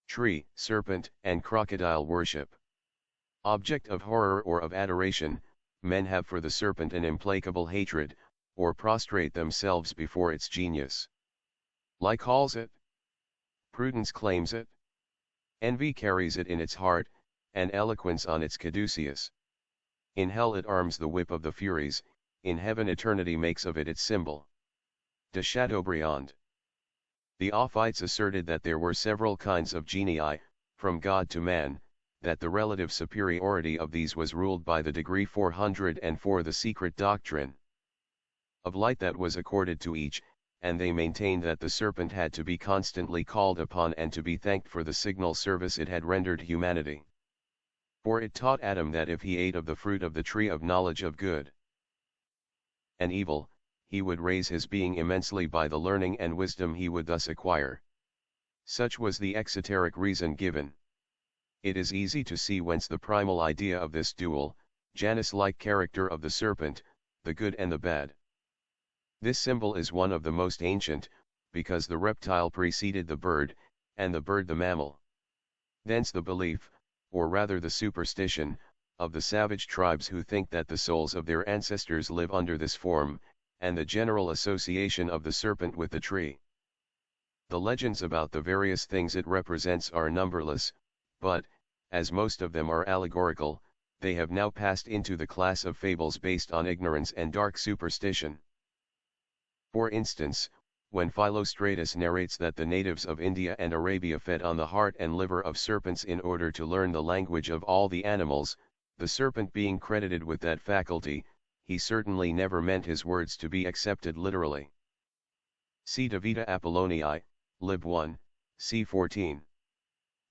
Tree, serpent, and crocodile worship. Object of horror or of adoration, men have for the serpent an implacable hatred, or prostrate themselves before its genius. Like calls it. Prudence claims it. Envy carries it in its heart, and eloquence on its caduceus. In hell it arms the whip of the Furies, in heaven eternity makes of it its symbol. De Chateaubriand. The Ophites asserted that there were several kinds of genii, from God to man, that the relative superiority of these was ruled by the degree 404, the secret doctrine of light that was accorded to each, and they maintained that the serpent had to be constantly called upon and to be thanked for the signal service it had rendered humanity. For it taught Adam that if he ate of the fruit of the tree of knowledge of good and evil, he would raise his being immensely by the learning and wisdom he would thus acquire. Such was the exoteric reason given. It is easy to see whence the primal idea of this dual, Janus-like character of the serpent, the good and the bad. This symbol is one of the most ancient, because the reptile preceded the bird, and the bird the mammal. Thence the belief, or rather the superstition, of the savage tribes who think that the souls of their ancestors live under this form, and the general association of the serpent with the tree. The legends about the various things it represents are numberless, but, as most of them are allegorical, they have now passed into the class of fables based on ignorance and dark superstition. For instance, when Philostratus narrates that the natives of India and Arabia fed on the heart and liver of serpents in order to learn the language of all the animals, the serpent being credited with that faculty, he certainly never meant his words to be accepted literally. See De Vita Apolloniae, Lib 1, c. 14.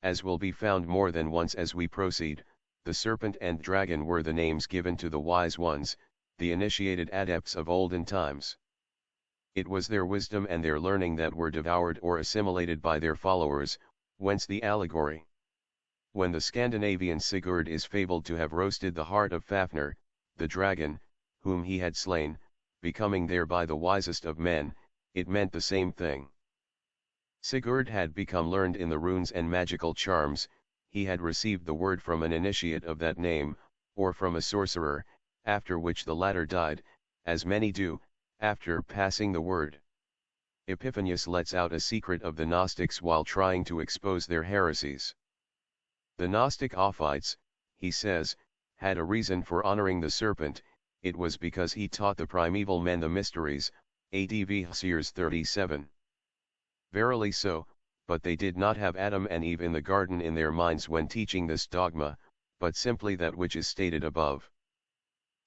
As will be found more than once as we proceed, the serpent and dragon were the names given to the wise ones, the initiated adepts of olden times. It was their wisdom and their learning that were devoured or assimilated by their followers, whence the allegory. When the Scandinavian Sigurd is fabled to have roasted the heart of Fafnir, the dragon, whom he had slain, becoming thereby the wisest of men, it meant the same thing. Sigurd had become learned in the runes and magical charms, he had received the word from an initiate of that name, or from a sorcerer, after which the latter died, as many do, after passing the word. Epiphanius lets out a secret of the Gnostics while trying to expose their heresies. The Gnostic Ophites, he says, had a reason for honoring the serpent, it was because he taught the primeval men the mysteries, ADV Sears 37. Verily so, but they did not have Adam and Eve in the garden in their minds when teaching this dogma, but simply that which is stated above.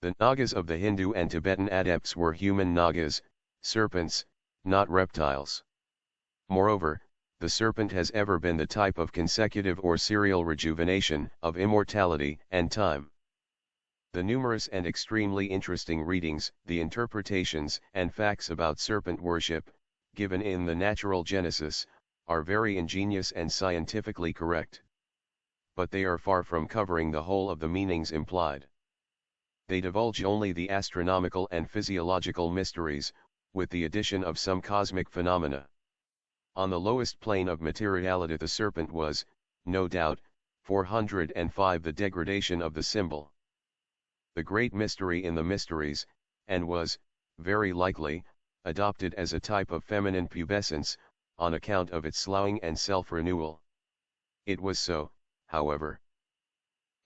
The Nagas of the Hindu and Tibetan adepts were human Nagas, serpents, not reptiles. Moreover, the serpent has ever been the type of consecutive or serial rejuvenation, of immortality and time. The numerous and extremely interesting readings, the interpretations and facts about serpent worship, given in the Natural Genesis, are very ingenious and scientifically correct. But they are far from covering the whole of the meanings implied. They divulge only the astronomical and physiological mysteries, with the addition of some cosmic phenomena. On the lowest plane of materiality the serpent was, no doubt, 405 the degradation of the symbol. The great mystery in the mysteries, and was, very likely, adopted as a type of feminine pubescence, on account of its sloughing and self-renewal. It was so, however,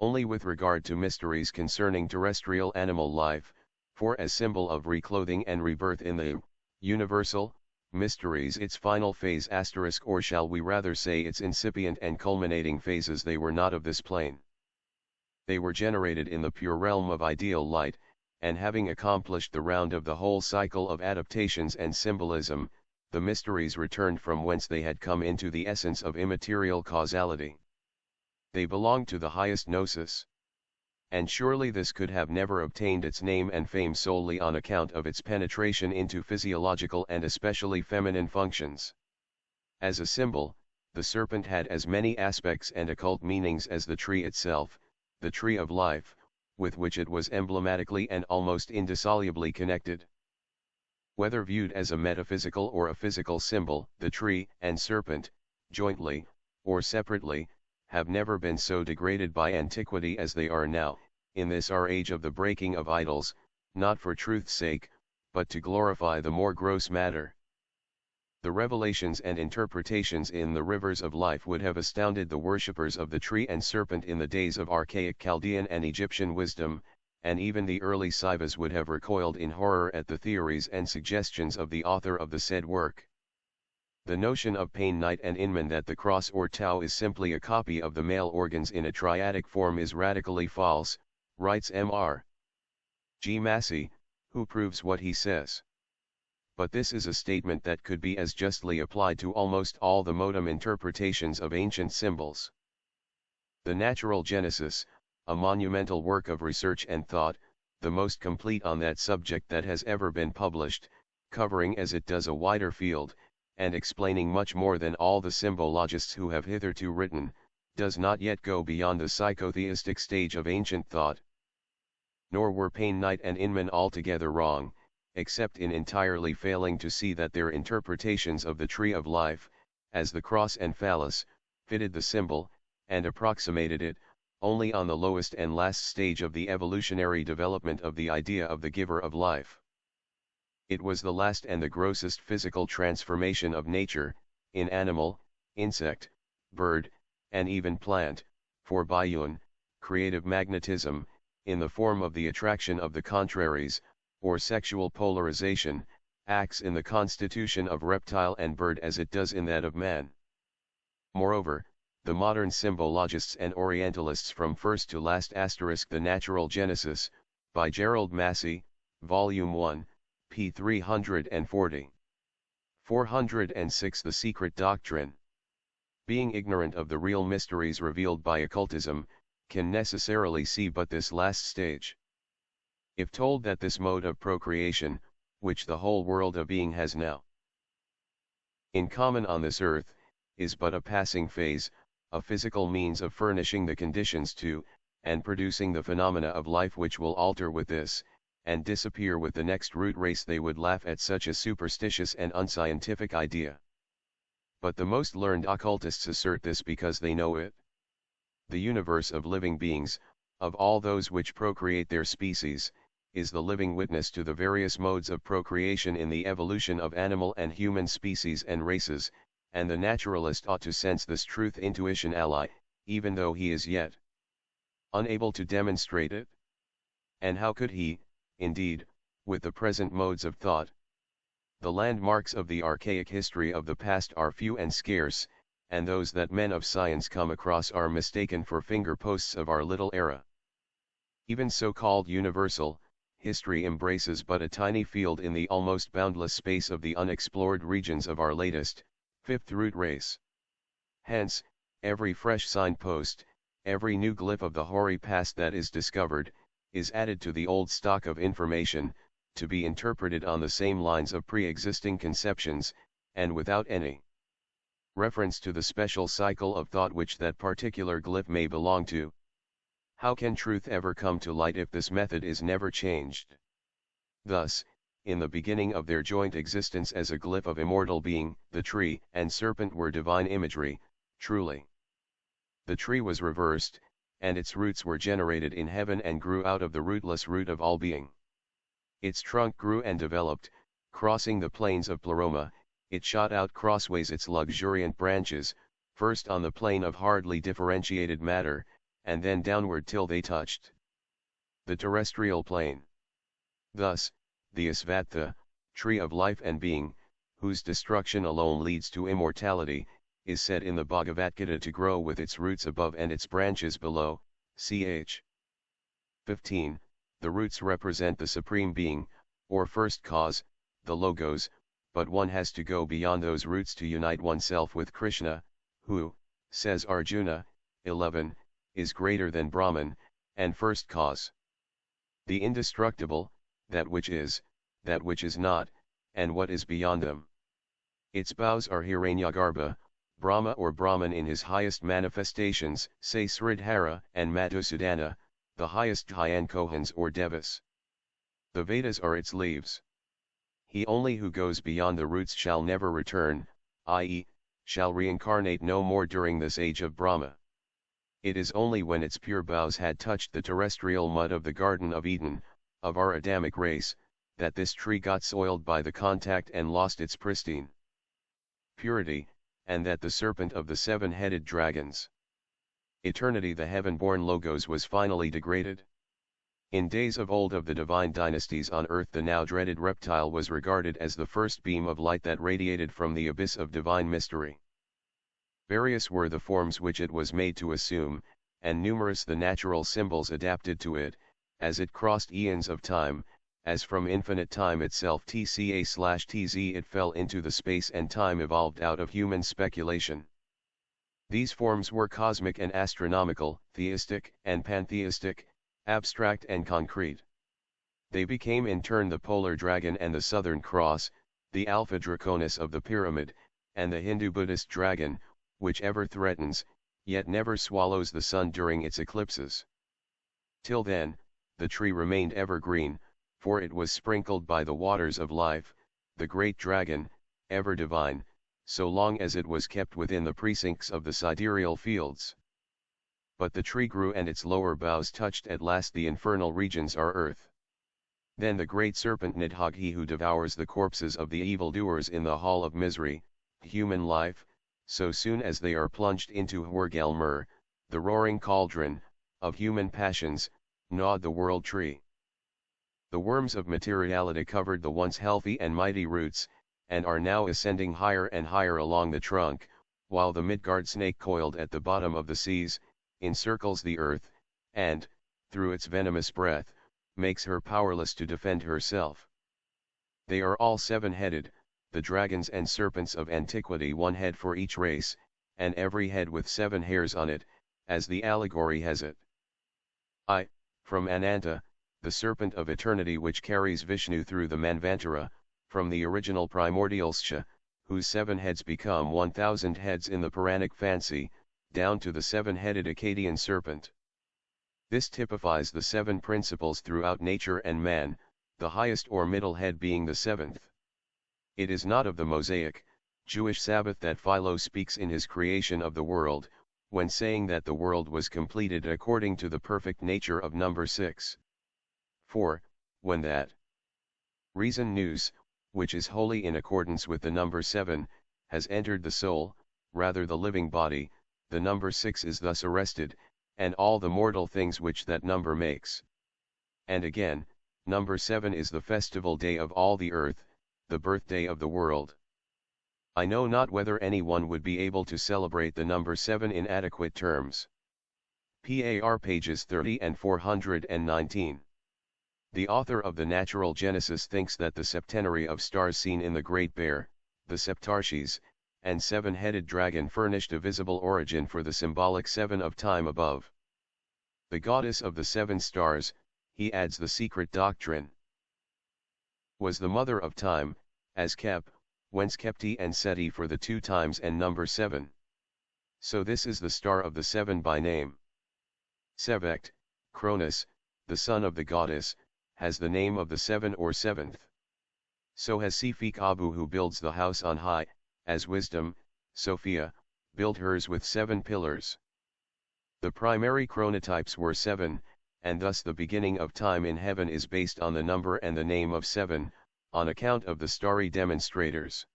only with regard to mysteries concerning terrestrial animal life, for as symbol of reclothing and rebirth in the universal mysteries its final phase *, or shall we rather say its incipient and culminating phases, they were not of this plane. They were generated in the pure realm of ideal light, and having accomplished the round of the whole cycle of adaptations and symbolism, the mysteries returned from whence they had come into the essence of immaterial causality. They belonged to the highest gnosis. And surely this could have never obtained its name and fame solely on account of its penetration into physiological and especially feminine functions. As a symbol, the serpent had as many aspects and occult meanings as the tree itself, the tree of life, with which it was emblematically and almost indissolubly connected. Whether viewed as a metaphysical or a physical symbol, the tree and serpent, jointly, or separately, have never been so degraded by antiquity as they are now, in this our age of the breaking of idols, not for truth's sake, but to glorify the more gross matter. The revelations and interpretations in the rivers of life would have astounded the worshippers of the tree and serpent in the days of archaic Chaldean and Egyptian wisdom, and even the early Saivas would have recoiled in horror at the theories and suggestions of the author of the said work. The notion of pain, night and inman that the cross or tau is simply a copy of the male organs in a triadic form is radically false, writes Mr. G. Massey, who proves what he says. But this is a statement that could be as justly applied to almost all the modem interpretations of ancient symbols. The Natural Genesis, a monumental work of research and thought, the most complete on that subject that has ever been published, covering as it does a wider field, and explaining much more than all the symbologists who have hitherto written, does not yet go beyond the psychotheistic stage of ancient thought. Nor were pain, night and inman altogether wrong, except in entirely failing to see that their interpretations of the tree of life, as the cross and phallus, fitted the symbol, and approximated it, only on the lowest and last stage of the evolutionary development of the idea of the giver of life. It was the last and the grossest physical transformation of nature, in animal, insect, bird, and even plant, for Bayun, creative magnetism, in the form of the attraction of the contraries, or sexual polarization, acts in the constitution of reptile and bird as it does in that of man. Moreover, the modern symbologists and orientalists from first to last * The Natural Genesis, by Gerald Massey, Volume 1, p. 340. 406 The Secret Doctrine. Being ignorant of the real mysteries revealed by occultism, can necessarily see but this last stage. If told that this mode of procreation, which the whole world of being has now in common on this earth, is but a passing phase, a physical means of furnishing the conditions to, and producing the phenomena of life which will alter with this, and disappear with the next root race, they would laugh at such a superstitious and unscientific idea. But the most learned occultists assert this because they know it. The universe of living beings, of all those which procreate their species, is the living witness to the various modes of procreation in the evolution of animal and human species and races, and the naturalist ought to sense this truth intuition ally, even though he is yet unable to demonstrate it. And how could he, indeed, with the present modes of thought? The landmarks of the archaic history of the past are few and scarce, and those that men of science come across are mistaken for finger-posts of our little era. Even so-called universal history embraces but a tiny field in the almost boundless space of the unexplored regions of our latest, fifth root race. Hence, every fresh signpost, every new glyph of the hoary past that is discovered, is added to the old stock of information, to be interpreted on the same lines of pre-existing conceptions, and without any reference to the special cycle of thought which that particular glyph may belong to. How can truth ever come to light if this method is never changed? Thus, in the beginning of their joint existence as a glyph of immortal being, the tree and serpent were divine imagery, truly. The tree was reversed, and its roots were generated in heaven and grew out of the rootless root of all being. Its trunk grew and developed, crossing the plains of Pleroma, it shot out crossways its luxuriant branches, first on the plane of hardly differentiated matter, and then downward till they touched the terrestrial plane. Thus, the Asvatha, tree of life and being, whose destruction alone leads to immortality, is said in the Bhagavad Gita to grow with its roots above and its branches below, ch. 15. The roots represent the Supreme Being, or First Cause, the Logos, but one has to go beyond those roots to unite oneself with Krishna, who, says Arjuna, 11, is greater than Brahman, and First Cause. The indestructible, that which is not, and what is beyond them. Its boughs are Hiranyagarbha, Brahma or Brahman in his highest manifestations, say Sridhara and Madhusudana, the highest Dhyan Kohans or Devas. The Vedas are its leaves. He only who goes beyond the roots shall never return, i.e., shall reincarnate no more during this age of Brahma. It is only when its pure boughs had touched the terrestrial mud of the Garden of Eden, of our Adamic race, that this tree got soiled by the contact and lost its pristine purity, and that the serpent of the seven-headed dragons, eternity, the heaven-born Logos, was finally degraded. In days of old of the divine dynasties on earth, the now dreaded reptile was regarded as the first beam of light that radiated from the abyss of divine mystery. Various were the forms which it was made to assume, and numerous the natural symbols adapted to it, as it crossed eons of time, as from infinite time itself tca/tz it fell into the space and time evolved out of human speculation. These forms were cosmic and astronomical, theistic and pantheistic, abstract and concrete. They became in turn the polar dragon and the southern cross, the Alpha Draconis of the pyramid, and the Hindu-Buddhist dragon, which ever threatens, yet never swallows the sun during its eclipses. Till then, the tree remained evergreen, for it was sprinkled by the waters of life, the great dragon, ever divine, so long as it was kept within the precincts of the sidereal fields. But the tree grew and its lower boughs touched at last the infernal regions our earth. Then the great serpent Nidhogg, he who devours the corpses of the evildoers in the hall of misery, human life, so soon as they are plunged into Hwergelmur, the roaring cauldron, of human passions, gnawed the world tree. The worms of materiality covered the once healthy and mighty roots, and are now ascending higher and higher along the trunk, while the Midgard snake coiled at the bottom of the seas, encircles the earth, and, through its venomous breath, makes her powerless to defend herself. They are all seven-headed, the dragons and serpents of antiquity, one head for each race, and every head with 7 hairs on it, as the allegory has it. I, from Ananta, the serpent of eternity which carries Vishnu through the Manvantara, from the original primordial Sha, whose 7 heads become 1,000 heads in the Puranic fancy, down to the 7-headed Akkadian serpent. This typifies the 7 principles throughout nature and man, the highest or middle head being the 7th. It is not of the Mosaic, Jewish Sabbath that Philo speaks in his creation of the world, when saying that the world was completed according to the perfect nature of number 6. For, when that reason nous, which is wholly in accordance with the number 7, has entered the soul, rather the living body, the number 6 is thus arrested, and all the mortal things which that number makes. And again, number 7 is the festival day of all the earth, the birthday of the world. I know not whether anyone would be able to celebrate the number 7 in adequate terms. Par pages 30 and 419. The author of the Natural Genesis thinks that the septenary of stars seen in the Great Bear, the Septarches, and 7-headed dragon furnished a visible origin for the symbolic 7 of time above. The goddess of the 7 stars, he adds the secret doctrine, was the mother of time, as Kep, whence Kepti and Seti for the 2 times and number 7. So this is the star of the 7 by name. Sevecht, Cronus, the son of the goddess, has the name of the 7 or 7th. So has Sefik Abu, who builds the house on high, as wisdom, Sophia, built hers with 7 pillars. The primary chronotypes were 7, and thus the beginning of time in heaven is based on the number and the name of 7, on account of the starry demonstrators.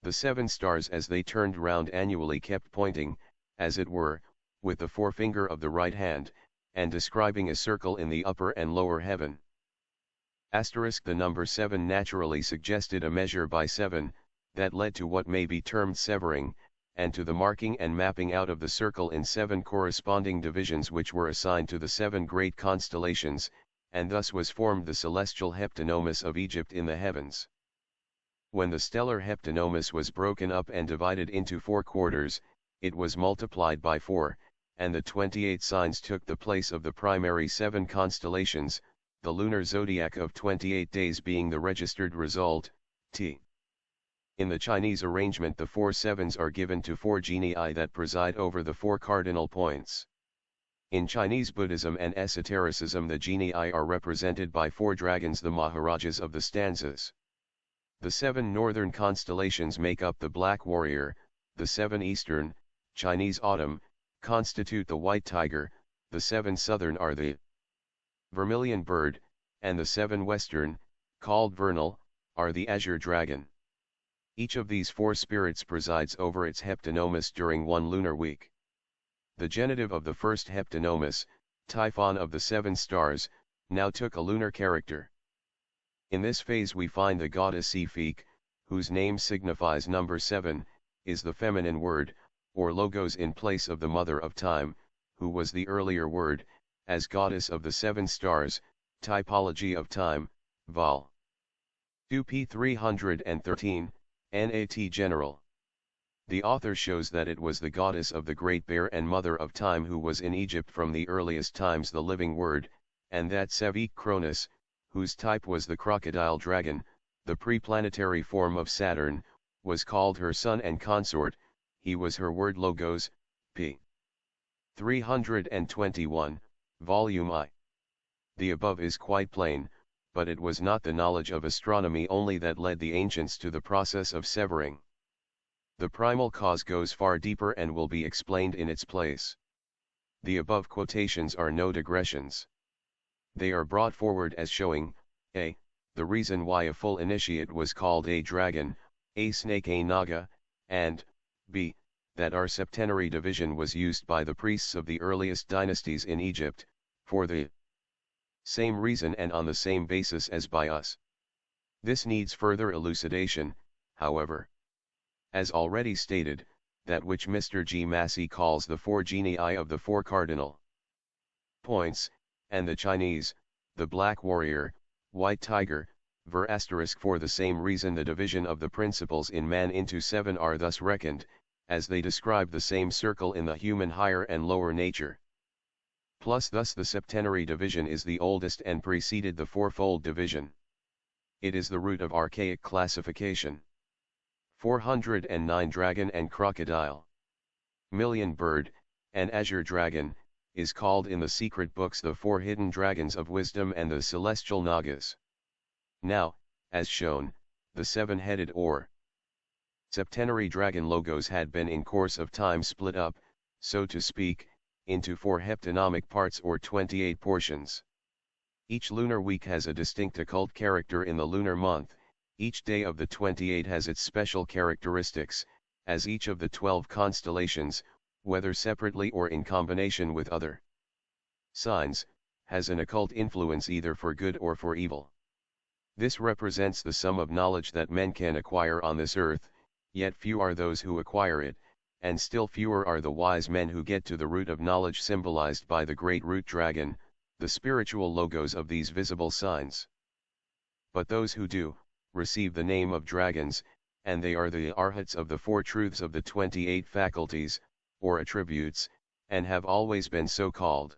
The 7 stars as they turned round annually kept pointing, as it were, with the forefinger of the right hand, and describing a circle in the upper and lower heaven. Asterisk, the number 7 naturally suggested a measure by 7, that led to what may be termed severing, and to the marking and mapping out of the circle in 7 corresponding divisions which were assigned to the 7 great constellations, and thus was formed the celestial heptanomus of Egypt in the heavens. When the stellar heptanomus was broken up and divided into 4 quarters, it was multiplied by 4, and the 28 signs took the place of the primary 7 constellations, the lunar zodiac of 28 days being the registered result, T. In the Chinese arrangement, the 4 sevens are given to 4 genii that preside over the 4 cardinal points. In Chinese Buddhism and esotericism, the genii are represented by 4 dragons, the Maharajas of the stanzas. The 7 northern constellations make up the Black Warrior, the 7 eastern, Chinese autumn, constitute the white tiger, the 7 southern are the vermilion bird, and the 7 western, called vernal, are the azure dragon. Each of these 4 spirits presides over its heptanomus during one lunar week. The genitive of the first heptanomus, Typhon of the 7 stars, now took a lunar character. In this phase we find the goddess Ifik, whose name signifies number 7, is the feminine word, or logos in place of the mother of time, who was the earlier word, as goddess of the 7 stars, typology of time, Vol. 2 p. 313, Nat General. The author shows that it was the goddess of the Great Bear and mother of time who was in Egypt from the earliest times the living word, and that Sevik Cronus, whose type was the crocodile dragon, the pre-planetary form of Saturn, was called her son and consort, he was her word logos, p. 321, volume I. The above is quite plain, but it was not the knowledge of astronomy only that led the ancients to the process of severing. The primal cause goes far deeper and will be explained in its place. The above quotations are no digressions. They are brought forward as showing, a. the reason why a full initiate was called a dragon, a snake a naga, and, b. that our septenary division was used by the priests of the earliest dynasties in Egypt, for the same reason and on the same basis as by us. This needs further elucidation, however. As already stated, that which Mr. G. Massey calls the 4 genii of the 4 cardinal points, and the Chinese, the black warrior, white tiger, for the same reason the division of the principles in man into 7 are thus reckoned, as they describe the same circle in the human higher and lower nature. Plus thus the septenary division is the oldest and preceded the fourfold division. It is the root of archaic classification. 409 Dragon and crocodile. Million bird, and azure dragon, is called in the secret books the 4 hidden dragons of wisdom and the celestial nagas. Now, as shown, the 7-headed or septenary dragon logos had been in course of time split up, so to speak, into 4 heptanomic parts or 28 portions. Each lunar week has a distinct occult character in the lunar month, each day of the 28 has its special characteristics, as each of the 12 constellations, whether separately or in combination with other signs, has an occult influence either for good or for evil. This represents the sum of knowledge that men can acquire on this earth, yet few are those who acquire it, and still fewer are the wise men who get to the root of knowledge symbolized by the great root dragon, the spiritual logos of these visible signs. But those who do, receive the name of dragons, and they are the arhats of the 4 truths of the 28 faculties, or attributes, and have always been so called.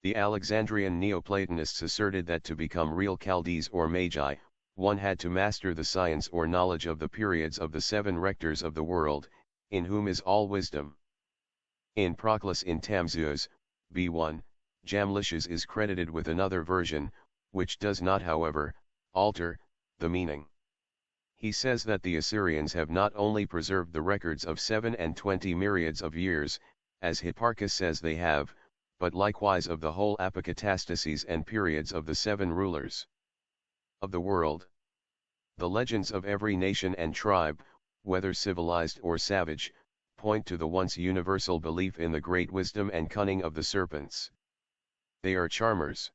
The Alexandrian Neoplatonists asserted that to become real Chaldees or Magi, one had to master the science or knowledge of the periods of the 7 rectors of the world, in whom is all wisdom. In Proclus in Tamzuz, B1, Jamlicius is credited with another version, which does not however, alter the meaning. He says that the Assyrians have not only preserved the records of 7 and 20 myriads of years, as Hipparchus says they have, but likewise of the whole apocatastases and periods of the 7 rulers of the world. The legends of every nation and tribe, whether civilized or savage, point to the once universal belief in the great wisdom and cunning of the serpents. They are charmers.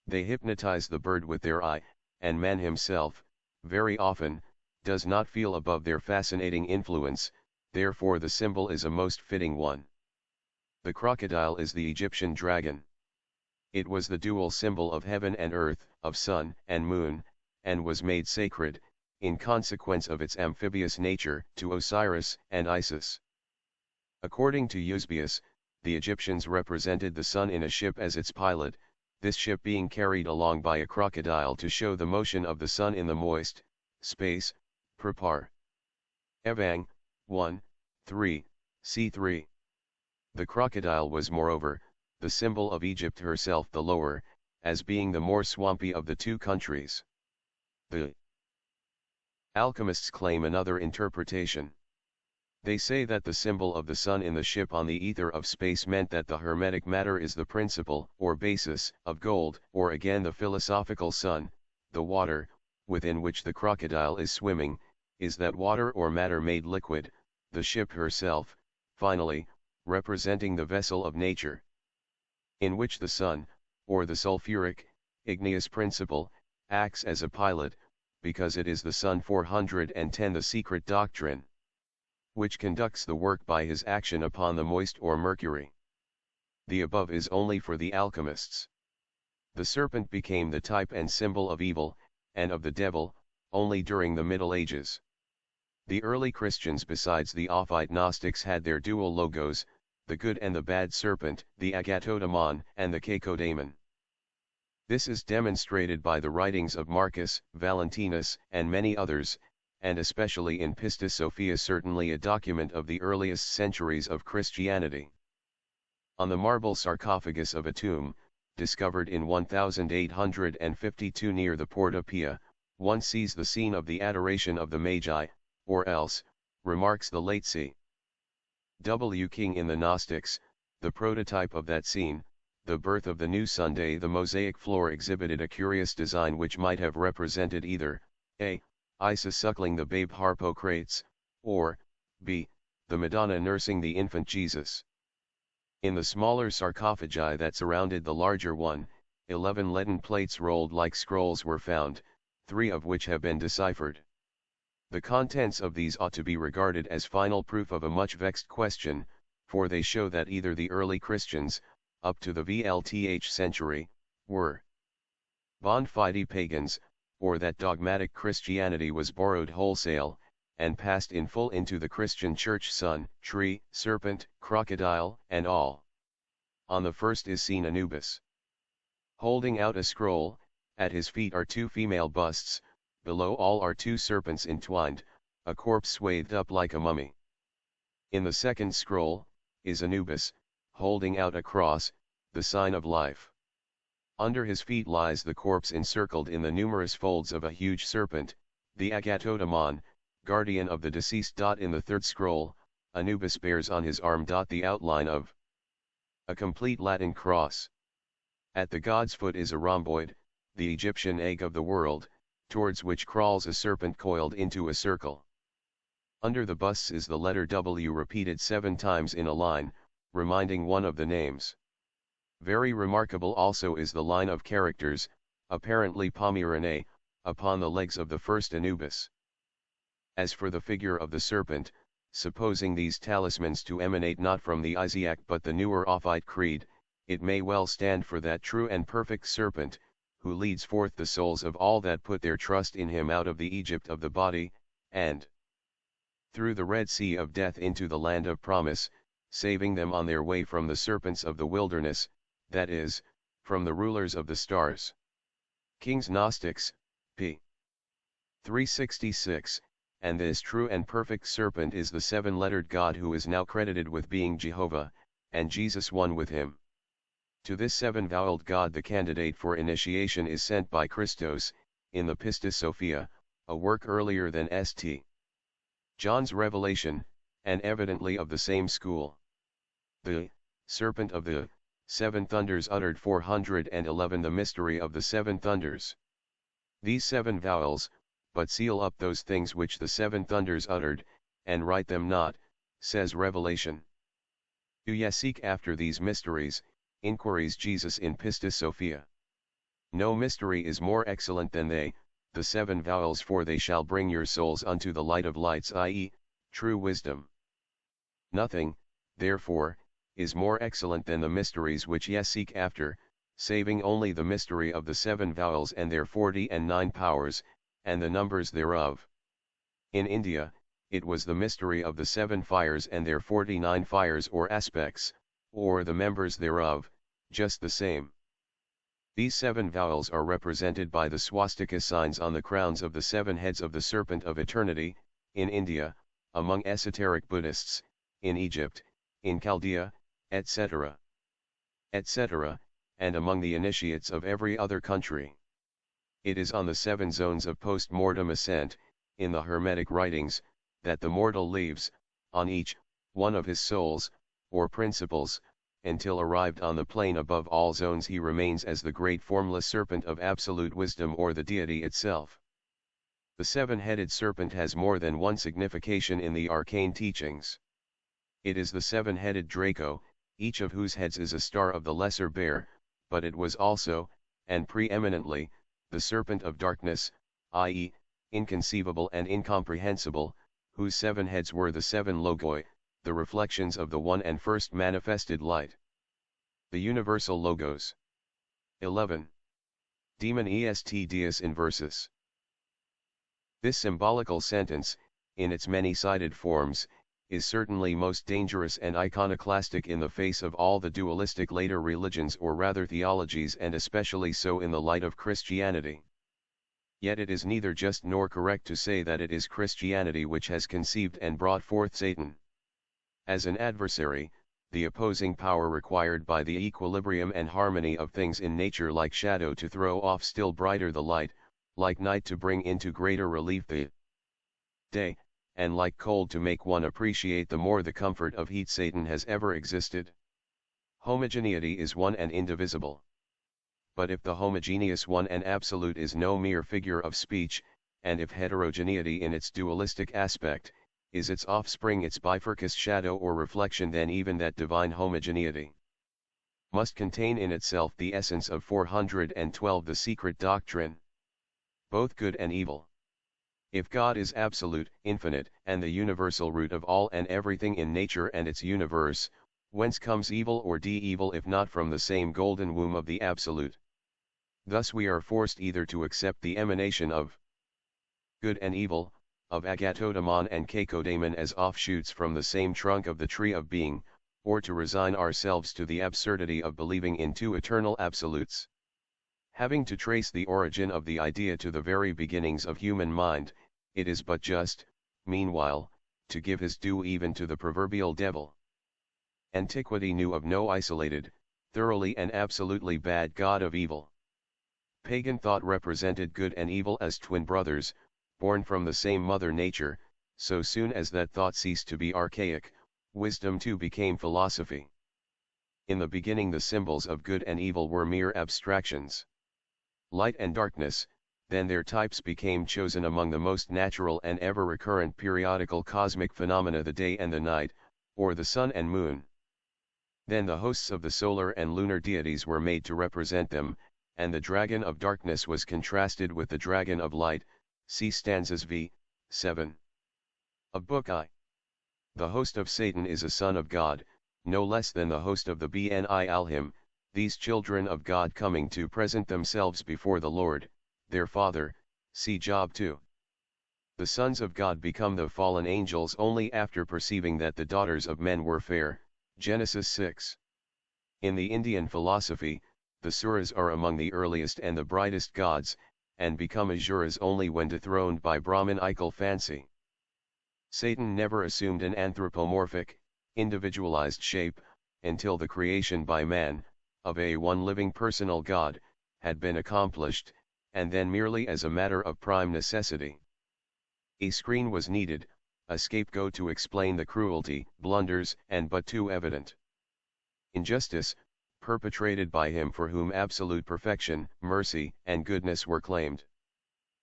They hypnotize the bird with their eye, and man himself, very often, does not feel above their fascinating influence, therefore the symbol is a most fitting one. The crocodile is the Egyptian dragon. It was the dual symbol of heaven and earth, of sun and moon, and was made sacred, in consequence of its amphibious nature, to Osiris and Isis. According to Eusebius, the Egyptians represented the sun in a ship as its pilot, this ship being carried along by a crocodile to show the motion of the sun in the moist space. Prepar. Evang, 1, 3, c3. The crocodile was moreover, the symbol of Egypt herself the lower, as being the more swampy of the 2 countries. The alchemists claim another interpretation. They say that the symbol of the sun in the ship on the ether of space meant that the hermetic matter is the principle, or basis, of gold, or again the philosophical sun, the water, within which the crocodile is swimming, is that water or matter made liquid, the ship herself, finally, representing the vessel of nature, in which the sun, or the sulfuric, igneous principle, acts as a pilot, because it is the sun 410 the secret doctrine, which conducts the work by his action upon the moist or mercury. The above is only for the alchemists. The serpent became the type and symbol of evil, and of the devil, only during the Middle Ages. The early Christians besides the Ophite Gnostics had their dual logos, the good and the bad serpent, the agathodemon and the kakodamon. This is demonstrated by the writings of Marcus, Valentinus, and many others, and especially in Pistis Sophia, certainly a document of the earliest centuries of Christianity. On the marble sarcophagus of a tomb, discovered in 1852 near the Porta Pia, one sees the scene of the adoration of the Magi, or else, remarks the late C. W. King in the Gnostics, the prototype of that scene, the birth of the new Sunday. The mosaic floor exhibited a curious design which might have represented either, a. Isis suckling the babe Harpocrates, or, b. the Madonna nursing the infant Jesus. In the smaller sarcophagi that surrounded the larger one, 11 leaden plates rolled like scrolls were found, 3 of which have been deciphered. The contents of these ought to be regarded as final proof of a much vexed question, for they show that either the early Christians, up to the VLTH century, were bona fide pagans, or that dogmatic Christianity was borrowed wholesale, and passed in full into the Christian Church, sun, tree, serpent, crocodile, and all. On the first is seen Anubis, holding out a scroll. At his feet are 2 female busts, below all are 2 serpents entwined, a corpse swathed up like a mummy. In the second scroll, is Anubis, holding out a cross, the sign of life. Under his feet lies the corpse encircled in the numerous folds of a huge serpent, the agathodemon, guardian of the deceased. In the third scroll, Anubis bears on his arm the outline of a complete Latin cross. At the god's foot is a rhomboid, the Egyptian egg of the world, towards which crawls a serpent coiled into a circle. Under the busts is the letter W repeated 7 times in a line, reminding one of the names. Very remarkable also is the line of characters, apparently Pomeranae, upon the legs of the first Anubis. As for the figure of the serpent, supposing these talismans to emanate not from the Isiac but the newer Ophite creed, it may well stand for that true and perfect serpent, who leads forth the souls of all that put their trust in him out of the Egypt of the body, and through the Red Sea of death into the land of promise, saving them on their way from the serpents of the wilderness, that is, from the rulers of the stars. King's Gnostics, p. 366, and this true and perfect serpent is the 7-lettered God who is now credited with being Jehovah, and Jesus one with him. To this 7-voweled God the candidate for initiation is sent by Christos, in the Pistis Sophia, a work earlier than St. John's Revelation, and evidently of the same school. The serpent of the 7 thunders uttered 411 the mystery of the 7 thunders. These 7 vowels, but seal up those things which the 7 thunders uttered, and write them not, says Revelation. Do ye seek after these mysteries, inquiries Jesus in Pistis Sophia. No mystery is more excellent than they, the 7 vowels, for they shall bring your souls unto the light of lights, i.e., true wisdom. Nothing, therefore, is more excellent than the mysteries which ye seek after, saving only the mystery of the 7 vowels and their 49 powers, and the numbers thereof. In India, it was the mystery of the 7 fires and their 49 fires or aspects, or the members thereof, just the same. These 7 vowels are represented by the swastika signs on the crowns of the 7 heads of the serpent of eternity, in India, among esoteric Buddhists, in Egypt, in Chaldea, etc., etc., and among the initiates of every other country. It is on the 7 zones of post-mortem ascent, in the Hermetic writings, that the mortal leaves, on each one of his souls, or principles, until arrived on the plane above all zones he remains as the great formless serpent of absolute wisdom or the deity itself. The seven-headed serpent has more than one signification in the arcane teachings. It is the seven-headed Draco, each of whose heads is a star of the lesser bear, but it was also, and preeminently, the serpent of darkness, i.e., inconceivable and incomprehensible, whose seven heads were the seven logoi, the reflections of the one and first manifested light. The universal logos. 11. Demon est Deus inversus. This symbolical sentence, in its many-sided forms, is certainly most dangerous and iconoclastic in the face of all the dualistic later religions or rather theologies, and especially so in the light of Christianity. Yet it is neither just nor correct to say that it is Christianity which has conceived and brought forth Satan. As an adversary, the opposing power required by the equilibrium and harmony of things in nature, like shadow to throw off still brighter the light, like night to bring into greater relief the day, and like cold to make one appreciate the more the comfort of heat, Satan has ever existed. Homogeneity is one and indivisible. But if the homogeneous one and absolute is no mere figure of speech, and if heterogeneity in its dualistic aspect, is its offspring, its bifurcous shadow or reflection, then even that divine homogeneity must contain in itself the essence of 412, the secret doctrine, both good and evil. If God is absolute, infinite, and the universal root of all and everything in nature and its universe, whence comes evil or de-evil if not from the same golden womb of the absolute? Thus we are forced either to accept the emanation of good and evil, of agatodamon and kakodamon as offshoots from the same trunk of the tree of being, or to resign ourselves to the absurdity of believing in two eternal absolutes. Having to trace the origin of the idea to the very beginnings of human mind, it is but just, meanwhile, to give his due even to the proverbial devil. Antiquity knew of no isolated, thoroughly and absolutely bad god of evil. Pagan thought represented good and evil as twin brothers, born from the same mother nature. So soon as that thought ceased to be archaic, wisdom too became philosophy. In the beginning the symbols of good and evil were mere abstractions. Light and darkness, then their types became chosen among the most natural and ever-recurrent periodical cosmic phenomena, the day and the night, or the sun and moon. Then the hosts of the solar and lunar deities were made to represent them, and the dragon of darkness was contrasted with the dragon of light. See stanzas v. 7. Of Book I. The host of Satan is a son of God, no less than the host of the Bni Alhim, these children of God coming to present themselves before the Lord, their Father. See Job 2. The sons of God become the fallen angels only after perceiving that the daughters of men were fair. Genesis 6. In the Indian philosophy, the Suras are among the earliest and the brightest gods, and become Asuras only when dethroned by Brahmanical fancy. Satan never assumed an anthropomorphic, individualized shape, until the creation by man, of a one living personal God, had been accomplished, and then merely as a matter of prime necessity. A screen was needed, a scapegoat to explain the cruelty, blunders, and but too evident injustice, perpetrated by him for whom absolute perfection, mercy, and goodness were claimed.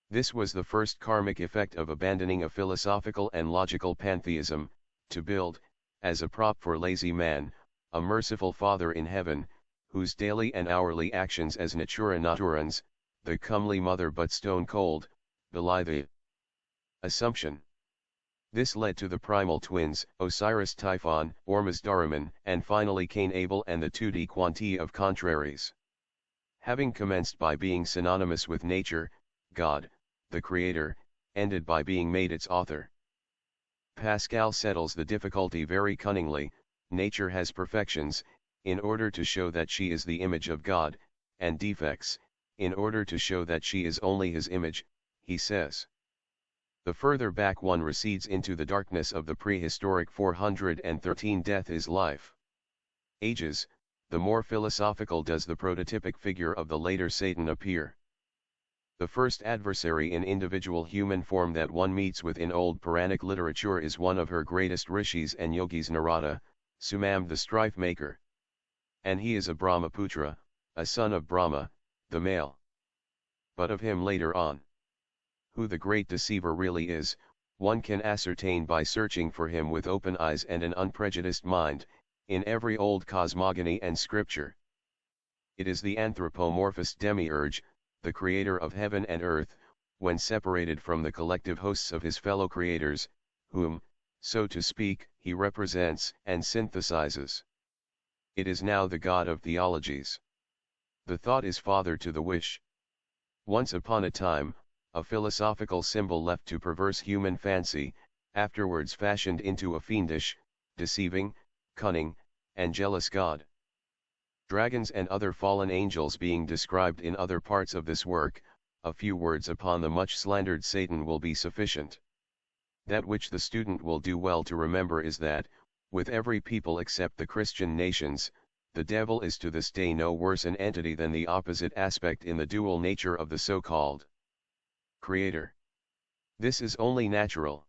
This was the first karmic effect of abandoning a philosophical and logical pantheism, to build, as a prop for lazy man, a merciful Father in heaven, whose daily and hourly actions as natura naturans, the comely mother but stone cold, belie the assumption. This led to the primal twins, Osiris Typhon, Ormuz Daraman, and finally Cain Abel, and the tutti quanti of contraries. Having commenced by being synonymous with nature, God, the Creator, ended by being made its author. Pascal settles the difficulty very cunningly. Nature has perfections, in order to show that she is the image of God, and defects, in order to show that she is only his image, he says. The further back one recedes into the darkness of the prehistoric 413 death is life ages, the more philosophical does the prototypic figure of the later Satan appear. The first adversary in individual human form that one meets with in old Puranic literature is one of her greatest rishis and yogis, Narada, Sumam the strife maker. And he is a Brahmaputra, a son of Brahma, the male. But of him later on. Who the great deceiver really is, one can ascertain by searching for him with open eyes and an unprejudiced mind, in every old cosmogony and scripture. It is the anthropomorphous demiurge, the creator of heaven and earth, when separated from the collective hosts of his fellow creators, whom, so to speak, he represents and synthesizes. It is now the god of theologies. The thought is father to the wish. Once upon a time, a philosophical symbol left to perverse human fancy, afterwards fashioned into a fiendish, deceiving, cunning, and jealous god. Dragons and other fallen angels being described in other parts of this work, a few words upon the much slandered Satan will be sufficient. That which the student will do well to remember is that, with every people except the Christian nations, the devil is to this day no worse an entity than the opposite aspect in the dual nature of the so-called Creator. This is only natural.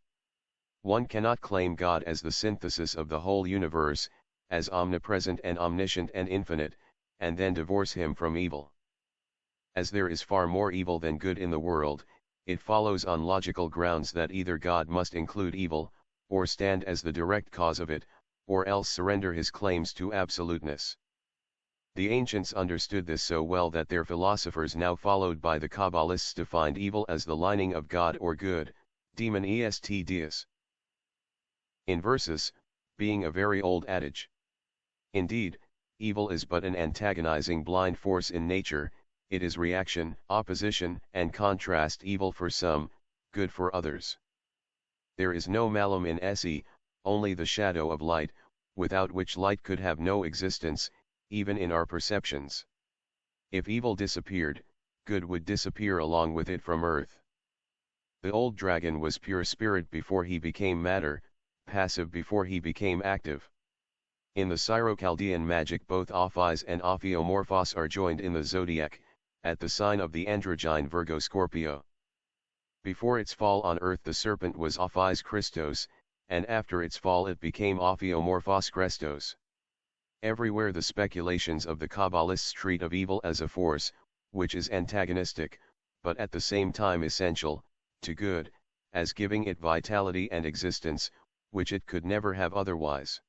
One cannot claim God as the synthesis of the whole universe, as omnipresent and omniscient and infinite, and then divorce him from evil. As there is far more evil than good in the world, it follows on logical grounds that either God must include evil, or stand as the direct cause of it, or else surrender his claims to absoluteness. The ancients understood this so well that their philosophers now followed by the Kabbalists defined evil as the lining of God or good, demon est deus. In versus, being a very old adage. Indeed, evil is but an antagonizing blind force in nature, it is reaction, opposition, and contrast, evil for some, good for others. There is no malum in esse, only the shadow of light, without which light could have no existence, even in our perceptions. If evil disappeared, good would disappear along with it from earth. The old dragon was pure spirit before he became matter, passive before he became active. In the Syro-Chaldean magic both Ophis and Ophiomorphos are joined in the zodiac, at the sign of the androgyne Virgo Scorpio. Before its fall on earth the serpent was Ophis Christos, and after its fall it became Ophiomorphos Christos. Everywhere the speculations of the Kabbalists treat of evil as a force, which is antagonistic, but at the same time essential, to good, as giving it vitality and existence, which it could never have otherwise.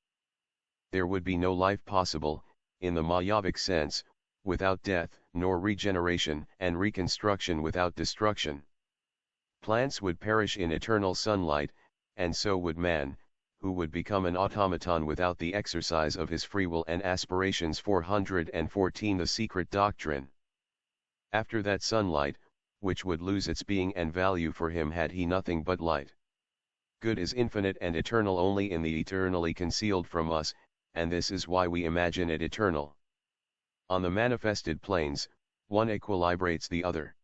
There would be no life possible, in the Mayavic sense, without death, nor regeneration and reconstruction without destruction. Plants would perish in eternal sunlight, and so would man, who would become an automaton without the exercise of his free will and aspirations. 414 The Secret Doctrine. After that sunlight, which would lose its being and value for him had he nothing but light. Good is infinite and eternal only in the eternally concealed from us, and this is why we imagine it eternal. On the manifested planes, one equilibrates the other.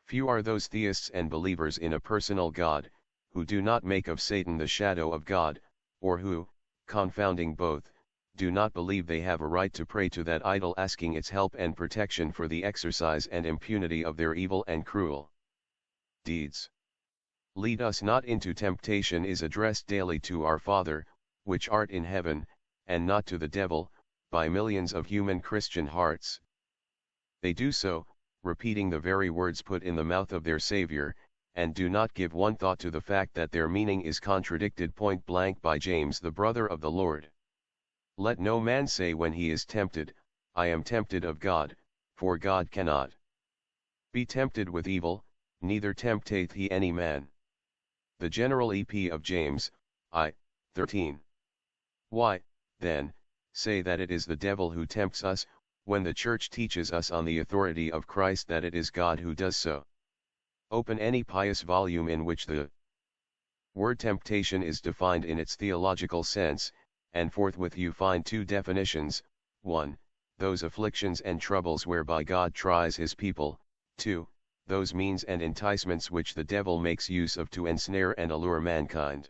Few are those theists and believers in a personal God, who do not make of Satan the shadow of God, or who, confounding both, do not believe they have a right to pray to that idol asking its help and protection for the exercise and impunity of their evil and cruel deeds. Lead us not into temptation is addressed daily to our Father, which art in heaven, and not to the devil, by millions of human Christian hearts. They do so, repeating the very words put in the mouth of their Savior, and do not give one thought to the fact that their meaning is contradicted point blank by James the brother of the Lord. Let no man say when he is tempted, I am tempted of God, for God cannot be tempted with evil, neither tempteth he any man. The General EP of James, I, 13. Why, then, say that it is the devil who tempts us, when the Church teaches us on the authority of Christ that it is God who does so? Open any pious volume in which the word temptation is defined in its theological sense, and forthwith you find two definitions: 1. Those afflictions and troubles whereby God tries his people; 2. Those means and enticements which the devil makes use of to ensnare and allure mankind.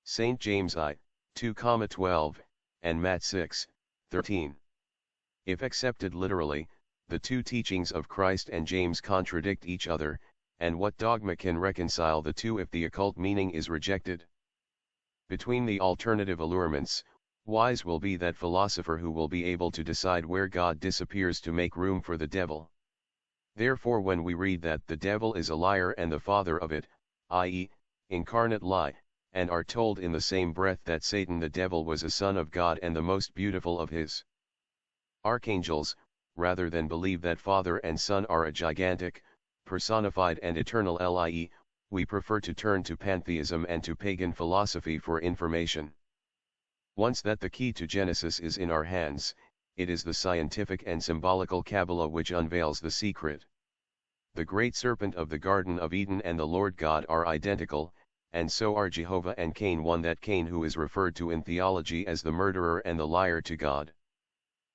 St. James I, 2,12, and Matt 6, 13. If accepted literally, the two teachings of Christ and James contradict each other, and what dogma can reconcile the two if the occult meaning is rejected? Between the alternative allurements, wise will be that philosopher who will be able to decide where God disappears to make room for the devil. Therefore when we read that the devil is a liar and the father of it, i.e., incarnate lie, and are told in the same breath that Satan the devil was a son of God and the most beautiful of his archangels, rather than believe that Father and Son are a gigantic, personified and eternal lie, we prefer to turn to pantheism and to pagan philosophy for information. Once that the key to Genesis is in our hands, it is the scientific and symbolical Kabbalah which unveils the secret. The great serpent of the Garden of Eden and the Lord God are identical, and so are Jehovah and Cain, one that Cain who is referred to in theology as the murderer and the liar to God.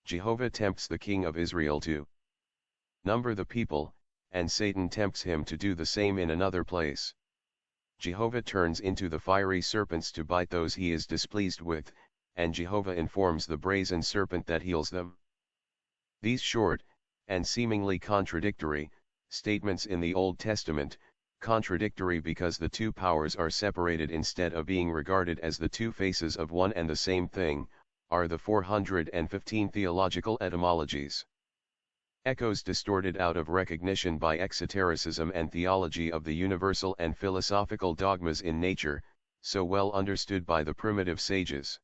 Jehovah tempts the king of Israel to number the people, and Satan tempts him to do the same in another place. Jehovah turns into the fiery serpents to bite those he is displeased with, and Jehovah informs the brazen serpent that heals them. These short, and seemingly contradictory, statements in the Old Testament, contradictory because the two powers are separated instead of being regarded as the two faces of one and the same thing, are the 415 theological etymologies. Echoes distorted out of recognition by exotericism and theology of the universal and philosophical dogmas in nature, so well understood by the primitive sages.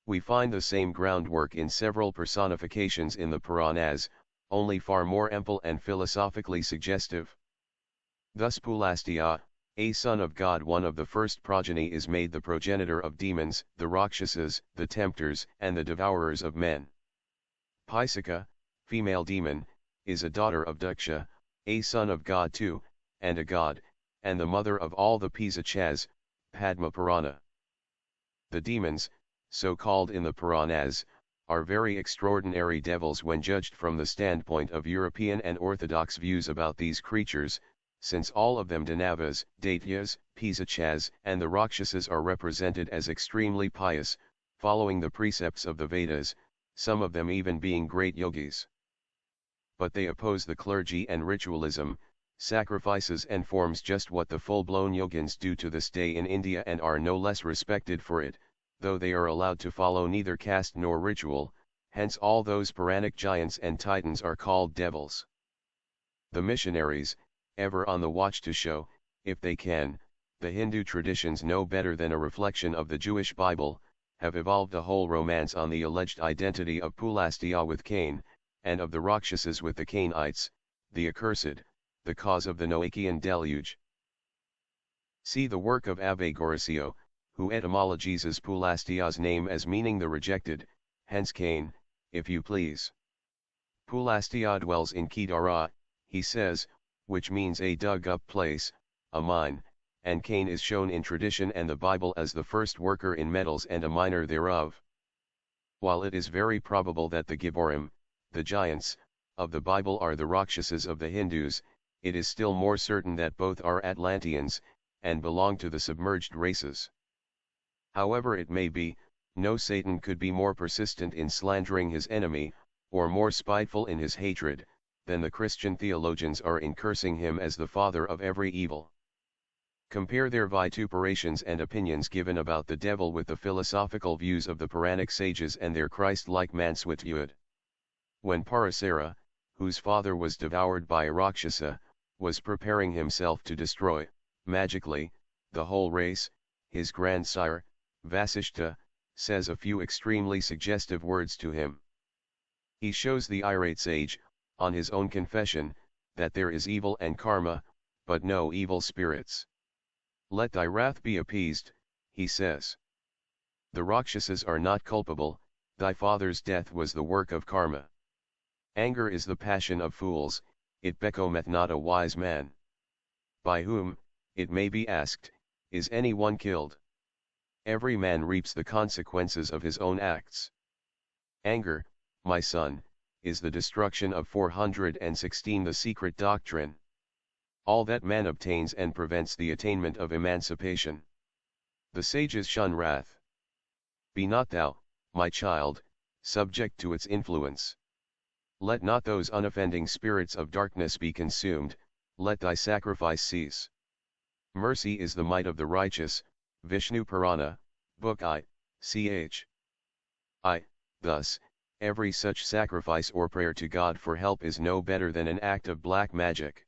We find the same groundwork in several personifications in the Puranas, only far more ample and philosophically suggestive. Thus Pulastya, a son of God, one of the first progeny, is made the progenitor of demons, the Rakshasas, the tempters, and the devourers of men. Pisaka, female demon, is a daughter of Daksha, a son of God too, and a god, and the mother of all the Pisachas, Padma Purana. The demons, so called in the Puranas, are very extraordinary devils when judged from the standpoint of European and Orthodox views about these creatures, since all of them, Danavas, Daityas, Pisachas, and the Rakshasas, are represented as extremely pious, following the precepts of the Vedas, some of them even being great yogis. But they oppose the clergy and ritualism, sacrifices and forms, just what the full-blown yogins do to this day in India, and are no less respected for it, though they are allowed to follow neither caste nor ritual, hence all those Puranic giants and titans are called devils. The missionaries, ever on the watch to show, if they can, the Hindu traditions no better than a reflection of the Jewish Bible, have evolved a whole romance on the alleged identity of Pulastya with Cain, and of the Rakshasas with the Cainites, the accursed, the cause of the Noachian deluge. See the work of Avagorasio, who etymologizes Pulastya's name as meaning the rejected, hence Cain, if you please. Pulastya dwells in Kedara, he says, which means a dug-up place, a mine, and Cain is shown in tradition and the Bible as the first worker in metals and a miner thereof. While it is very probable that the Giborim, the giants, of the Bible are the Rakshasas of the Hindus, it is still more certain that both are Atlanteans, and belong to the submerged races. However it may be, no Satan could be more persistent in slandering his enemy, or more spiteful in his hatred, than the Christian theologians are in cursing him as the father of every evil. Compare their vituperations and opinions given about the devil with the philosophical views of the Puranic sages and their Christ-like mansuetude. When Parasara, whose father was devoured by a Rakshasa, was preparing himself to destroy, magically, the whole race, his grandsire, Vasishta, says a few extremely suggestive words to him. He shows the irate sage, on his own confession, that there is evil and karma, but no evil spirits. Let thy wrath be appeased, he says. The Rakshasas are not culpable, thy father's death was the work of karma. Anger is the passion of fools, it becometh not a wise man. By whom, it may be asked, is any one killed? Every man reaps the consequences of his own acts. Anger, my son, is the destruction of 416 the secret doctrine. All that man obtains and prevents the attainment of emancipation. The sages shun wrath. Be not thou, my child, subject to its influence. Let not those unoffending spirits of darkness be consumed, let thy sacrifice cease. Mercy is the might of the righteous, Vishnu Purana, Book I, ch. I. Thus, every such sacrifice or prayer to God for help is no better than an act of black magic.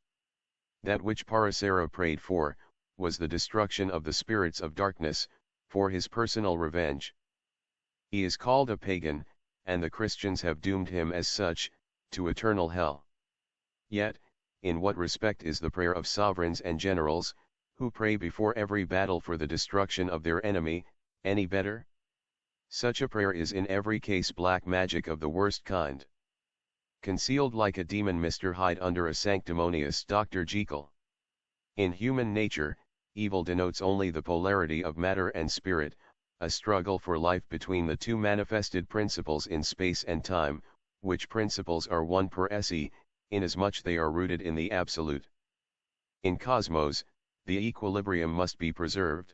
That which Parasara prayed for, was the destruction of the spirits of darkness, for his personal revenge. He is called a pagan, and the Christians have doomed him as such, to eternal hell. Yet, in what respect is the prayer of sovereigns and generals, who pray before every battle for the destruction of their enemy, any better? Such a prayer is in every case black magic of the worst kind. Concealed like a demon Mr. Hyde under a sanctimonious Dr. Jekyll. In human nature, evil denotes only the polarity of matter and spirit, a struggle for life between the two manifested principles in space and time, which principles are one per se, inasmuch they are rooted in the absolute. In cosmos, the equilibrium must be preserved.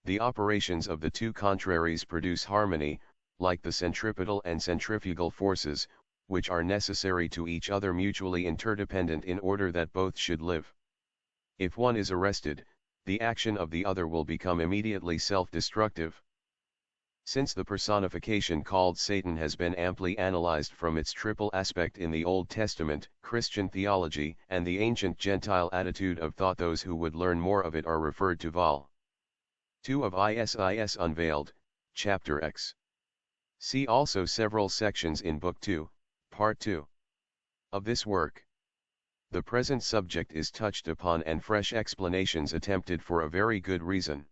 The operations of the two contraries produce harmony, like the centripetal and centrifugal forces, which are necessary to each other, mutually interdependent in order that both should live. If one is arrested, the action of the other will become immediately self-destructive. Since the personification called Satan has been amply analyzed from its triple aspect in the Old Testament, Christian theology, and the ancient Gentile attitude of thought, those who would learn more of it are referred to Vol. 2 of Isis Unveiled, Chapter X. See also several sections in Book 2, Part 2. Of this work. The present subject is touched upon and fresh explanations attempted for a very good reason.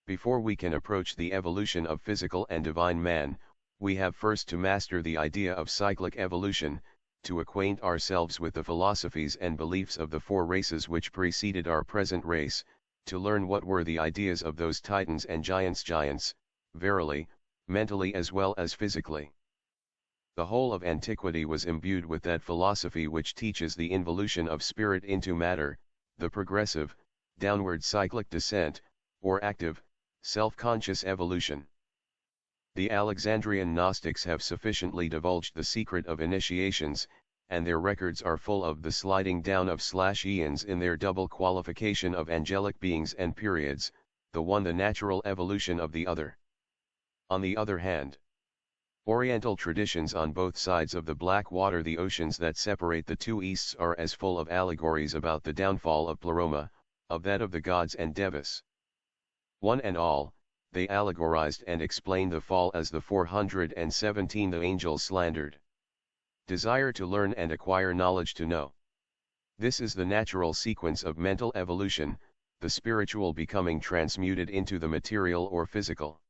Before we can approach the evolution of physical and divine man, we have first to master the idea of cyclic evolution, to acquaint ourselves with the philosophies and beliefs of the four races which preceded our present race, to learn what were the ideas of those titans and giants, verily, mentally as well as physically. The whole of antiquity was imbued with that philosophy which teaches the involution of spirit into matter, the progressive, downward cyclic descent, or active, self-conscious evolution. The Alexandrian Gnostics have sufficiently divulged the secret of initiations, and their records are full of the sliding down of eons in their double qualification of angelic beings and periods, the one the natural evolution of the other. On the other hand, Oriental traditions on both sides of the Black Water, the oceans that separate the two Easts, are as full of allegories about the downfall of Pleroma, of that of the gods and Devas. One and all, they allegorized and explained the fall as the 417 the angels slandered. Desire to learn and acquire knowledge to know. This is the natural sequence of mental evolution, the spiritual becoming transmuted into the material or physical.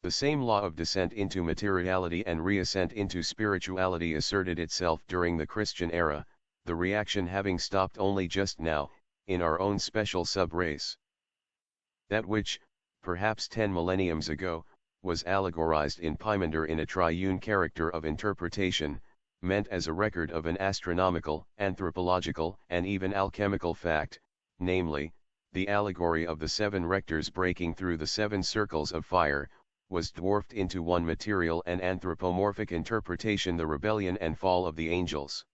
The same law of descent into materiality and reascent into spirituality asserted itself during the Christian era, the reaction having stopped only just now, in our own special sub-race. That which, perhaps 10 millenniums ago, was allegorized in Pymander in a triune character of interpretation, meant as a record of an astronomical, anthropological, and even alchemical fact, namely, the allegory of the 7 rectors breaking through the 7 circles of fire, was dwarfed into one material and anthropomorphic interpretation, the rebellion and fall of the angels.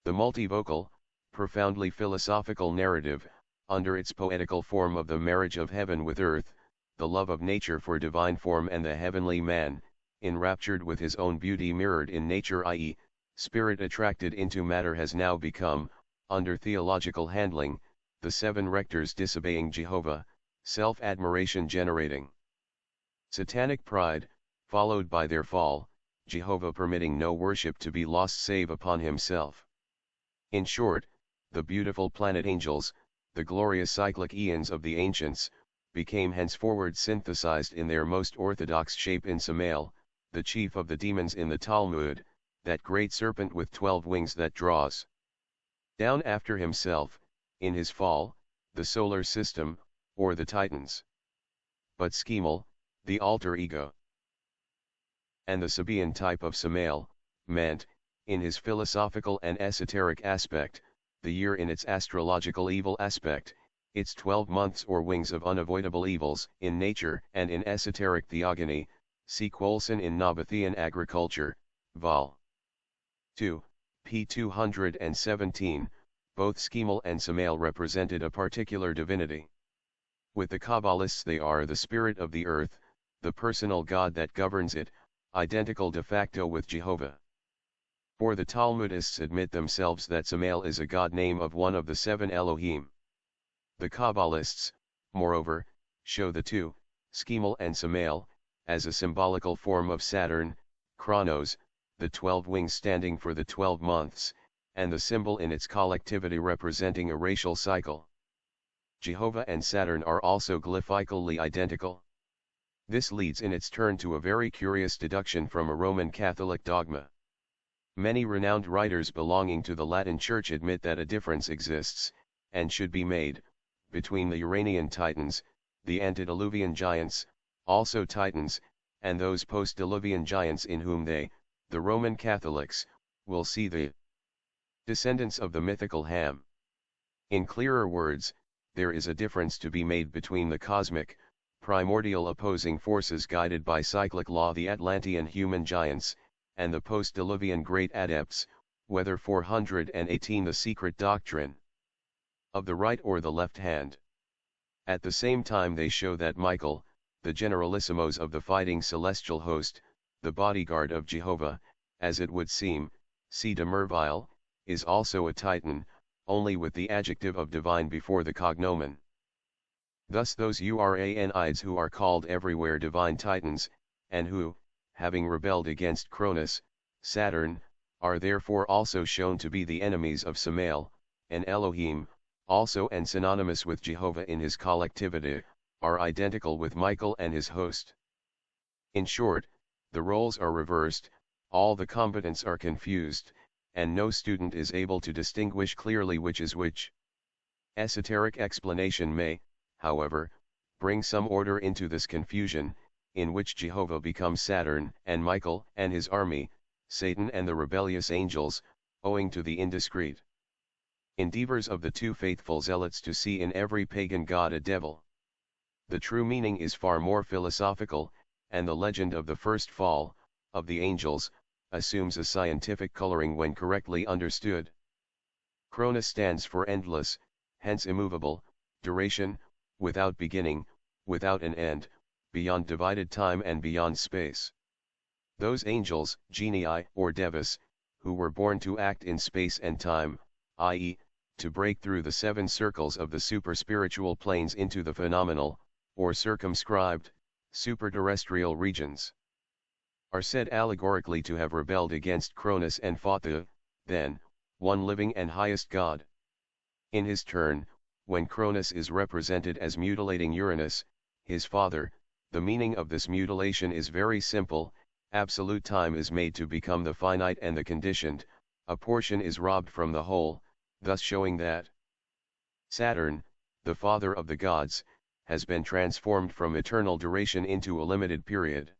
The multivocal, profoundly philosophical narrative, under its poetical form of the marriage of heaven with earth, the love of nature for divine form and the heavenly man, enraptured with his own beauty mirrored in nature, i.e., spirit attracted into matter, has now become, under theological handling, the 7 rectors disobeying Jehovah, self-admiration generating satanic pride, followed by their fall, Jehovah permitting no worship to be lost save upon himself. In short, the beautiful planet angels, the glorious cyclic eons of the ancients, became henceforward synthesized in their most orthodox shape in Samael, the chief of the demons in the Talmud, that great serpent with 12 wings that draws down after himself, in his fall, the solar system, or the Titans. But Schemel, the alter ego, and the Sabaean type of Samael, meant, in his philosophical and esoteric aspect, the year in its astrological evil aspect, its 12 months or wings of unavoidable evils in nature and in esoteric theogony, see Coulson in Nabatean Agriculture, Vol. 2. p. 217, both Schemal and Samael represented a particular divinity. With the Kabbalists they are the spirit of the earth, the personal God that governs it, identical de facto with Jehovah. For the Talmudists admit themselves that Samael is a god name of one of the seven Elohim. The Kabbalists, moreover, show the two, Schemal and Samael, as a symbolical form of Saturn, Chronos, the 12 wings standing for the 12 months, and the symbol in its collectivity representing a racial cycle. Jehovah and Saturn are also glyphically identical. This leads in its turn to a very curious deduction from a Roman Catholic dogma. Many renowned writers belonging to the Latin Church admit that a difference exists, and should be made, between the Uranian Titans, the antediluvian giants, also Titans, and those post-diluvian giants in whom they, the Roman Catholics, will see the descendants of the mythical Ham. In clearer words, there is a difference to be made between the cosmic, primordial opposing forces guided by cyclic law, the Atlantean human giants, and the post-diluvian great adepts, whether 418 the secret doctrine of the right or the left hand. At the same time they show that Michael, the generalissimos of the fighting celestial host, the bodyguard of Jehovah, as it would seem, see de Merville, is also a Titan, only with the adjective of divine before the cognomen. Thus those Uranides who are called everywhere divine Titans, and who, having rebelled against Cronus, Saturn, are therefore also shown to be the enemies of Samael, and Elohim, also and synonymous with Jehovah in his collectivity, are identical with Michael and his host. In short, the roles are reversed, all the combatants are confused, and no student is able to distinguish clearly which is which. Esoteric explanation may, however, bring some order into this confusion, in which Jehovah becomes Saturn and Michael and his army, Satan and the rebellious angels, owing to the indiscreet endeavors of the two faithful zealots to see in every pagan god a devil. The true meaning is far more philosophical, and the legend of the first fall, of the angels, assumes a scientific coloring when correctly understood. Cronus stands for endless, hence immovable, duration, without beginning, without an end, beyond divided time and beyond space. Those angels, genii or devas, who were born to act in space and time, i.e., to break through the seven circles of the super-spiritual planes into the phenomenal, or circumscribed, super-terrestrial regions, are said allegorically to have rebelled against Cronus and fought the, then, one living and highest God. In his turn, when Cronus is represented as mutilating Uranus, his father, the meaning of this mutilation is very simple: absolute time is made to become the finite and the conditioned, a portion is robbed from the whole, thus showing that Saturn, the father of the gods, has been transformed from eternal duration into a limited period.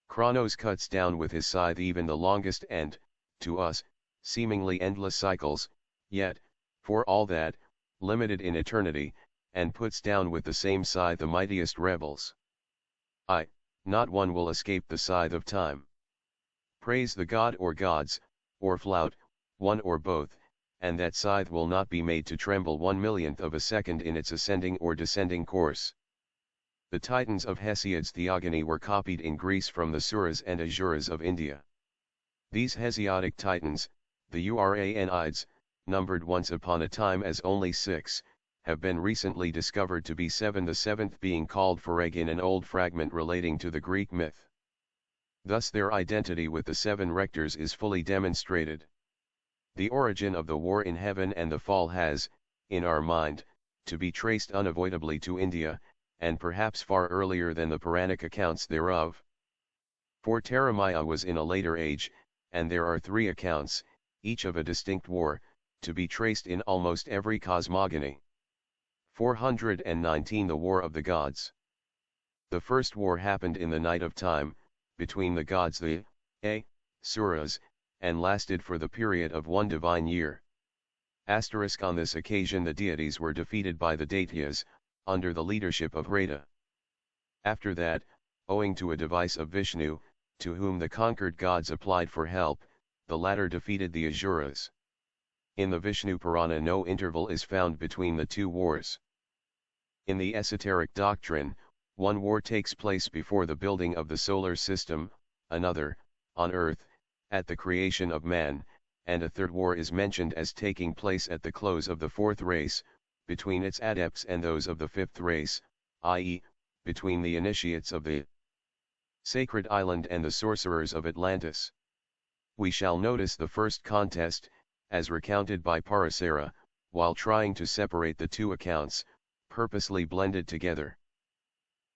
Chronos cuts down with his scythe even the longest and, to us, seemingly endless cycles, yet, for all that, limited in eternity, and puts down with the same scythe the mightiest rebels. Not one will escape the scythe of time. Praise the god or gods, or flout, one or both, and that scythe will not be made to tremble 1/millionth of a second in its ascending or descending course. The Titans of Hesiod's theogony were copied in Greece from the Suras and Asuras of India. These Hesiodic Titans, the Uranides, numbered once upon a time as only 6, have been recently discovered to be 7, the 7th being called Phareg in an old fragment relating to the Greek myth. Thus their identity with the 7 rectors is fully demonstrated. The origin of the war in heaven and the fall has, in our mind, to be traced unavoidably to India, and perhaps far earlier than the Puranic accounts thereof. For Terramaya was in a later age, and there are 3 accounts, each of a distinct war, to be traced in almost every cosmogony. 419 The War of the Gods. The first war happened in the night of time, between the gods the Suras, and lasted for the period of 1 divine year. On this occasion the deities were defeated by the Daityas, under the leadership of Rata. After that, owing to a device of Vishnu, to whom the conquered gods applied for help, the latter defeated the Asuras. In the Vishnu Purana no interval is found between the two wars. In the esoteric doctrine, one war takes place before the building of the solar system, another, on earth, at the creation of man, and a third war is mentioned as taking place at the close of the fourth race, between its adepts and those of the fifth race, i.e., between the initiates of the sacred island and the sorcerers of Atlantis. We shall notice the first contest, as recounted by Parasara, while trying to separate the two accounts, purposely blended together.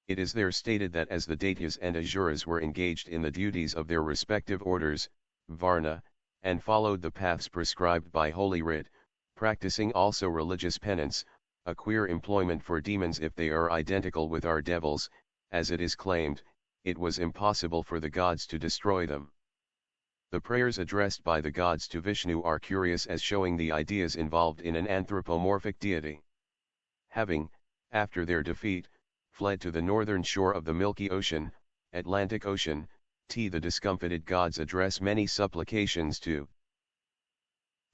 It is there stated that as the Daityas and Asuras were engaged in the duties of their respective orders, Varna, and followed the paths prescribed by Holy Writ, practicing also religious penance, a queer employment for demons if they are identical with our devils, as it is claimed, it was impossible for the gods to destroy them. The prayers addressed by the gods to Vishnu are curious as showing the ideas involved in an anthropomorphic deity. Having, after their defeat, fled to the northern shore of the Milky Ocean, Atlantic Ocean, the discomfited gods address many supplications to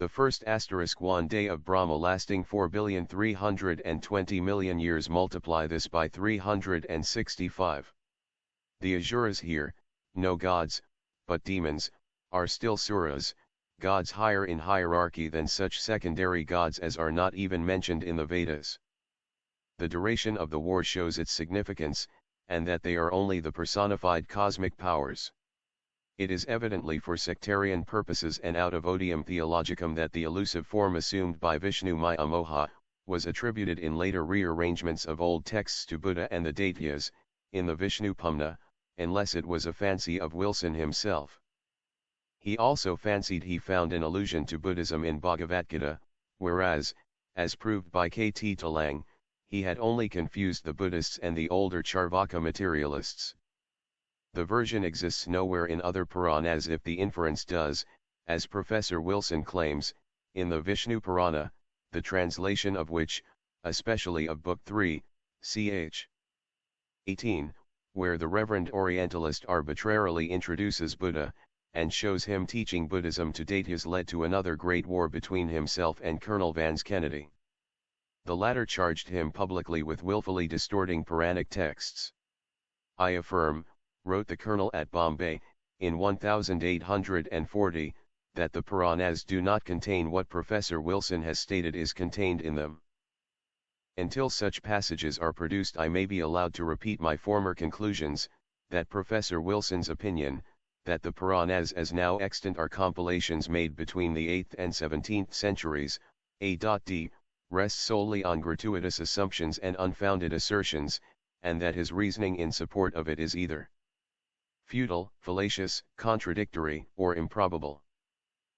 the first one day of Brahma lasting 4,320,000,000 years, multiply this by 365. The Asuras here, no gods, but demons, are still suras, gods higher in hierarchy than such secondary gods as are not even mentioned in the Vedas. The duration of the war shows its significance, and that they are only the personified cosmic powers. It is evidently for sectarian purposes and out of odium theologicum that the elusive form assumed by Vishnu Maya Moha, was attributed in later rearrangements of old texts to Buddha and the Daityas, in the Vishnu Pumna, unless it was a fancy of Wilson himself. He also fancied he found an allusion to Buddhism in Bhagavad Gita, whereas, as proved by K.T. Talang, he had only confused the Buddhists and the older Charvaka materialists. The version exists nowhere in other Puranas if the inference does, as Professor Wilson claims, in the Vishnu Purana, the translation of which, especially of Book 3, ch. 18, where the Reverend Orientalist arbitrarily introduces Buddha, and shows him teaching Buddhism to Daityas, led to another great war between himself and Colonel Vance Kennedy. The latter charged him publicly with willfully distorting Puranic texts. "I affirm," wrote the colonel at Bombay, in 1840, that the Puranas do not contain what Professor Wilson has stated is contained in them. Until such passages are produced I may be allowed to repeat my former conclusions, that Professor Wilson's opinion, that the Puranas as now extant are compilations made between the 8th and 17th centuries, a.d., rests solely on gratuitous assumptions and unfounded assertions, and that his reasoning in support of it is either futile, fallacious, contradictory, or improbable.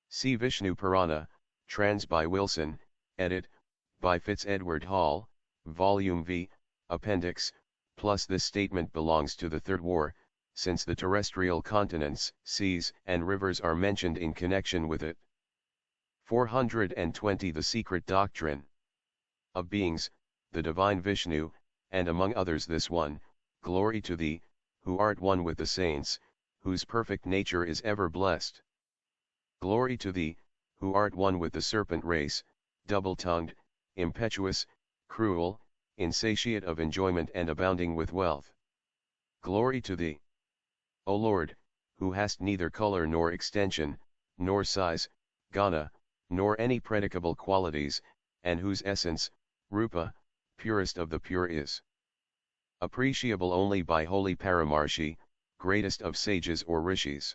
See Vishnu Purana, trans by Wilson, edit, by Fitz-Edward Hall, Volume V, Appendix, plus this statement belongs to the Third War, since the terrestrial continents, seas, and rivers are mentioned in connection with it. 420 The Secret Doctrine of Beings, the Divine Vishnu, and among others this one, glory to thee, who art one with the saints, whose perfect nature is ever blessed. Glory to thee, who art one with the serpent race, double-tongued, impetuous, cruel, insatiate of enjoyment and abounding with wealth. Glory to thee, O Lord, who hast neither color nor extension, nor size, gana, nor any predicable qualities, and whose essence, rupa, purest of the pure is appreciable only by holy Paramarshi, greatest of sages or rishis.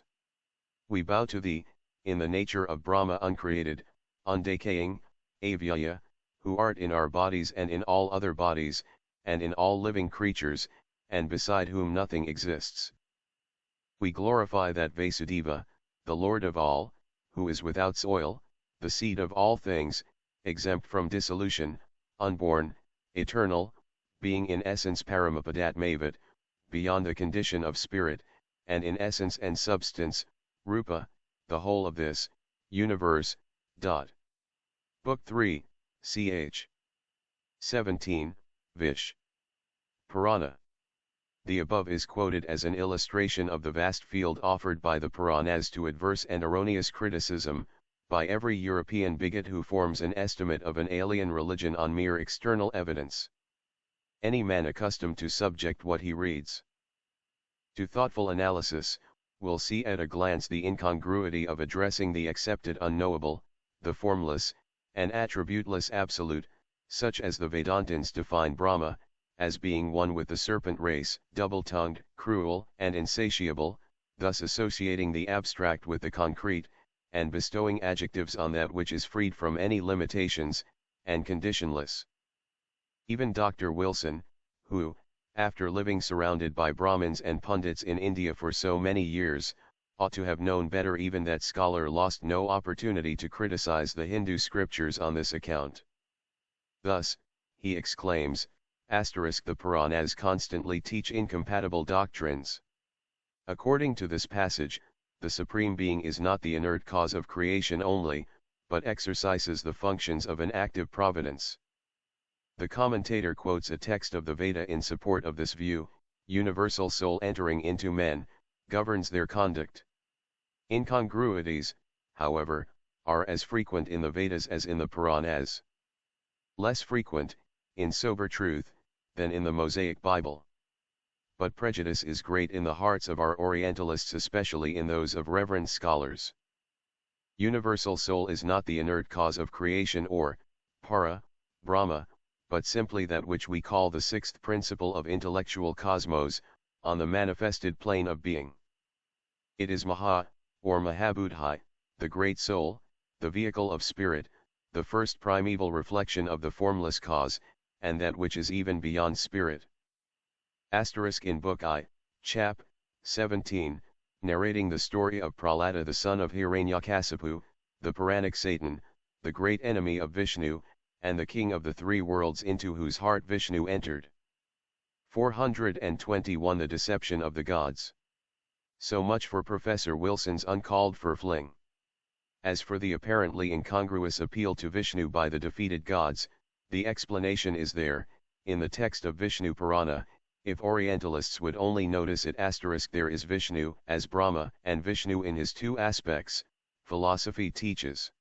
We bow to thee, in the nature of Brahma uncreated, undecaying, avyaya, who art in our bodies and in all other bodies, and in all living creatures, and beside whom nothing exists. We glorify that Vasudeva, the Lord of all, who is without soil, the seed of all things, exempt from dissolution, unborn, eternal, being in essence Paramapadatmavat, beyond the condition of spirit, and in essence and substance, rupa, the whole of this universe. Book 3, ch. 17, Vish. Purana. The above is quoted as an illustration of the vast field offered by the Puranas to adverse and erroneous criticism, by every European bigot who forms an estimate of an alien religion on mere external evidence. Any man accustomed to subject what he reads to thoughtful analysis, will see at a glance the incongruity of addressing the accepted unknowable, the formless, and attributeless absolute, such as the Vedantins define Brahma, as being one with the serpent race, double-tongued, cruel, and insatiable, thus associating the abstract with the concrete, and bestowing adjectives on that which is freed from any limitations, and conditionless. Even Dr. Wilson, who, after living surrounded by Brahmins and pundits in India for so many years, ought to have known better. Even that scholar lost no opportunity to criticize the Hindu scriptures on this account. Thus, he exclaims, the Puranas constantly teach incompatible doctrines. According to this passage, the Supreme Being is not the inert cause of creation only, but exercises the functions of an active providence. The commentator quotes a text of the Veda in support of this view: universal soul entering into men, governs their conduct. Incongruities, however, are as frequent in the Vedas as in the Puranas. Less frequent, in sober truth, than in the Mosaic Bible. But prejudice is great in the hearts of our Orientalists, especially in those of reverend scholars. Universal soul is not the inert cause of creation or, para, Brahma, but simply that which we call the sixth principle of intellectual cosmos, on the manifested plane of being. It is Maha, or Mahabuddhi, the great soul, the vehicle of spirit, the first primeval reflection of the formless cause, and that which is even beyond spirit. In Book I, Chap. 17, narrating the story of Prahlada the son of Hiranyakasipu, the Puranic Satan, the great enemy of Vishnu, and the king of the three worlds into whose heart Vishnu entered. 421 The deception of the gods. So much for Professor Wilson's uncalled for fling. As for the apparently incongruous appeal to Vishnu by the defeated gods, the explanation is there, in the text of Vishnu Purana. If Orientalists would only notice it. There is Vishnu as Brahma and Vishnu in his two aspects, philosophy teaches.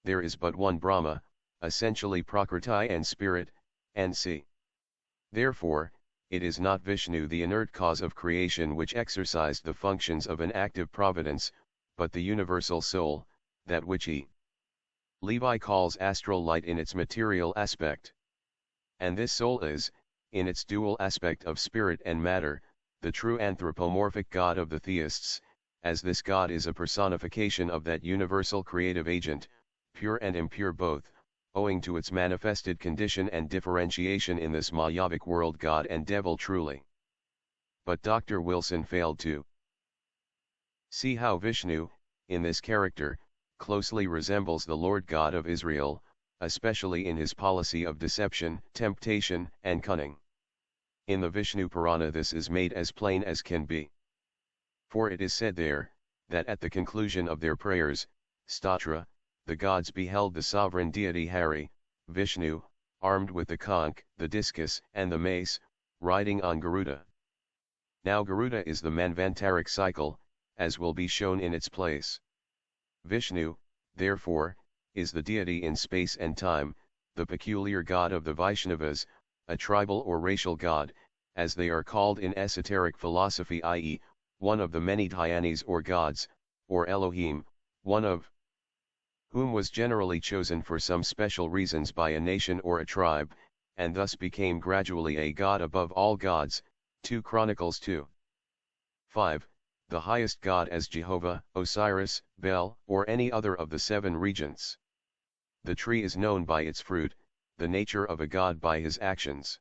There is but one Brahma, essentially Prakriti and spirit, and c. Therefore, it is not Vishnu the inert cause of creation which exercised the functions of an active providence, but the universal soul, that which E. Levi calls astral light in its material aspect. And this soul is, in its dual aspect of spirit and matter, the true anthropomorphic God of the theists, as this God is a personification of that universal creative agent, pure and impure both, owing to its manifested condition and differentiation in this Mayavic world. God and devil truly. But Dr. Wilson failed to see how Vishnu, in this character, closely resembles the Lord God of Israel, especially in his policy of deception, temptation, and cunning. In the Vishnu Purana this is made as plain as can be. For it is said there, that at the conclusion of their prayers, statra, the gods beheld the sovereign deity Hari, Vishnu, armed with the conch, the discus, and the mace, riding on Garuda. Now Garuda is the Manvantaric cycle, as will be shown in its place. Vishnu, therefore, is the deity in space and time, the peculiar god of the Vaishnavas, a tribal or racial god, as they are called in esoteric philosophy, i.e., one of the many dhyanis or gods, or Elohim, one of whom was generally chosen for some special reasons by a nation or a tribe, and thus became gradually a god above all gods. 2 Chronicles 2. 5. The highest god as Jehovah, Osiris, Bel, or any other of the 7 regents. The tree is known by its fruit, the nature of a god by his actions.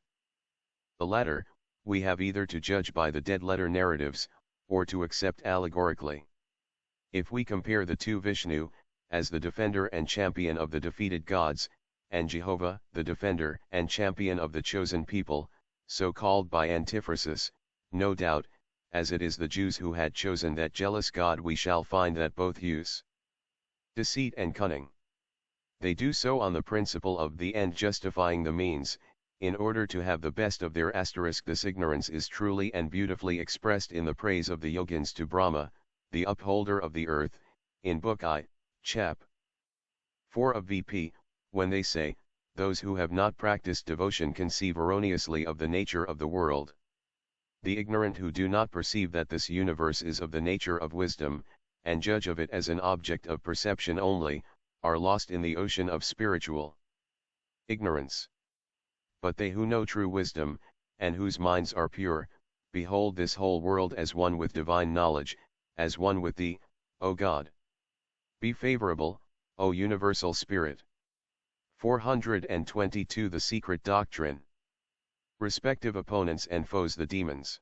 The latter, we have either to judge by the dead-letter narratives, or to accept allegorically. If we compare the two, Vishnu, as the defender and champion of the defeated gods, and Jehovah, the defender and champion of the chosen people, so called by antiphrasis, no doubt, as it is the Jews who had chosen that jealous god, we shall find that both use deceit and cunning. They do so on the principle of the end justifying the means, In order to have the best of their *, this ignorance is truly and beautifully expressed in the praise of the yogins to Brahma, the upholder of the earth, in Book I, Chap. 4 of VP, when they say, those who have not practiced devotion conceive erroneously of the nature of the world. The ignorant who do not perceive that this universe is of the nature of wisdom, and judge of it as an object of perception only, are lost in the ocean of spiritual ignorance. But they who know true wisdom, and whose minds are pure, behold this whole world as one with divine knowledge, as one with thee, O God. Be favorable, O universal Spirit. 422 The secret doctrine. Respective opponents and foes the demons.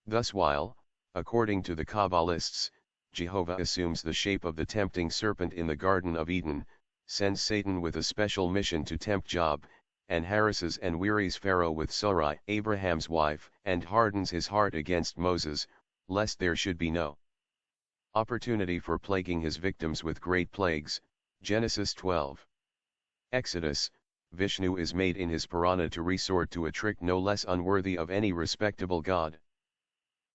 Thus while, according to the Kabbalists, Jehovah assumes the shape of the tempting serpent in the Garden of Eden, sends Satan with a special mission to tempt Job, and harasses and wearies Pharaoh with Sarai, Abraham's wife, and hardens his heart against Moses, lest there should be no opportunity for plaguing his victims with great plagues, Genesis 12. Exodus, Vishnu is made in his Purana to resort to a trick no less unworthy of any respectable god.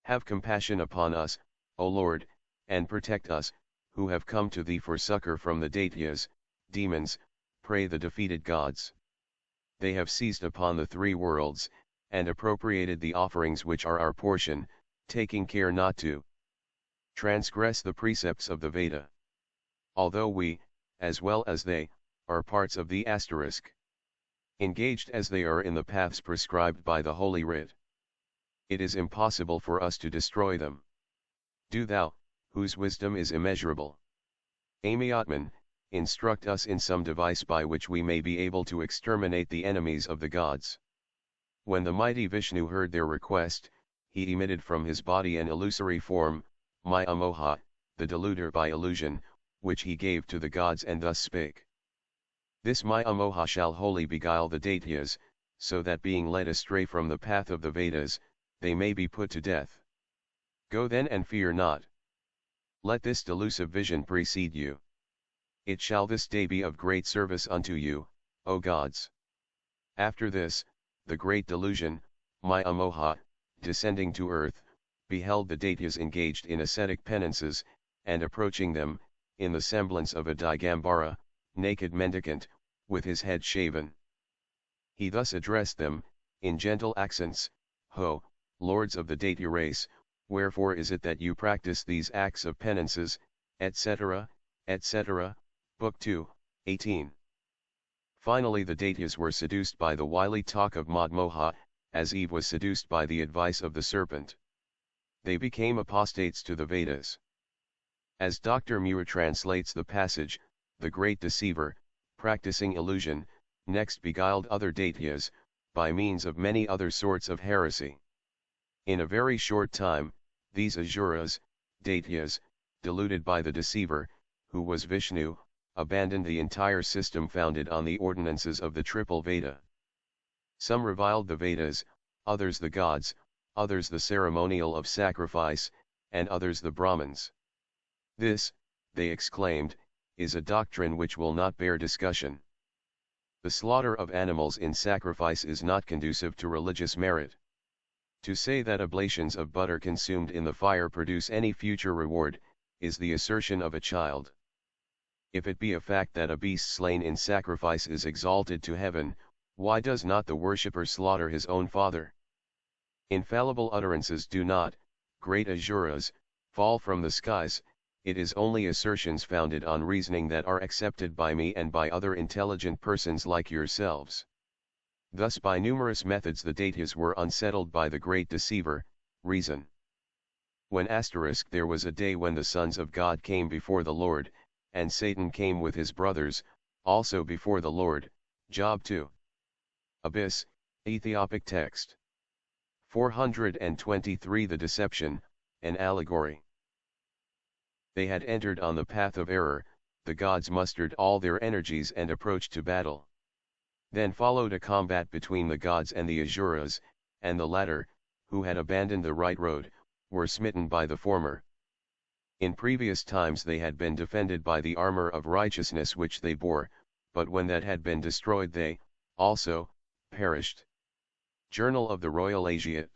Have compassion upon us, O Lord, and protect us, who have come to thee for succor from the Daityas, demons, pray the defeated gods. They have seized upon the three worlds, and appropriated the offerings which are our portion, taking care not to transgress the precepts of the Veda. Although we, as well as they, are parts of the *, engaged as they are in the paths prescribed by the Holy Writ, it is impossible for us to destroy them. Do thou, whose wisdom is immeasurable, Amiatman, instruct us in some device by which we may be able to exterminate the enemies of the gods. When the mighty Vishnu heard their request, he emitted from his body an illusory form, Maya Moha, the deluder by illusion, which he gave to the gods and thus spake. This Maya Moha shall wholly beguile the Daityas, so that being led astray from the path of the Vedas, they may be put to death. Go then and fear not. Let this delusive vision precede you. It shall this day be of great service unto you, O gods. After this, the great delusion, Maya Moha, descending to earth, beheld the Daityas engaged in ascetic penances, and approaching them, in the semblance of a Digambara, naked mendicant, with his head shaven. He thus addressed them, in gentle accents, Ho, lords of the Daitya race, wherefore is it that you practice these acts of penances, etc., etc., Book 2, 18. Finally the Daityas were seduced by the wily talk of Mad Moha, as Eve was seduced by the advice of the serpent. They became apostates to the Vedas. As Dr. Muir translates the passage, the great deceiver, practicing illusion, next beguiled other Daityas, by means of many other sorts of heresy. In a very short time, these Asuras, Daityas, deluded by the deceiver, who was Vishnu, abandoned the entire system founded on the ordinances of the triple Veda. Some reviled the Vedas, others the gods, others the ceremonial of sacrifice, and others the Brahmins. This, they exclaimed, is a doctrine which will not bear discussion. The slaughter of animals in sacrifice is not conducive to religious merit. To say that oblations of butter consumed in the fire produce any future reward, is the assertion of a child. If it be a fact that a beast slain in sacrifice is exalted to heaven, why does not the worshipper slaughter his own father? Infallible utterances do not, great Asuras, fall from the skies, it is only assertions founded on reasoning that are accepted by me and by other intelligent persons like yourselves. Thus by numerous methods the Daityas were unsettled by the great deceiver, reason. When * there was a day when the sons of God came before the Lord, and Satan came with his brothers, also before the Lord, Job 2. Abyss, Ethiopic text. 423 The deception, an allegory. They had entered on the path of error, the gods mustered all their energies and approached to battle. Then followed a combat between the gods and the Asuras, and the latter, who had abandoned the right road, were smitten by the former. In previous times they had been defended by the armor of righteousness which they bore, but when that had been destroyed they, also, perished. Journal of the Royal Asiatic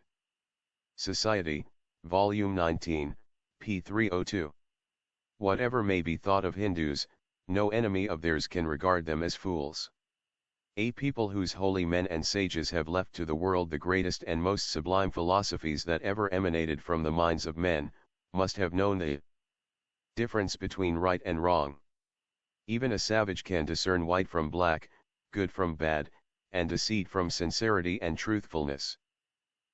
Society, Volume 19, p. 302. Whatever may be thought of Hindus, no enemy of theirs can regard them as fools. A people whose holy men and sages have left to the world the greatest and most sublime philosophies that ever emanated from the minds of men, must have known the difference between right and wrong. Even a savage can discern white from black, good from bad, and deceit from sincerity and truthfulness.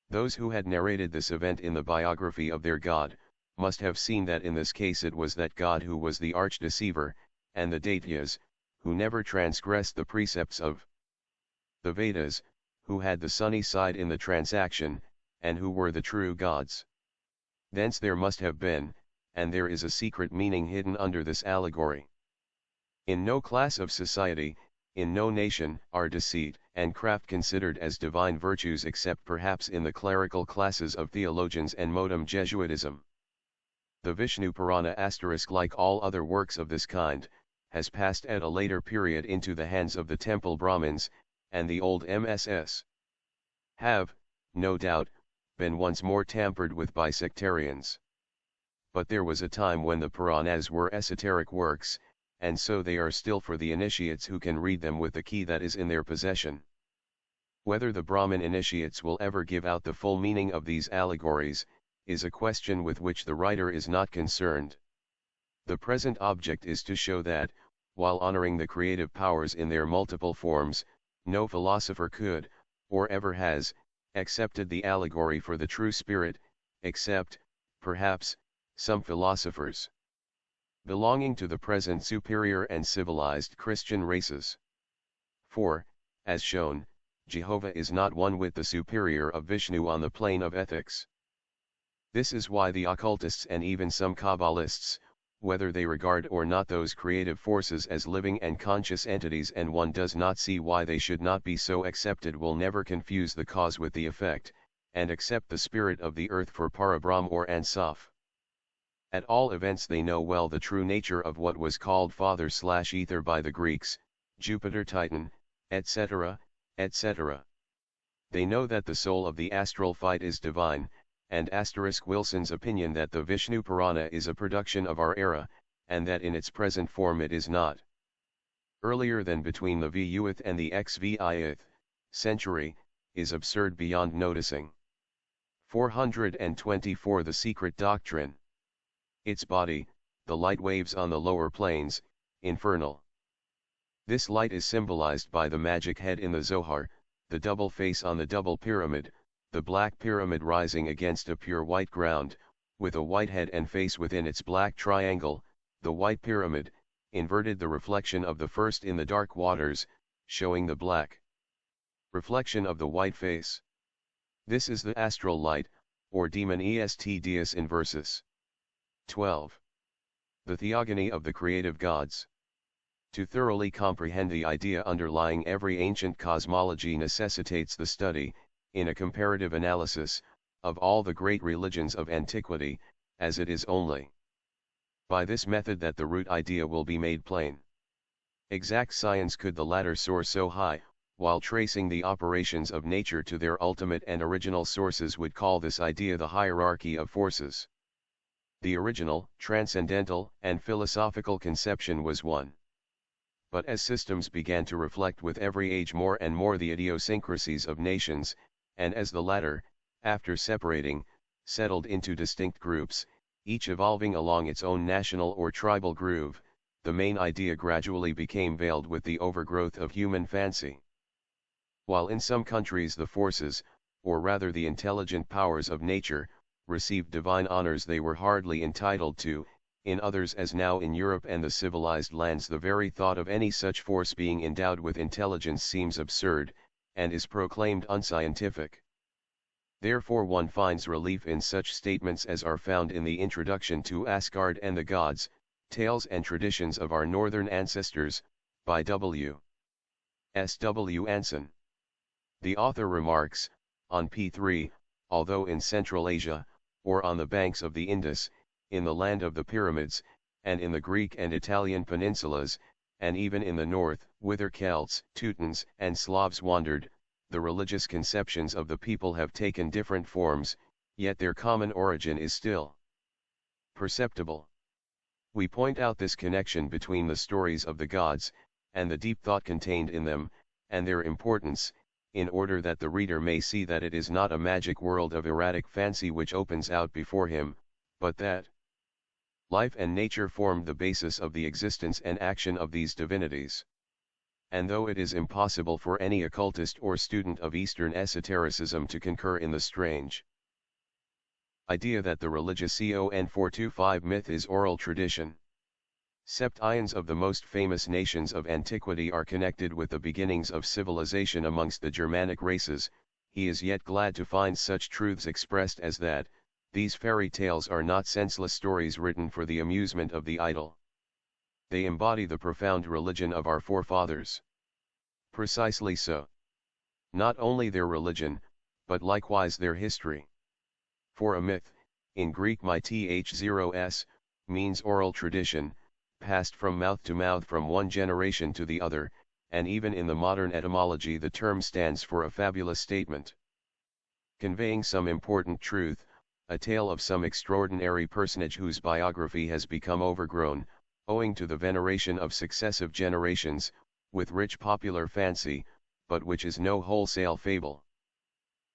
Those who had narrated this event in the biography of their God, must have seen that in this case it was that God who was the arch-deceiver, and the Daityas, who never transgressed the precepts of the Vedas, who had the sunny side in the transaction, and who were the true gods. Thence there must have been, and there is a secret meaning hidden under this allegory. In no class of society, in no nation, are deceit and craft considered as divine virtues except perhaps in the clerical classes of theologians and modem Jesuitism. The Vishnu Purana *, like all other works of this kind, has passed at a later period into the hands of the temple Brahmins, and the old MSS. have, no doubt, been once more tampered with by sectarians. But there was a time when the Puranas were esoteric works, and so they are still for the initiates who can read them with the key that is in their possession. Whether the Brahmin initiates will ever give out the full meaning of these allegories, is a question with which the writer is not concerned. The present object is to show that, while honoring the creative powers in their multiple forms, no philosopher could, or ever has, accepted the allegory for the true spirit, except, perhaps, some philosophers belonging to the present superior and civilized Christian races. For, as shown, Jehovah is not one with the superior of Vishnu on the plane of ethics. This is why the occultists and even some Kabbalists, whether they regard or not those creative forces as living and conscious entities, and one does not see why they should not be so accepted, will never confuse the cause with the effect, and accept the spirit of the earth for Parabrahm or Ansaf. At all events they know well the true nature of what was called Father/Ether by the Greeks, Jupiter, Titan, etc., etc. They know that the soul of the astral fight is divine, and * Wilson's opinion that the Vishnu Purana is a production of our era, and that in its present form it is not earlier than between the VUth and the XVIth century, is absurd beyond noticing. 424 The Secret Doctrine. Its body, the light waves on the lower planes, infernal. This light is symbolized by the magic head in the Zohar, the double face on the double pyramid, the black pyramid rising against a pure white ground, with a white head and face within its black triangle, the white pyramid, inverted, the reflection of the first in the dark waters, showing the black reflection of the white face. This is the astral light, or demon est deus inversus. 12. The theogony of the creative gods. To thoroughly comprehend the idea underlying every ancient cosmology necessitates the study, in a comparative analysis, of all the great religions of antiquity, as it is only by this method that the root idea will be made plain. Exact science could the latter soar so high, while tracing the operations of nature to their ultimate and original sources, would call this idea the hierarchy of forces. The original, transcendental, and philosophical conception was one. But as systems began to reflect with every age more and more the idiosyncrasies of nations, and as the latter, after separating, settled into distinct groups, each evolving along its own national or tribal groove, the main idea gradually became veiled with the overgrowth of human fancy. While in some countries the forces, or rather the intelligent powers of nature, received divine honors they were hardly entitled to, in others, as now in Europe and the civilized lands, the very thought of any such force being endowed with intelligence seems absurd, and is proclaimed unscientific. Therefore one finds relief in such statements as are found in the introduction to Asgard and the Gods, Tales and Traditions of Our Northern Ancestors, by W. S. W. Anson. The author remarks, on p. 3, although in Central Asia, or on the banks of the Indus, in the land of the pyramids, and in the Greek and Italian peninsulas, and even in the north, whither Celts, Teutons, and Slavs wandered, the religious conceptions of the people have taken different forms, yet their common origin is still perceptible. We point out this connection between the stories of the gods, and the deep thought contained in them, and their importance, in order that the reader may see that it is not a magic world of erratic fancy which opens out before him, but that life and nature formed the basis of the existence and action of these divinities. And though it is impossible for any occultist or student of Eastern esotericism to concur in the strange idea that the religious CON 425 myth is oral tradition. Septions of the most famous nations of antiquity are connected with the beginnings of civilization amongst the Germanic races, he is yet glad to find such truths expressed as that, these fairy tales are not senseless stories written for the amusement of the idle. They embody the profound religion of our forefathers. Precisely so. Not only their religion, but likewise their history. For a myth, in Greek mythos, means oral tradition, passed from mouth to mouth from one generation to the other, and even in the modern etymology the term stands for a fabulous statement, conveying some important truth, a tale of some extraordinary personage whose biography has become overgrown, owing to the veneration of successive generations, with rich popular fancy, but which is no wholesale fable.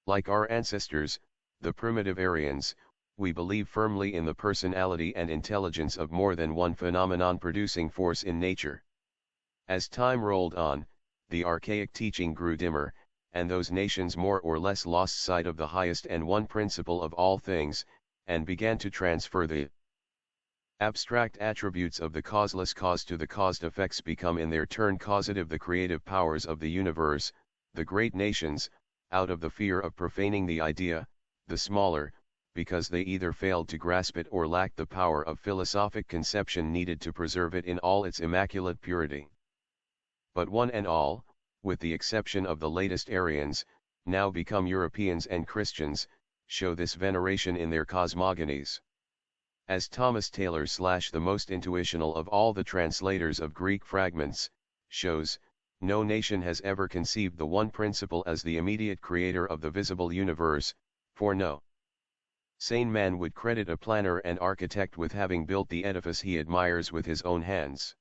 Like our ancestors, the primitive Aryans, we believe firmly in the personality and intelligence of more than one phenomenon-producing force in nature. As time rolled on, the archaic teaching grew dimmer, and those nations more or less lost sight of the highest and one principle of all things, and began to transfer the abstract attributes of the causeless cause to the caused effects become in their turn causative the creative powers of the universe. The great nations, out of the fear of profaning the idea, the smaller, because they either failed to grasp it or lacked the power of philosophic conception needed to preserve it in all its immaculate purity. But one and all, with the exception of the latest Aryans, now become Europeans and Christians, show this veneration in their cosmogonies. As Thomas Taylor / the most intuitional of all the translators of Greek fragments, shows, no nation has ever conceived the one principle as the immediate creator of the visible universe, for no sane man would credit a planner and architect with having built the edifice he admires with his own hands.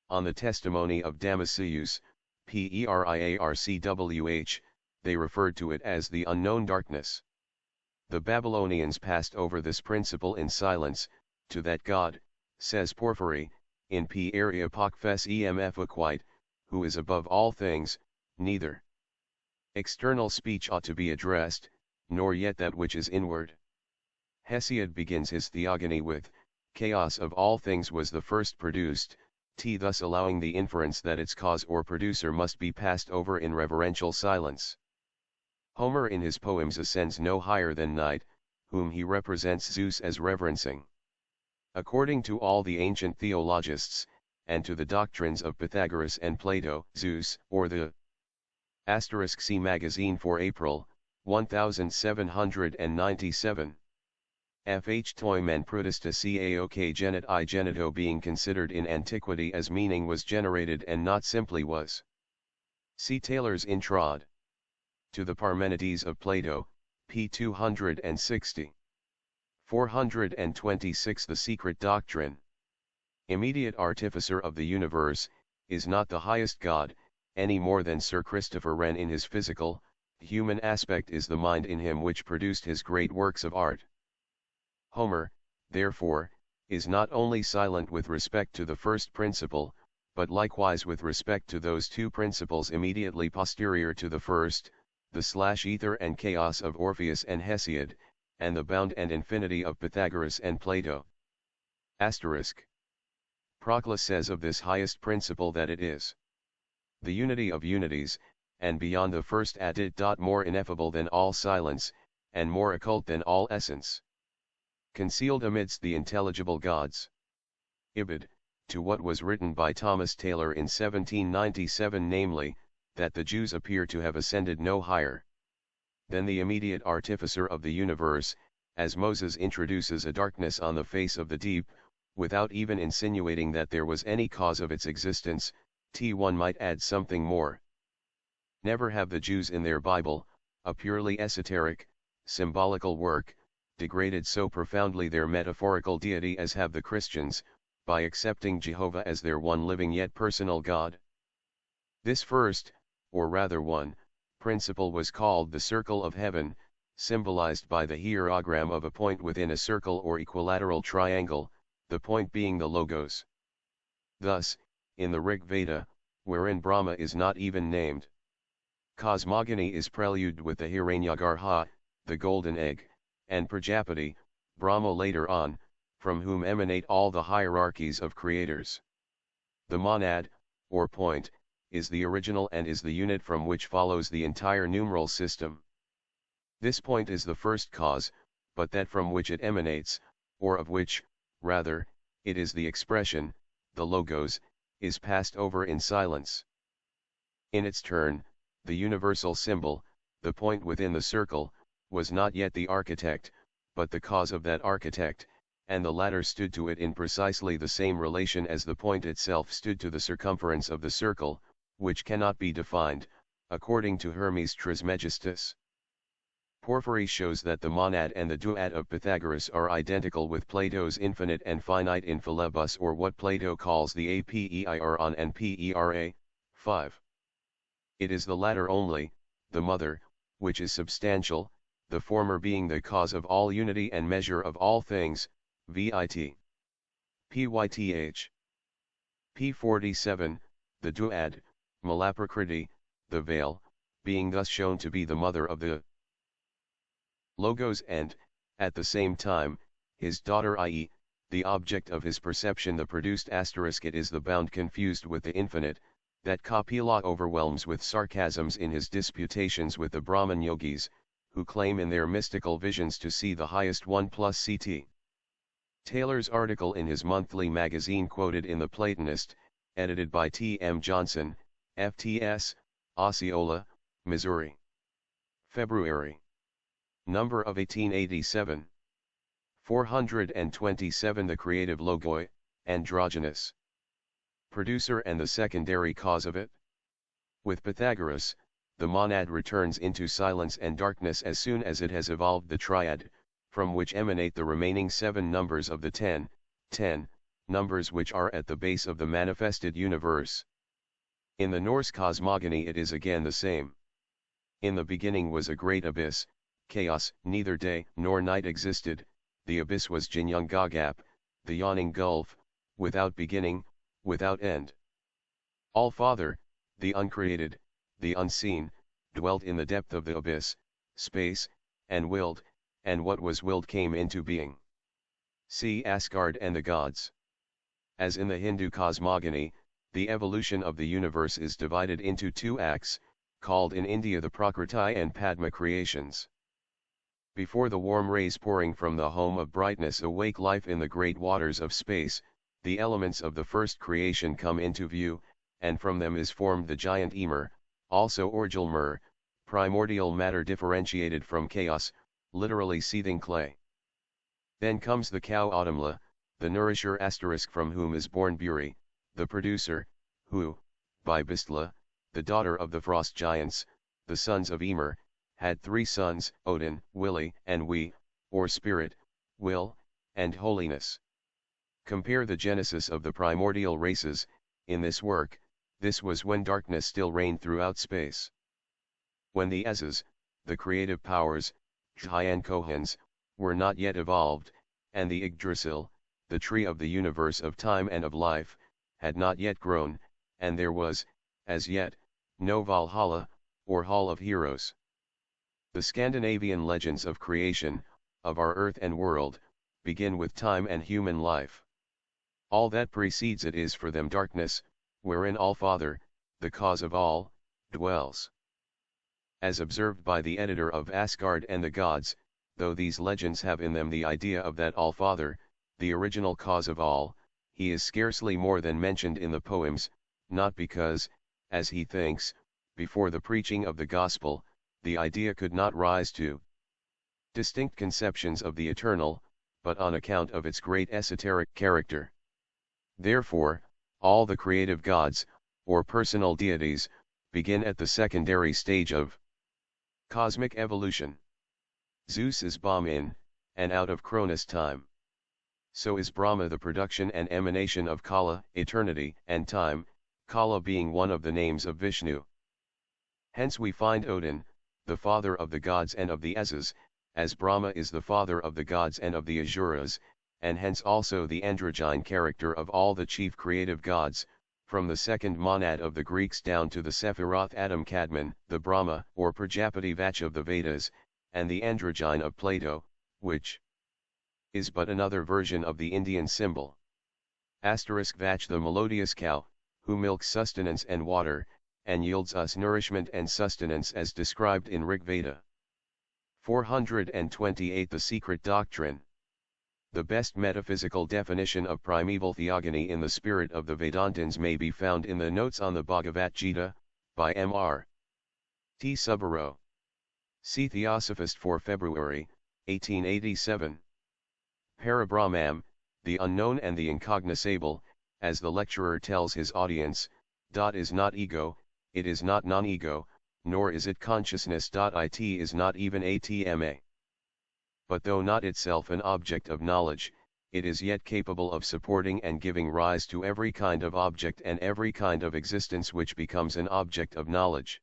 On the testimony of Damascius, Periarchwh, they referred to it as the unknown darkness. The Babylonians passed over this principle in silence, to that God, says Porphyry, in P. Areopagphes emf, who is above all things, neither external speech ought to be addressed, nor yet that which is inward. Hesiod begins his theogony with, chaos of all things was the first produced, thus allowing the inference that its cause or producer must be passed over in reverential silence. Homer in his poems ascends no higher than Night, whom he represents Zeus as reverencing. According to all the ancient theologists, and to the doctrines of Pythagoras and Plato, Zeus, or the *C Magazine for April, 1797. Fh toim and protesta caok genet I genito being considered in antiquity as meaning was generated and not simply was. See Taylor's Introd to the Parmenides of Plato, p. 260. 426 The Secret Doctrine. Immediate artificer of the universe, is not the highest God, any more than Sir Christopher Wren in his physical, human aspect is the mind in him which produced his great works of art. Homer, therefore, is not only silent with respect to the first principle, but likewise with respect to those two principles immediately posterior to the first, the ether and chaos of Orpheus and Hesiod, and the bound and infinity of Pythagoras and Plato. Proclus says of this highest principle that it is the unity of unities, and beyond the first more ineffable than all silence, and more occult than all essence. Concealed amidst the intelligible gods. Ibid, to what was written by Thomas Taylor in 1797, namely, that the Jews appear to have ascended no higher than the immediate artificer of the universe, as Moses introduces a darkness on the face of the deep, without even insinuating that there was any cause of its existence. One might add something more. Never have the Jews in their Bible, a purely esoteric, symbolical work, degraded so profoundly their metaphorical deity as have the Christians, by accepting Jehovah as their one living yet personal God. This first, or rather one, principle was called the circle of heaven, symbolized by the hierogram of a point within a circle or equilateral triangle, the point being the Logos. Thus, in the Rig Veda, wherein Brahma is not even named, cosmogony is preluded with the Hiranyagarha, the golden egg, and Prajapati, Brahma later on, from whom emanate all the hierarchies of creators. The monad, or point, is the original and is the unit from which follows the entire numeral system. This point is the first cause, but that from which it emanates, or of which, rather, it is the expression, the Logos, is passed over in silence. In its turn, the universal symbol, the point within the circle, was not yet the architect, but the cause of that architect, and the latter stood to it in precisely the same relation as the point itself stood to the circumference of the circle, which cannot be defined, according to Hermes Trismegistus. Porphyry shows that the monad and the duad of Pythagoras are identical with Plato's infinite and finite in Philebus, or what Plato calls the apeiron and pera. 5. It is the latter only, the mother, which is substantial, the former being the cause of all unity and measure of all things, vit. Pyth. P47, the duad, Malaprakriti, the veil, being thus shown to be the mother of the Logos and, at the same time, his daughter, i.e., the object of his perception. The produced asterisk it is the bound confused with the infinite, that Kapila overwhelms with sarcasms in his disputations with the Brahman yogis, who claim in their mystical visions to see the highest one plus Ct. Taylor's article in his monthly magazine quoted in The Platonist, edited by T. M. Johnson, FTS, Osceola, Missouri. February. Number of 1887. 427. The creative logoi, androgynous. Producer and the secondary cause of it. With Pythagoras, the monad returns into silence and darkness as soon as it has evolved the triad, from which emanate the remaining 7 numbers of the 10 numbers which are at the base of the manifested universe. In the Norse cosmogony it is again the same. In the beginning was a great abyss, chaos, neither day nor night existed, the abyss was Jinyungagap, the yawning gulf, without beginning, without end. All-Father, the uncreated, the unseen, dwelt in the depth of the abyss, space, and willed, and what was willed came into being. See Asgard and the Gods. As in the Hindu cosmogony, the evolution of the universe is divided into 2 acts, called in India the Prakriti and Padma creations. Before the warm rays pouring from the home of brightness awake life in the great waters of space, the elements of the first creation come into view, and from them is formed the giant Emer, also Orgelmer, primordial matter differentiated from chaos, literally seething clay. Then comes the cow Autumnla, the nourisher asterisk from whom is born Buri, the producer, who, by Bistla, the daughter of the frost giants, the sons of Emer, had 3 sons, Odin, Willi, and We, or Spirit, Will, and Holiness. Compare the genesis of the primordial races. In this work, this was when darkness still reigned throughout space. When the Asas, the creative powers, Jhayan Kohans, were not yet evolved, and the Yggdrasil, the tree of the universe of time and of life, had not yet grown, and there was, as yet, no Valhalla, or Hall of Heroes. The Scandinavian legends of creation, of our earth and world, begin with time and human life. All that precedes it is for them darkness, wherein All-Father, the cause of all, dwells. As observed by the editor of Asgard and the Gods, though these legends have in them the idea of that All-Father, the original cause of all, he is scarcely more than mentioned in the poems, not because, as he thinks, before the preaching of the gospel, the idea could not rise to distinct conceptions of the eternal, but on account of its great esoteric character. Therefore, all the creative gods, or personal deities, begin at the secondary stage of cosmic evolution. Zeus is Bam in, and out of Cronus time. So is Brahma the production and emanation of Kala, eternity, and time, Kala being one of the names of Vishnu. Hence we find Odin, the father of the gods and of the Asas, as Brahma is the father of the gods and of the Asuras, and hence also the androgyne character of all the chief creative gods, from the second monad of the Greeks down to the Sephiroth Adam Kadmon, the Brahma or Prajapati Vach of the Vedas, and the androgyne of Plato, which is but another version of the Indian symbol. Vach, the melodious cow, who milks sustenance and water, and yields us nourishment and sustenance as described in Rig Veda. 428. The secret doctrine. The best metaphysical definition of primeval theogony in the spirit of the Vedantins may be found in the notes on the Bhagavad Gita, by M.R. T. Subbaro. See Theosophist for February, 1887. Parabrahmam, the unknown and the incognoscible, as the lecturer tells his audience, is not ego, it is not non-ego, nor is it consciousness. It is not even atma. But though not itself an object of knowledge, it is yet capable of supporting and giving rise to every kind of object and every kind of existence which becomes an object of knowledge.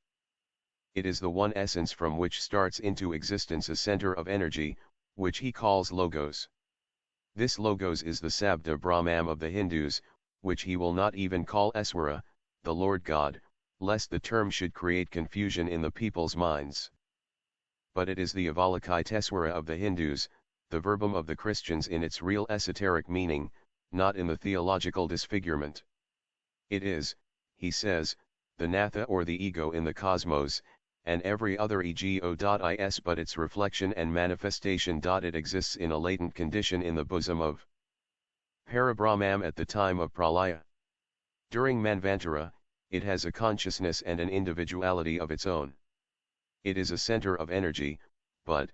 It is the one essence from which starts into existence a center of energy, which he calls Logos. This Logos is the Sabda Brahmam of the Hindus, which he will not even call Eswara, the Lord God, lest the term should create confusion in the people's minds. But it is the Avalokiteswara of the Hindus, the verbum of the Christians in its real esoteric meaning, not in the theological disfigurement. It is, he says, the Natha or the ego in the cosmos, and every other ego.is but its reflection and manifestation. It exists in a latent condition in the bosom of Parabrahmam at the time of Pralaya. During Manvantara, it has a consciousness and an individuality of its own. It is a center of energy, but,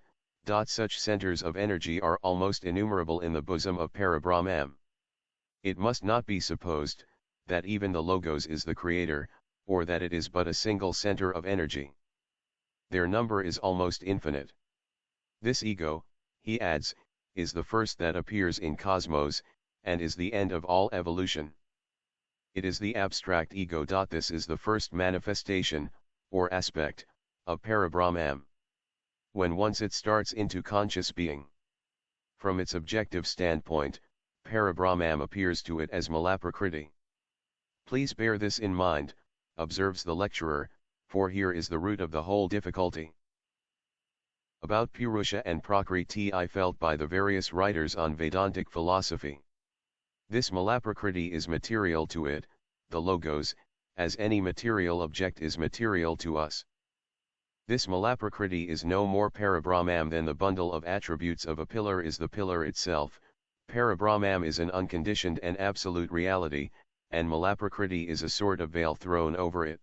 such centers of energy are almost innumerable in the bosom of Parabrahmam. It must not be supposed, that even the Logos is the creator, or that it is but a single center of energy. Their number is almost infinite. This ego, he adds, is the first that appears in cosmos, and is the end of all evolution. It is the abstract ego. This is the first manifestation, or aspect, of Parabrahmam. When once it starts into conscious being. From its objective standpoint, Parabrahmam appears to it as Malaprakriti. Please bear this in mind, observes the lecturer, for here is the root of the whole difficulty. About Purusha and Prakriti felt by the various writers on Vedantic philosophy. This Malaprakriti is material to it, the Logos, as any material object is material to us. This Malaprakriti is no more Parabrahmam than the bundle of attributes of a pillar is the pillar itself. Parabrahmam is an unconditioned and absolute reality, and Malaprakriti is a sort of veil thrown over it.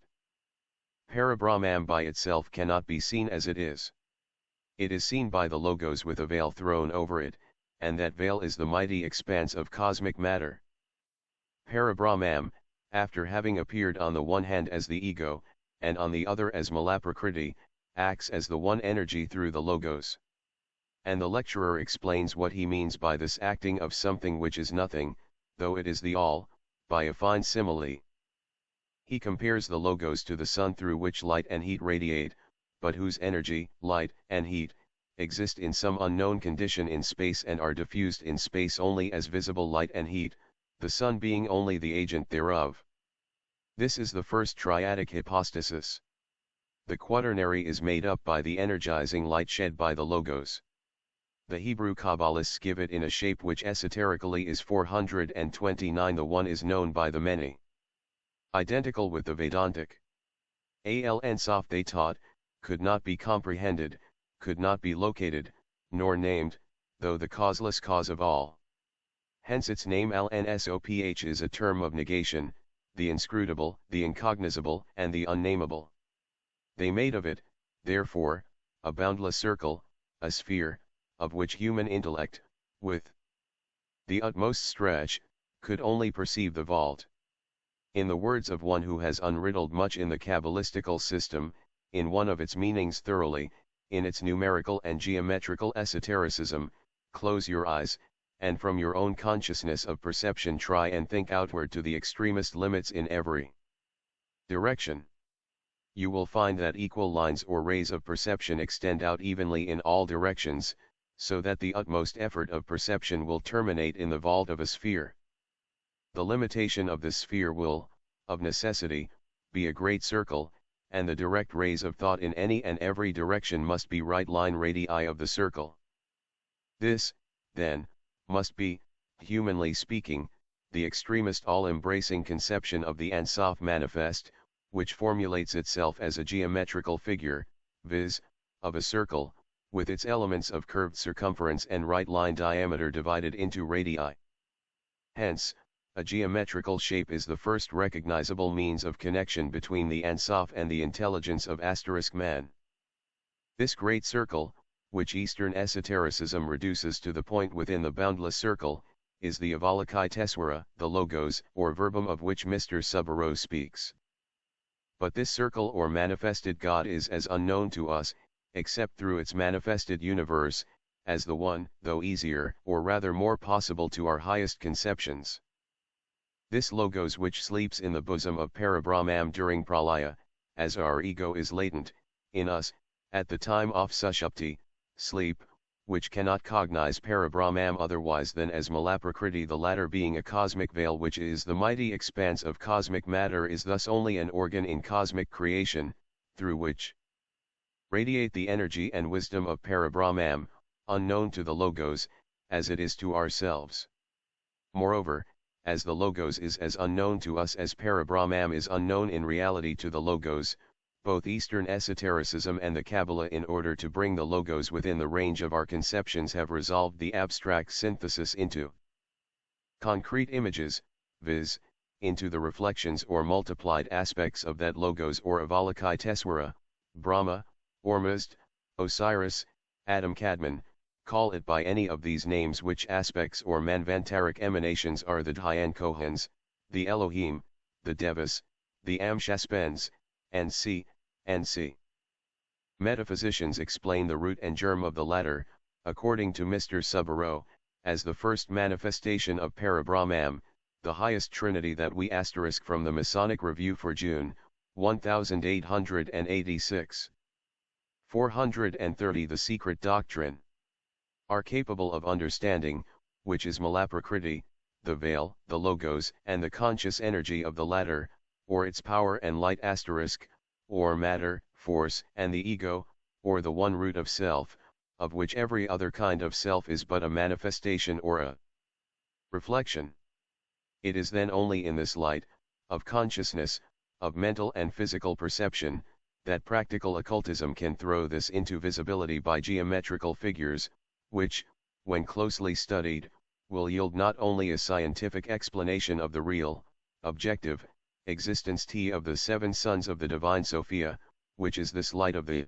Parabrahmam by itself cannot be seen as it is. It is seen by the Logos with a veil thrown over it, and that veil is the mighty expanse of cosmic matter. Parabrahmam, after having appeared on the one hand as the ego, and on the other as Malaprakriti, acts as the one energy through the Logos. And the lecturer explains what he means by this acting of something which is nothing, though it is the all, by a fine simile. He compares the Logos to the sun through which light and heat radiate, but whose energy, light, and heat, exist in some unknown condition in space and are diffused in space only as visible light and heat, the sun being only the agent thereof. This is the first triadic hypostasis. The quaternary is made up by the energizing light shed by the Logos. The Hebrew Kabbalists give it in a shape which esoterically is 429. The one is known by the many. Identical with the Vedantic. Al Sof they taught, could not be comprehended, could not be located, nor named, though the causeless cause of all. Hence its name Al-Nsoph is a term of negation, the inscrutable, the incognizable, and the unnameable. They made of it, therefore, a boundless circle, a sphere, of which human intellect, with the utmost stretch, could only perceive the vault. In the words of one who has unriddled much in the Kabbalistical system, in one of its meanings thoroughly, in its numerical and geometrical esotericism, close your eyes, and from your own consciousness of perception try and think outward to the extremest limits in every direction. You will find that equal lines or rays of perception extend out evenly in all directions, so that the utmost effort of perception will terminate in the vault of a sphere. The limitation of this sphere will, of necessity, be a great circle, and the direct rays of thought in any and every direction must be right line radii of the circle. This, then, must be, humanly speaking, the extremest all-embracing conception of the Ein Sof manifest, which formulates itself as a geometrical figure, viz., of a circle, with its elements of curved circumference and right line diameter divided into radii. Hence, a geometrical shape is the first recognizable means of connection between the Ein Sof and the intelligence of man. This great circle, which Eastern esotericism reduces to the point within the boundless circle, is the Avalokitesvara, the Logos or verbum of which Mr. Subaru speaks. But this circle or manifested God is as unknown to us, except through its manifested universe, as the one, though easier, or rather more possible to our highest conceptions. This Logos which sleeps in the bosom of Parabrahmam during Pralaya, as our ego is latent, in us, at the time of Sushupti, sleep, which cannot cognize Parabrahmam otherwise than as Malaprakriti, the latter being a cosmic veil which is the mighty expanse of cosmic matter, is thus only an organ in cosmic creation, through which radiate the energy and wisdom of Parabrahmam, unknown to the Logos, as it is to ourselves. Moreover, as the Logos is as unknown to us as Parabrahmam is unknown in reality to the Logos, both Eastern esotericism and the Kabbalah, in order to bring the Logos within the range of our conceptions, have resolved the abstract synthesis into concrete images, viz., into the reflections or multiplied aspects of that Logos or Avalokitesvara, Brahma, Ormuzd, Osiris, Adam Kadmon. Call it by any of these names, which aspects or manvantaric emanations are the Dhyan Kohans, the Elohim, the Devas, the Amshaspens, and c. Metaphysicians explain the root and germ of the latter, according to Mr. Subaru, as the first manifestation of Parabrahmam, the highest trinity that we * from the Masonic Review for June, 1886. 430. The secret doctrine are capable of understanding, which is Malaprakriti, the veil, the Logos, and the conscious energy of the latter, or its power and light *, or matter, force, and the ego, or the one root of self, of which every other kind of self is but a manifestation or a reflection. It is then only in this light, of consciousness, of mental and physical perception, that practical occultism can throw this into visibility by geometrical figures, which, when closely studied, will yield not only a scientific explanation of the real, objective, existence of the seven sons of the divine Sophia, which is this light of the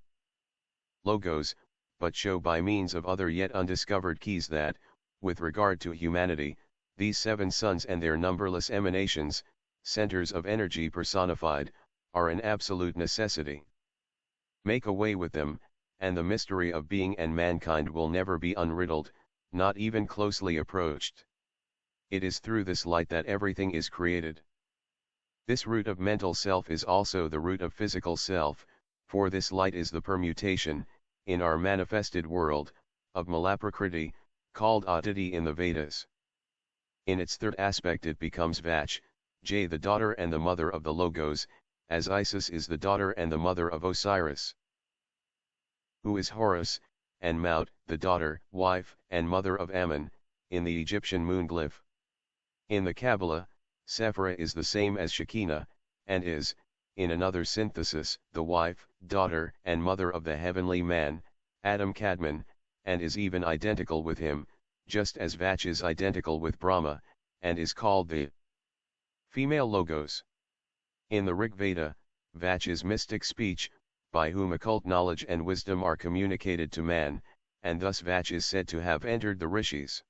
Logos, but show by means of other yet undiscovered keys that, with regard to humanity, these seven sons and their numberless emanations, centers of energy personified, are an absolute necessity. Make away with them, and the mystery of being and mankind will never be unriddled, not even closely approached. It is through this light that everything is created. This root of mental self is also the root of physical self, for this light is the permutation, in our manifested world, of Malaprakriti, called Aditi in the Vedas. In its third aspect it becomes Vach, the daughter and the mother of the Logos, as Isis is the daughter and the mother of Osiris, who is Horus, and Maut, the daughter, wife, and mother of Ammon, in the Egyptian moon glyph. In the Kabbalah, Sephira is the same as Shekinah, and is, in another synthesis, the wife, daughter, and mother of the heavenly man, Adam Kadmon, and is even identical with him, just as Vach is identical with Brahma, and is called the female Logos. In the Rig Veda, Vach is mystic speech, by whom occult knowledge and wisdom are communicated to man, and thus Vach is said to have entered the rishis.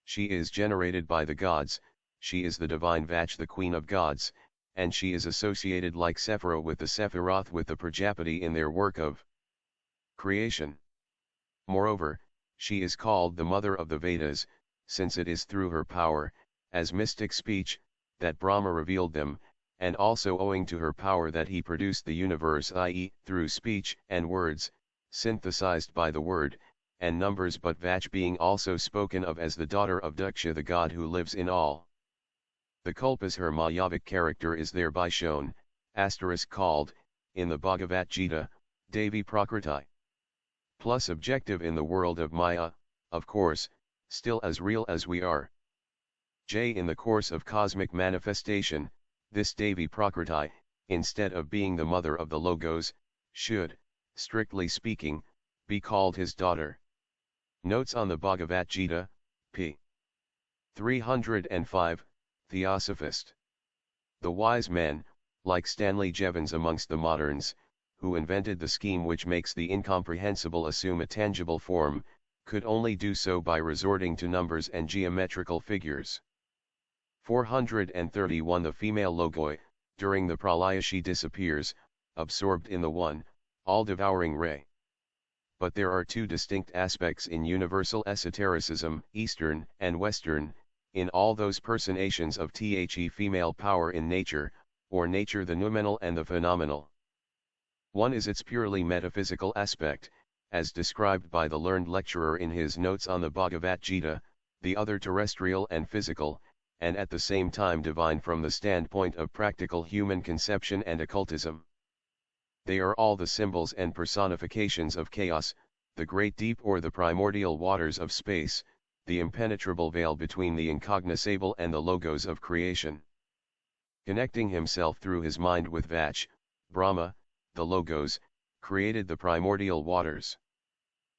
She is generated by the gods, she is the divine Vach, the queen of gods, and she is associated like Sephira with the Sephiroth with the Prajapati in their work of creation. Moreover, she is called the mother of the Vedas, since it is through her power, as mystic speech, that Brahma revealed them, and also owing to her power that he produced the universe, i.e., through speech and words, synthesized by the word, and numbers, but Vach being also spoken of as the daughter of Daksha, the god who lives in all. The Kulpas, her Mayavic character is thereby shown, called, in the Bhagavad Gita, Devi Prakriti. Plus objective in the world of Maya, of course, still as real as we are. In the course of cosmic manifestation, this Devi Prakriti, instead of being the mother of the Logos, should, strictly speaking, be called his daughter. Notes on the Bhagavad Gita, p. 305, Theosophist. The wise men, like Stanley Jevons amongst the moderns, who invented the scheme which makes the incomprehensible assume a tangible form, could only do so by resorting to numbers and geometrical figures. 431 The female Logoi, during the pralaya she disappears, absorbed in the one, all-devouring ray. But there are two distinct aspects in universal esotericism, Eastern and Western, in all those personations of the female power in nature, or nature the noumenal and the phenomenal. One is its purely metaphysical aspect, as described by the learned lecturer in his notes on the Bhagavad Gita, the other terrestrial and physical, and at the same time divine from the standpoint of practical human conception and occultism. They are all the symbols and personifications of chaos, the great deep or the primordial waters of space, the impenetrable veil between the incognoscible and the logos of creation. Connecting himself through his mind with Vach, Brahma, the logos, created the primordial waters.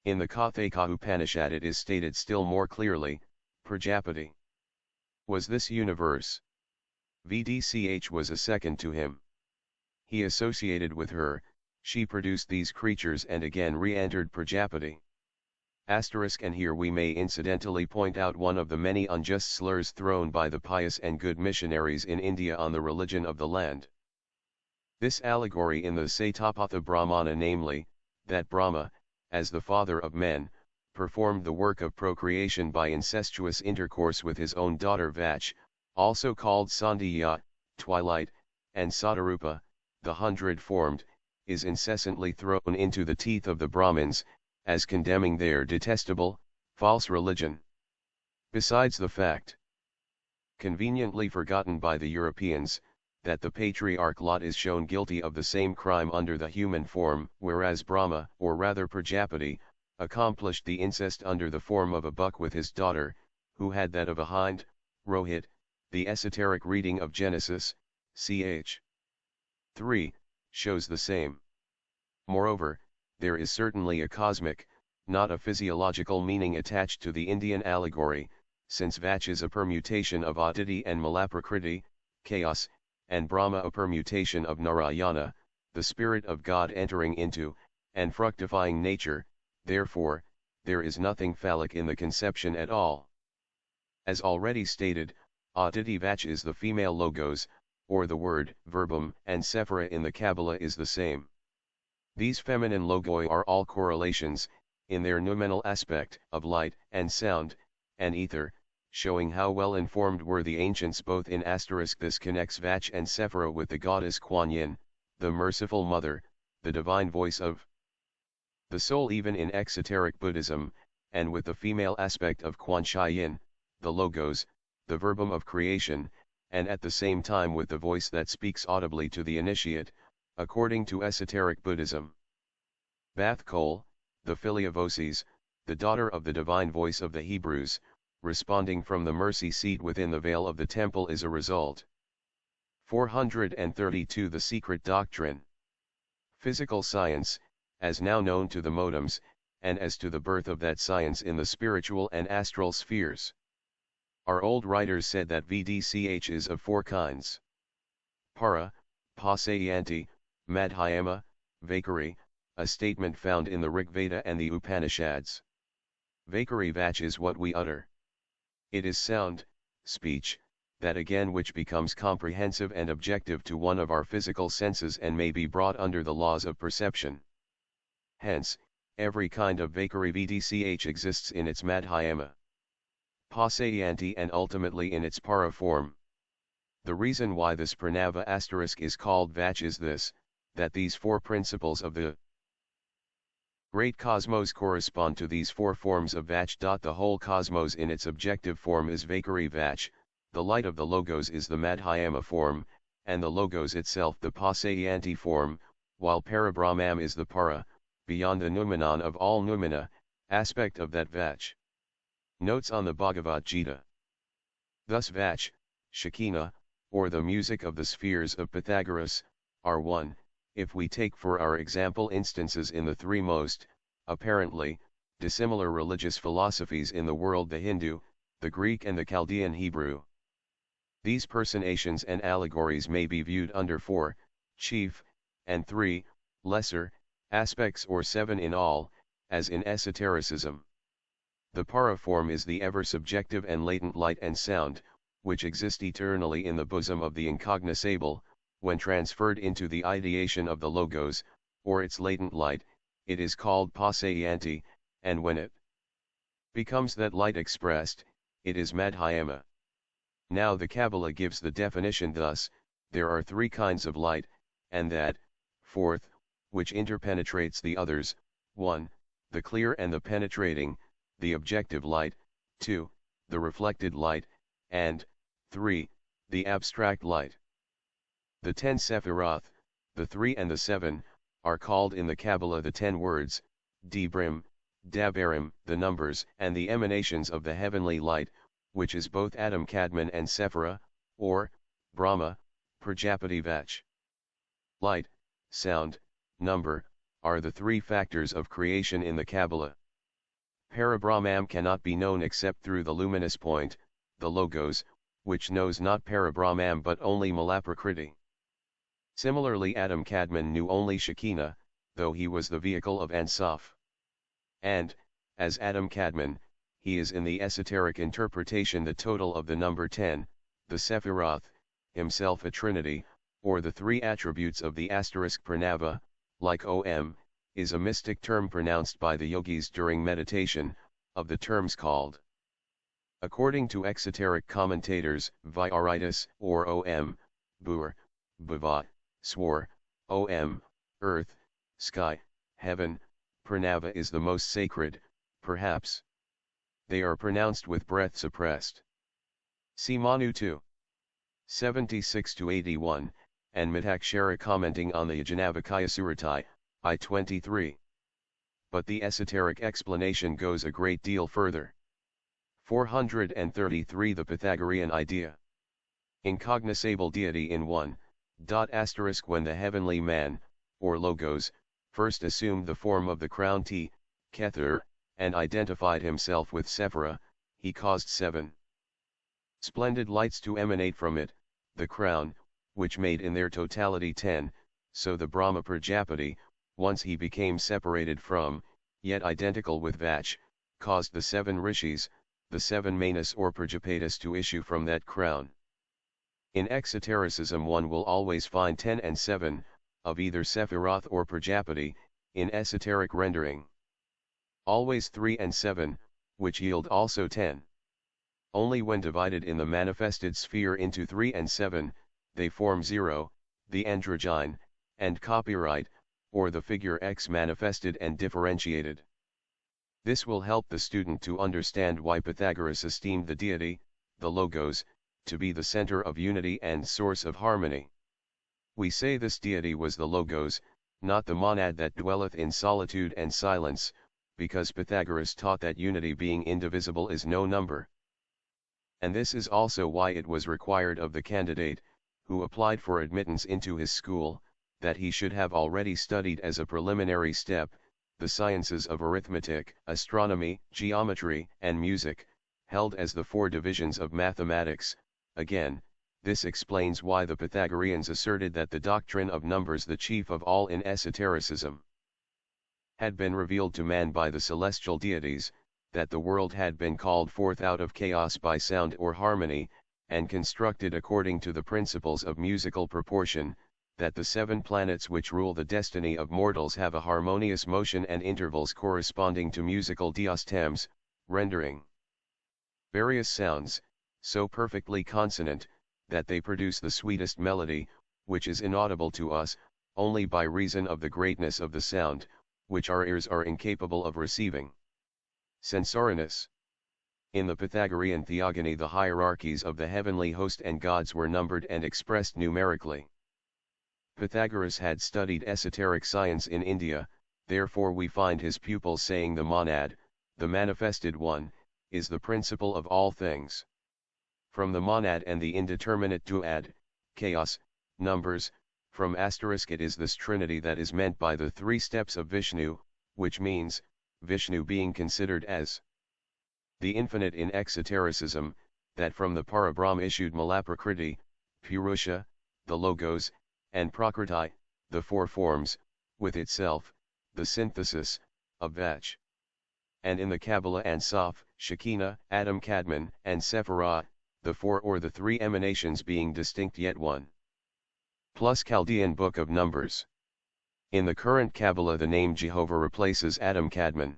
In the Kathaka Upanishad it is stated still more clearly, Prajapati was this universe. Vdch was a second to him. He associated with her, she produced these creatures and again re-entered Prajapati. And here we may incidentally point out one of the many unjust slurs thrown by the pious and good missionaries in India on the religion of the land. This allegory in the Satapatha Brahmana, namely, that Brahma, as the father of men, performed the work of procreation by incestuous intercourse with his own daughter Vach, also called Sandhya, twilight, and Sadarupa, the hundred-formed, is incessantly thrown into the teeth of the Brahmins, as condemning their detestable, false religion. Besides the fact, conveniently forgotten by the Europeans, that the patriarch Lot is shown guilty of the same crime under the human form, whereas Brahma, or rather Prajapati, accomplished the incest under the form of a buck with his daughter, who had that of a hind, Rohit, the esoteric reading of Genesis, ch. 3, shows the same. Moreover, there is certainly a cosmic, not a physiological meaning attached to the Indian allegory, since Vach is a permutation of Aditi and Malaprakriti, chaos, and Brahma a permutation of Narayana, the spirit of God entering into, and fructifying nature. Therefore, there is nothing phallic in the conception at all. As already stated, Aditi Vach is the female logos, or the word, verbum, and Sephira in the Kabbalah is the same. These feminine logoi are all correlations, in their noumenal aspect, of light, and sound, and ether, showing how well informed were the ancients both in *. This connects Vach and Sephira with the goddess Kuan Yin, the merciful mother, the divine voice of the soul even in exoteric Buddhism, and with the female aspect of Kuan Shai Yin, the logos, the verbum of creation, and at the same time with the voice that speaks audibly to the initiate, according to esoteric Buddhism. Bath Kol, the Philiavosis, the daughter of the divine voice of the Hebrews, responding from the mercy seat within the veil of the temple is a result. 432 The secret doctrine. Physical science, as now known to the modems, and as to the birth of that science in the spiritual and astral spheres. Our old writers said that Vdch is of four kinds. Para, Pasayanti, Madhyama, Vaikari, a statement found in the Rig Veda and the Upanishads. Vaikari Vach is what we utter. It is sound, speech, that again which becomes comprehensive and objective to one of our physical senses and may be brought under the laws of perception. Hence, every kind of vacary VDCH exists in its Madhyama, Passayanti and ultimately in its para form. The reason why this pranava asterisk is called Vach is this, that these four principles of the great cosmos correspond to these four forms of Vach. The whole cosmos in its objective form is vacary Vach, the light of the Logos is the Madhyama form, and the Logos itself the Passayanti form, while Parabrahmam is the para, beyond the noumenon of all noumena, aspect of that Vach. Notes on the Bhagavad Gita. Thus Vach, Shekinah, or the music of the spheres of Pythagoras, are one, if we take for our example instances in the three most, apparently, dissimilar religious philosophies in the world, the Hindu, the Greek and the Chaldean Hebrew. These personations and allegories may be viewed under four, chief, and three, lesser, aspects or seven in all, as in esotericism. The para form is the ever subjective and latent light and sound, which exist eternally in the bosom of the incognoscible. When transferred into the ideation of the Logos, or its latent light, it is called Passayanti, and when it becomes that light expressed, it is Madhyama. Now the Kabbalah gives the definition thus: there are three kinds of light, and that, fourth, which interpenetrates the others, 1. The clear and the penetrating, the objective light, 2. The reflected light, and 3. The abstract light. The 10 Sephiroth, the 3 and the 7, are called in the Kabbalah the 10 words, Dibrim, Dabarim, the numbers and the emanations of the heavenly light, which is both Adam Kadmon and Sephira, or, Brahma, Prajapati Vach. Light, sound, number, are the three factors of creation in the Kabbalah. Parabrahmam cannot be known except through the luminous point, the Logos, which knows not Parabrahmam but only Malaprakriti. Similarly Adam Kadmon knew only Shekinah, though he was the vehicle of Ansaf. And, as Adam Kadmon, he is in the esoteric interpretation the total of the number 10, the Sephiroth, himself a trinity, or the three attributes of the asterisk pranava, like Om, is a mystic term pronounced by the yogis during meditation, of the terms called. According to exoteric commentators, Vyaritas, or Om, Bur, Bhava, Swar, Om, earth, sky, heaven, pranava is the most sacred, perhaps. They are pronounced with breath suppressed. See Manu 2. 76-81, and Mitakshara commenting on the Yajnavalkya Suratai, I-23. But the esoteric explanation goes a great deal further. 433 The Pythagorean idea. Incognoscible deity in 1. When the heavenly man, or Logos, first assumed the form of the crown T, Kether, and identified himself with Sephira, he caused 7 splendid lights to emanate from it, the crown, which made in their totality 10, so the Brahma Prajapati, once he became separated from, yet identical with Vach, caused the 7 rishis, the 7 manas or Prajapatis to issue from that crown. In exotericism one will always find 10 and 7, of either Sephiroth or Prajapati, in esoteric rendering. Always 3 and 7, which yield also 10. Only when divided in the manifested sphere into 3 and 7, they form 0, the androgyne, and copyright, or the figure X manifested and differentiated. This will help the student to understand why Pythagoras esteemed the deity, the Logos, to be the center of unity and source of harmony. We say this deity was the Logos, not the monad that dwelleth in solitude and silence, because Pythagoras taught that unity being indivisible is no number. And this is also why it was required of the candidate, who applied for admittance into his school, that he should have already studied as a preliminary step, the sciences of arithmetic, astronomy, geometry, and music, held as the 4 divisions of mathematics. Again, this explains why the Pythagoreans asserted that the doctrine of numbers, the chief of all in esotericism, had been revealed to man by the celestial deities, that the world had been called forth out of chaos by sound or harmony, and constructed according to the principles of musical proportion, that the 7 planets which rule the destiny of mortals have a harmonious motion and intervals corresponding to musical diastems, rendering various sounds, so perfectly consonant, that they produce the sweetest melody, which is inaudible to us, only by reason of the greatness of the sound, which our ears are incapable of receiving. Censorinus. In the Pythagorean theogony the hierarchies of the heavenly host and gods were numbered and expressed numerically. Pythagoras had studied esoteric science in India, therefore we find his pupils saying the monad, the manifested one, is the principle of all things. From the monad and the indeterminate duad, chaos, numbers, from asterisk it is this trinity that is meant by the 3 steps of Vishnu, which means, Vishnu being considered as the infinite in exotericism, that from the Parabrahm issued Malaprakriti, Purusha, the Logos, and Prakriti, the 4 forms, with itself, the synthesis, of Vach. And in the Kabbalah and Soph, Shekinah, Adam Kadmon, and Sephirah, the 4 or the 3 emanations being distinct yet one. Plus Chaldean Book of Numbers. In the current Kabbalah the name Jehovah replaces Adam Kadmon.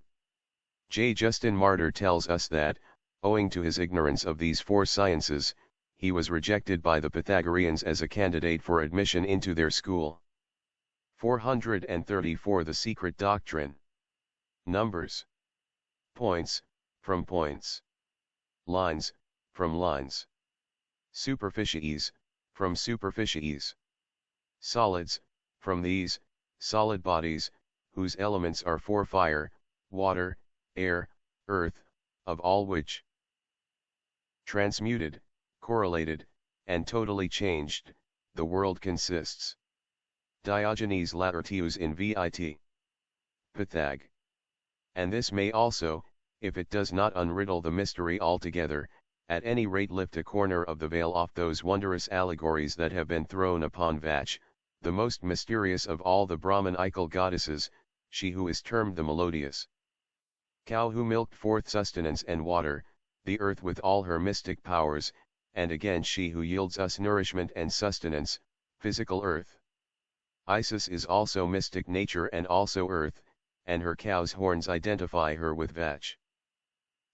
J. Justin Martyr tells us that, owing to his ignorance of these 4 sciences, he was rejected by the Pythagoreans as a candidate for admission into their school. 434 The Secret Doctrine. Numbers. Points, from points. Lines, from lines. Superficies, from superficies. Solids, from these, solid bodies, whose elements are 4 fire, water, air, earth, of all which transmuted, correlated, and totally changed, the world consists. Diogenes Laertius in Vit. Pythag. And this may also, if it does not unriddle the mystery altogether, at any rate lift a corner of the veil off those wondrous allegories that have been thrown upon Vach, the most mysterious of all the Brahmanical goddesses, she who is termed the melodious cow who milked forth sustenance and water, the earth with all her mystic powers, and again she who yields us nourishment and sustenance, physical earth. Isis is also mystic nature and also earth, and her cow's horns identify her with Vach.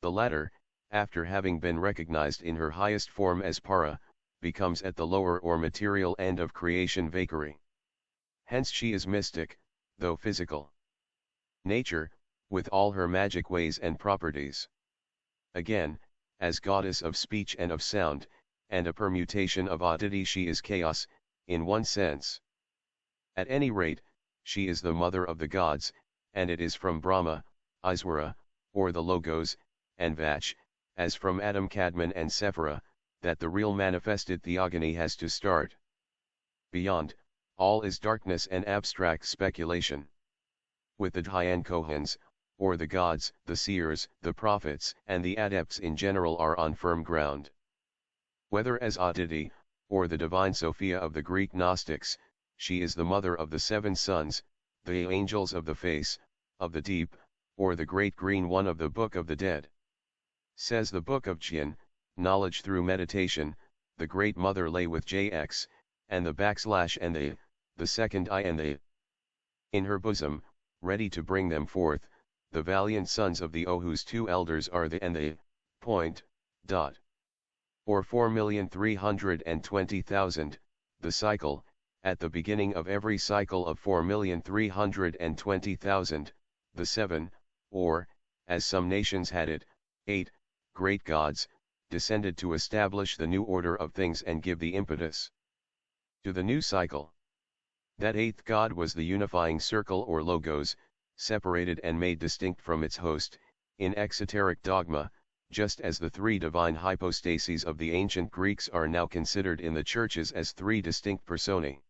The latter, after having been recognized in her highest form as Para, becomes at the lower or material end of creation Vakari. Hence she is mystic, though physical. Nature, with all her magic ways and properties. Again, as goddess of speech and of sound, and a permutation of oddity she is chaos, in one sense. At any rate, she is the mother of the gods, and it is from Brahma, Iswara, or the Logos, and Vach, as from Adam Kadmon and Sephirah, that the real manifested theogony has to start. Beyond, all is darkness and abstract speculation. With the Dhyan Kohans, or the gods, the seers, the prophets, and the adepts in general are on firm ground. Whether as oddity, or the divine Sophia of the Greek Gnostics, she is the mother of the 7 sons, the angels of the face, of the deep, or the great green one of the Book of the Dead. Says the Book of Jinn, knowledge through meditation, the great mother lay with JX, and the backslash and the second I and the in her bosom, ready to bring them forth, the valiant sons of the O whose 2 elders are the and the, point, dot. Or 4,320,000, the cycle, at the beginning of every cycle of 4,320,000, the 7, or, as some nations had it, 8, great gods, descended to establish the new order of things and give the impetus to the new cycle. That 8th god was the unifying circle or logos, separated and made distinct from its host, in exoteric dogma, just as the 3 divine hypostases of the ancient Greeks are now considered in the churches as 3 distinct personae.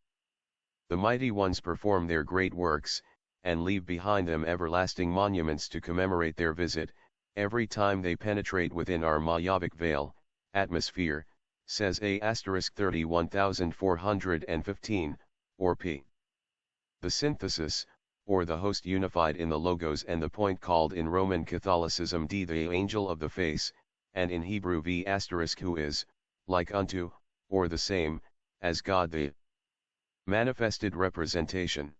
The mighty ones perform their great works, and leave behind them everlasting monuments to commemorate their visit, every time they penetrate within our Mayavic veil, atmosphere, says A** 31415, or p. The synthesis, or the host unified in the Logos and the point called in Roman Catholicism D the angel of the face, and in Hebrew V** who is, like unto, or the same, as God the manifested representation.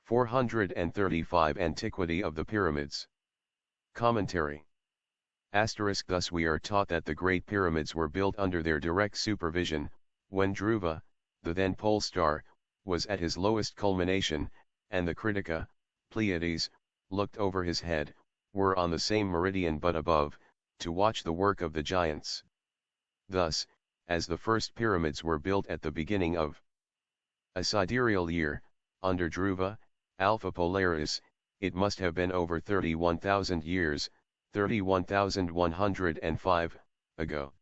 435 Antiquity of the Pyramids. Commentary. Thus we are taught that the Great Pyramids were built under their direct supervision, when Dhruva, the then pole star, was at his lowest culmination, and the Kritika, Pleiades, looked over his head, were on the same meridian but above, to watch the work of the giants. Thus, as the first pyramids were built at the beginning of a sidereal year, under Dhruva, Alpha Polaris, it must have been over 31,000 years, 31,105, ago.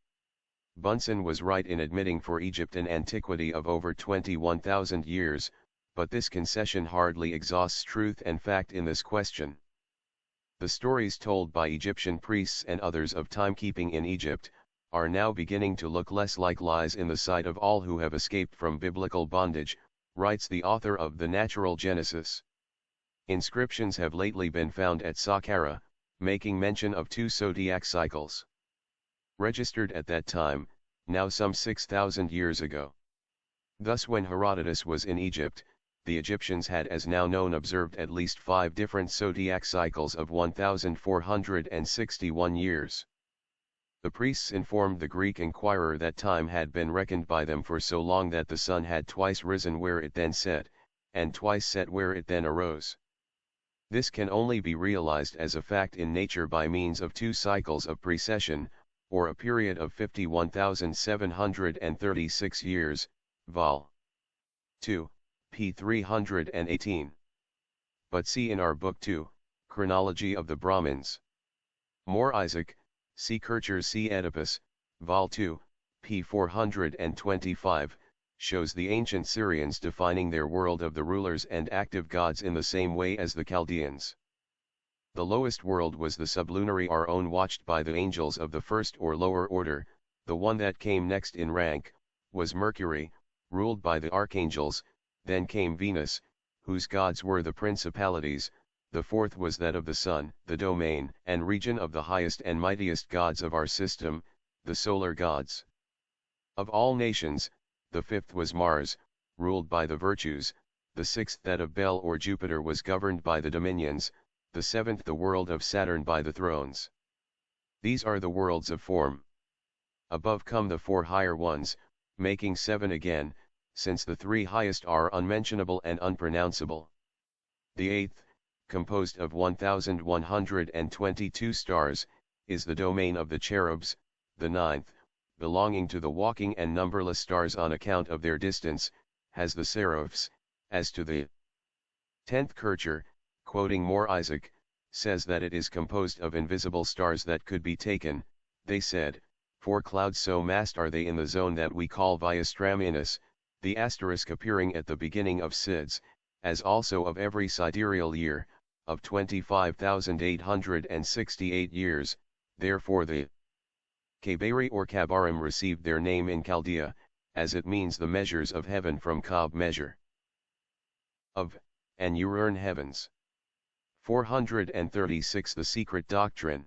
Bunsen was right in admitting for Egypt an antiquity of over 21,000 years, but this concession hardly exhausts truth and fact in this question. The stories told by Egyptian priests and others of timekeeping in Egypt, are now beginning to look less like lies in the sight of all who have escaped from biblical bondage, writes the author of The Natural Genesis. Inscriptions have lately been found at Saqqara, making mention of 2 zodiac cycles. Registered at that time, now some 6,000 years ago. Thus when Herodotus was in Egypt, the Egyptians had as now known observed at least 5 different zodiac cycles of 1,461 years. The priests informed the Greek inquirer that time had been reckoned by them for so long that the sun had twice risen where it then set, and twice set where it then arose. This can only be realized as a fact in nature by means of 2 cycles of precession, or a period of 51,736 years, vol. 2, p. 318. But see in our Book 2, Chronology of the Brahmins. More Isaac, see Kircher's C. Oedipus, vol. 2, p. 425, shows the ancient Syrians defining their world of the rulers and active gods in the same way as the Chaldeans. The lowest world was the sublunary our own, watched by the angels of the first or lower order. The one that came next in rank was Mercury, ruled by the archangels. Then came Venus, whose gods were the principalities. The fourth was that of the sun, the domain and region of the highest and mightiest gods of our system, the solar gods. Of all nations, the fifth was Mars, ruled by the virtues. The sixth that of Bel or Jupiter was governed by the dominions. The seventh the world of Saturn by the thrones. These are the worlds of form. Above come the 4 higher ones, making 7 again, since the 3 highest are unmentionable and unpronounceable. The eighth, composed of 1,122 stars, is the domain of the cherubs. The ninth, belonging to the walking and numberless stars on account of their distance, has the seraphs. As to the 10th, Kircher, quoting More Isaac, says that it is composed of invisible stars that could be taken, they said, 4 clouds so massed are they in the zone that we call Viastramianus, the asterisk appearing at the beginning of Sids, as also of every sidereal year, of 25,868 years, therefore the Kabari or Kabarim received their name in Chaldea, as it means the measures of heaven from Kab measure of, and Urern heavens. 436 The Secret Doctrine.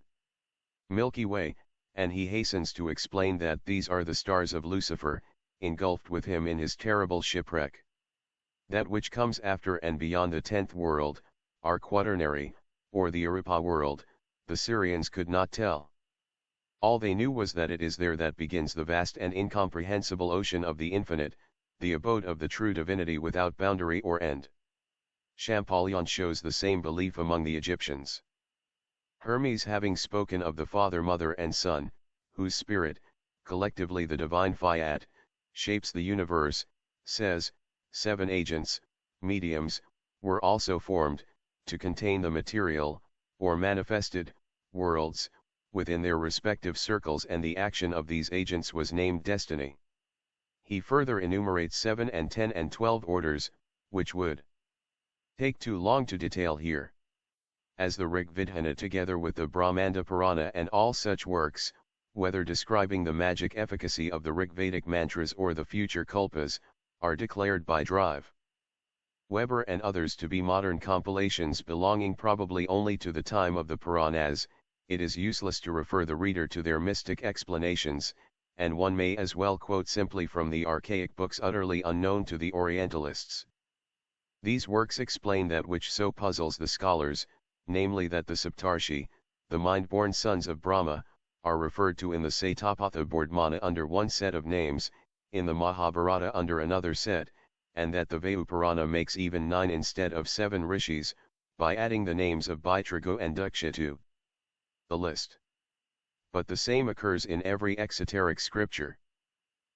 Milky Way, and he hastens to explain that these are the stars of Lucifer, engulfed with him in his terrible shipwreck. That which comes after and beyond the 10th world, our quaternary, or the Aripa world, the Syrians could not tell. All they knew was that it is there that begins the vast and incomprehensible ocean of the infinite, the abode of the true divinity without boundary or end. Champollion shows the same belief among the Egyptians. Hermes, having spoken of the Father, Mother and Son, whose spirit, collectively the divine fiat, shapes the universe, says, 7 agents, mediums, were also formed, to contain the material, or manifested, worlds, within their respective circles, and the action of these agents was named destiny. He further enumerates 7 and 10 and 12 orders, which would take too long to detail here. As the Rig Vidhana together with the Brahmanda Purana and all such works, whether describing the magic efficacy of the Rigvedic mantras or the future kalpas, are declared by Drive Weber and others to be modern compilations belonging probably only to the time of the Puranas. It is useless to refer the reader to their mystic explanations, and one may as well quote simply from the archaic books utterly unknown to the Orientalists. These works explain that which so puzzles the scholars, namely that the Saptarshi, the mind-born sons of Brahma, are referred to in the Satapatha Bordmana under one set of names, in the Mahabharata under another set, and that the Vayu-Purana makes even 9 instead of 7 rishis, by adding the names of Baitrago and Daksha to the list. But the same occurs in every exoteric scripture.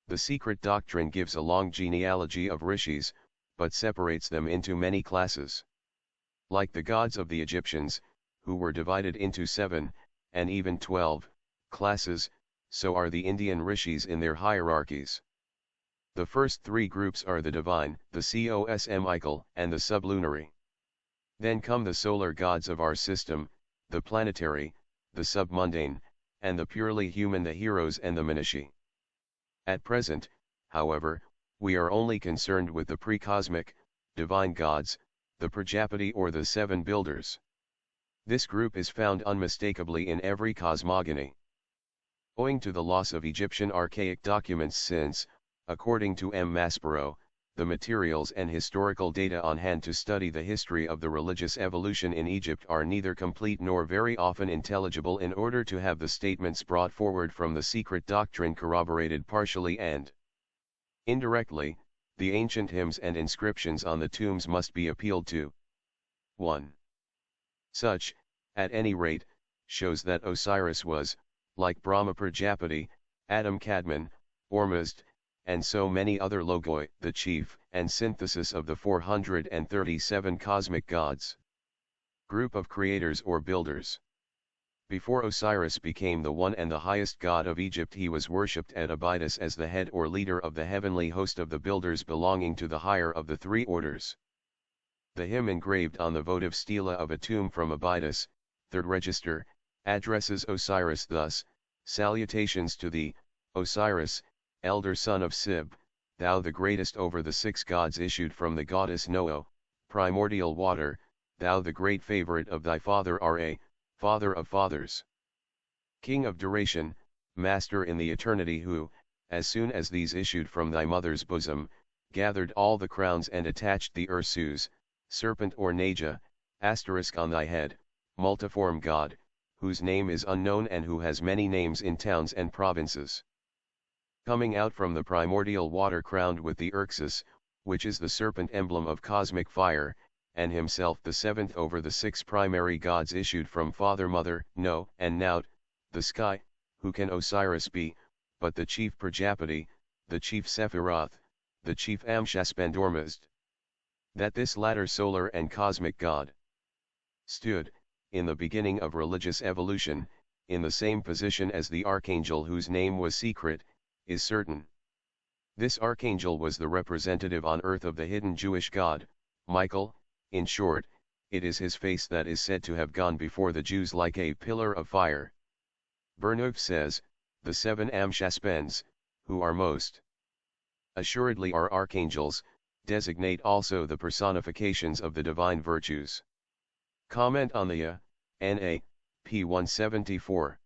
The secret doctrine gives a long genealogy of rishis, but separates them into many classes. Like the gods of the Egyptians, who were divided into 7, and even 12, classes, so are the Indian rishis in their hierarchies. The first 3 groups are the divine, the cosmical, and the sublunary. Then come the solar gods of our system, the planetary, the submundane, and the purely human, the heroes and the Manishi. At present, however, we are only concerned with the pre-cosmic, divine gods, the Prajapati or the 7 builders. This group is found unmistakably in every cosmogony. Owing to the loss of Egyptian archaic documents since, according to M. Maspero, the materials and historical data on hand to study the history of the religious evolution in Egypt are neither complete nor very often intelligible, in order to have the statements brought forward from the secret doctrine corroborated partially and indirectly, the ancient hymns and inscriptions on the tombs must be appealed to. 1. Such, at any rate, shows that Osiris was, like Brahma Prajapati, Adam Kadmon, Ormuzd, and so many other logoi, the chief and synthesis of the 437 cosmic gods. Group of creators or builders. Before Osiris became the one and the highest god of Egypt, he was worshipped at Abydos as the head or leader of the heavenly host of the builders belonging to the higher of the 3 orders. The hymn engraved on the votive stela of a tomb from Abydos, 3rd register, addresses Osiris thus: "Salutations to thee, Osiris, elder son of Sib, thou the greatest over the 6 gods, issued from the goddess Noah, primordial water, thou the great favorite of thy father Ra, father of fathers. King of duration, master in the eternity, who, as soon as these issued from thy mother's bosom, gathered all the crowns and attached the Ursus, serpent or Naja, asterisk on thy head, multiform god, whose name is unknown and who has many names in towns and provinces. Coming out from the primordial water crowned with the Urxus, which is the serpent emblem of cosmic fire, and himself the 7th over the 6 primary gods issued from Father Mother, No, and Naut, the sky, who can Osiris be, but the chief Prajapati, the chief Sephiroth, the chief Amshaspandormazd. That this latter solar and cosmic god stood, in the beginning of religious evolution, in the same position as the archangel whose name was secret, is certain. This archangel was the representative on earth of the hidden Jewish god, Michael. In short, it is his face that is said to have gone before the Jews like a pillar of fire. Burnouf says, the 7 Amshaspends, who are most assuredly are archangels, designate also the personifications of the divine virtues. Comment on the N.A., p. 174.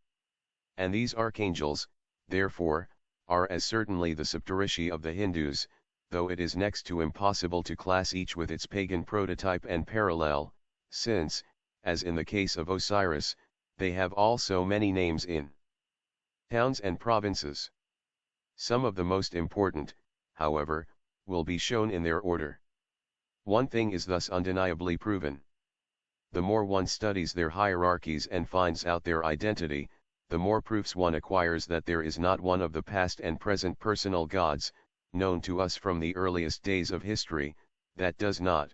And these archangels, therefore, are as certainly the Saptarishi of the Hindus, though it is next to impossible to class each with its pagan prototype and parallel, since, as in the case of Osiris, they have also many names in towns and provinces. Some of the most important, however, will be shown in their order. One thing is thus undeniably proven. The more one studies their hierarchies and finds out their identity, the more proofs one acquires that there is not one of the past and present personal gods, known to us from the earliest days of history, that does not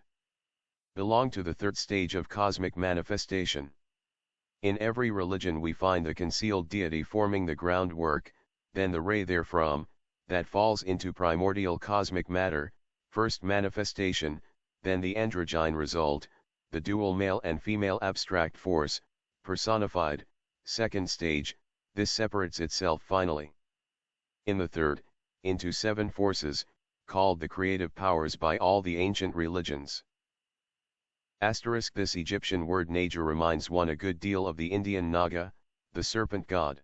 belong to the 3rd stage of cosmic manifestation. In every religion we find the concealed deity forming the groundwork, then the ray therefrom, that falls into primordial cosmic matter, first manifestation, then the androgyne result, the dual male and female abstract force, personified, 2nd stage. This separates itself finally, in the 3rd, into 7 forces, called the creative powers by all the ancient religions. This Egyptian word Naja reminds one a good deal of the Indian Naga, the serpent god.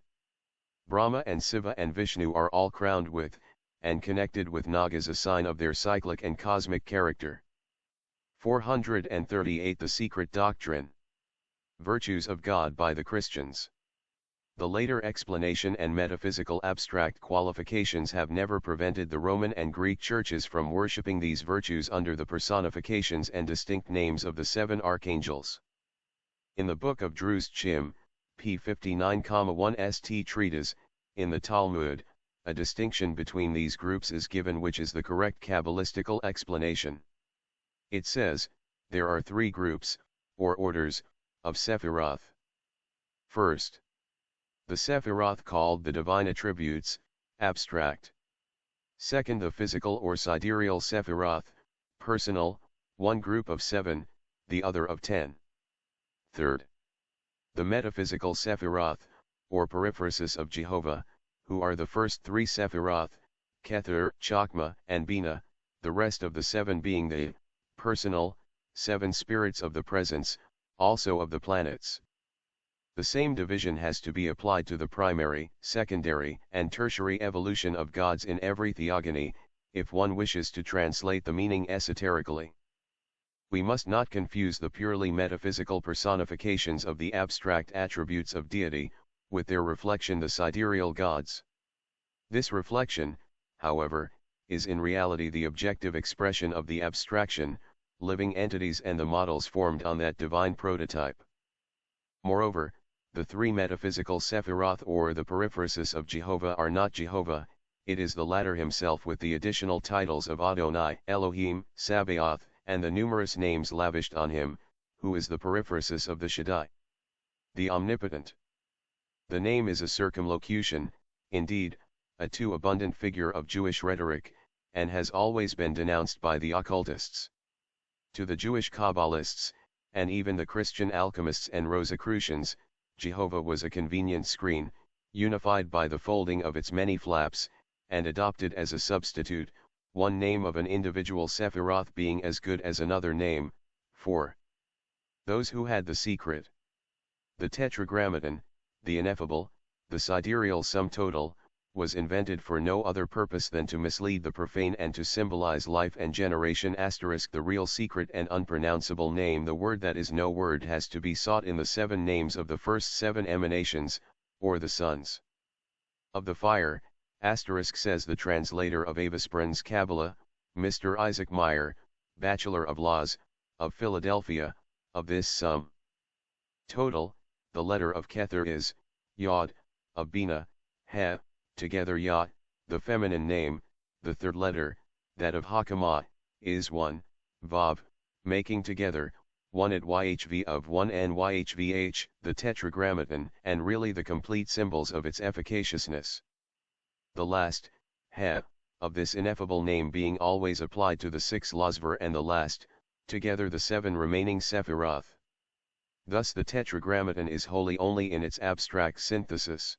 Brahma and Siva and Vishnu are all crowned with, and connected with Nag as a sign of their cyclic and cosmic character. 438 The Secret Doctrine. Virtues of God by the Christians. The later explanation and metaphysical abstract qualifications have never prevented the Roman and Greek churches from worshipping these virtues under the personifications and distinct names of the seven archangels. In the Book of Druz Chim, p. 59,1 st. treatise, in the Talmud, a distinction between these groups is given, which is the correct Kabbalistical explanation. It says, there are three groups, or orders, of Sephiroth. First, the Sephiroth called the divine attributes, abstract. Second, the physical or sidereal Sephiroth, personal, one group of 7, the other of 10. Third, the metaphysical Sephiroth, or periphrasis of Jehovah, who are the first three Sephiroth, Kether, Chakma, and Bina, the rest of the 7 being the personal, 7 spirits of the presence, also of the planets. The same division has to be applied to the primary, secondary, and tertiary evolution of gods in every theogony, if one wishes to translate the meaning esoterically. We must not confuse the purely metaphysical personifications of the abstract attributes of deity, with their reflection the sidereal gods. This reflection, however, is in reality the objective expression of the abstraction, living entities and the models formed on that divine prototype. Moreover, the three metaphysical Sephiroth or the periphrasis of Jehovah are not Jehovah, it is the latter himself with the additional titles of Adonai, Elohim, Sabaoth, and the numerous names lavished on him, who is the periphrasis of the Shaddai, the Omnipotent. The name is a circumlocution, indeed, a too abundant figure of Jewish rhetoric, and has always been denounced by the occultists. To the Jewish Kabbalists, and even the Christian alchemists and Rosicrucians, Jehovah was a convenient screen, unified by the folding of its many flaps, and adopted as a substitute, one name of an individual Sephiroth being as good as another name, for those who had the secret. The Tetragrammaton, the ineffable, the sidereal sum total, was invented for no other purpose than to mislead the profane and to symbolize life and generation. The real secret and unpronounceable name, the word that is no word, has to be sought in the 7 names of the first 7 emanations, or the sons of the fire, says the translator of Avesprin's Kabbalah, Mr. Isaac Meyer, Bachelor of Laws, of Philadelphia, of this sum total, the letter of Kether is, Yod, of Bina, He, together Yah, the feminine name, the third letter, that of Hakama, is 1, Vav, making together, 1 at YHV of 1 and YHVH, the Tetragrammaton, and really the complete symbols of its efficaciousness. The last, He, of this ineffable name being always applied to the 6 Losver and the last, together the 7 remaining Sephiroth. Thus the Tetragrammaton is holy only in its abstract synthesis.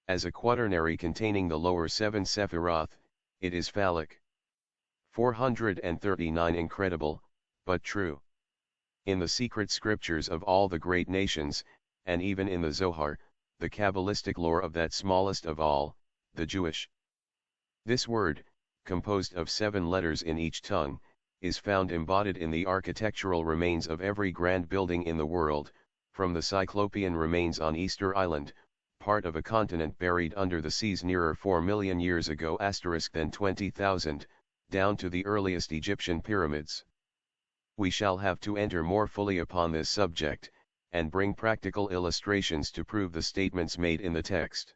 As a quaternary containing the lower 7 Sephiroth, it is phallic. 439 Incredible, but true. In the secret scriptures of all the great nations, and even in the Zohar, the Kabbalistic lore of that smallest of all, the Jewish. This word, composed of 7 letters in each tongue, is found embodied in the architectural remains of every grand building in the world, from the Cyclopean remains on Easter Island, part of a continent buried under the seas nearer 4 million years ago than 20,000, down to the earliest Egyptian pyramids. We shall have to enter more fully upon this subject, and bring practical illustrations to prove the statements made in the text.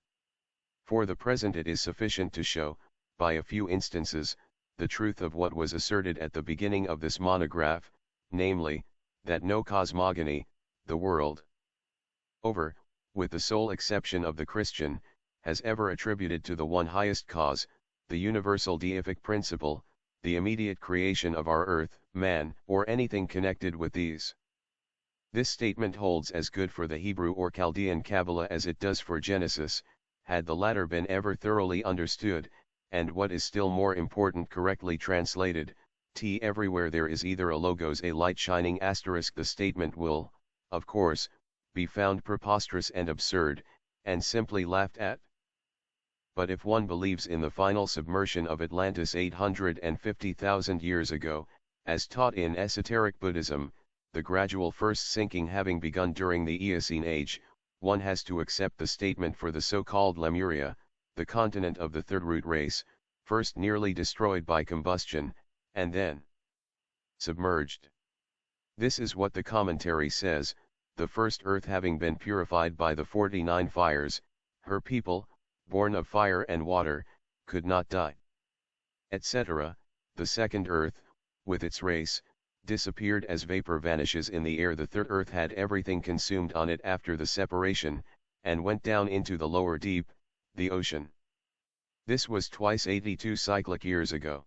For the present it is sufficient to show, by a few instances, the truth of what was asserted at the beginning of this monograph, namely, that no cosmogony, the world over, with the sole exception of the Christian, has ever attributed to the one highest cause, the universal deific principle, the immediate creation of our earth, man, or anything connected with these. This statement holds as good for the Hebrew or Chaldean Kabbalah as it does for Genesis, had the latter been ever thoroughly understood, and what is still more important correctly translated, everywhere there is either a logos a light shining asterisk, the statement will, of course, be found preposterous and absurd, and simply laughed at. But if one believes in the final submersion of Atlantis 850,000 years ago, as taught in esoteric Buddhism, the gradual first sinking having begun during the Eocene age, one has to accept the statement for the so-called Lemuria, the continent of the third root race, first nearly destroyed by combustion, and then submerged. This is what the commentary says: the first earth having been purified by the 49 fires, her people, born of fire and water, could not die, etc. The second earth, with its race, disappeared as vapor vanishes in the air. The third earth had everything consumed on it after the separation, and went down into the lower deep, the ocean. This was twice 82 cyclic years ago.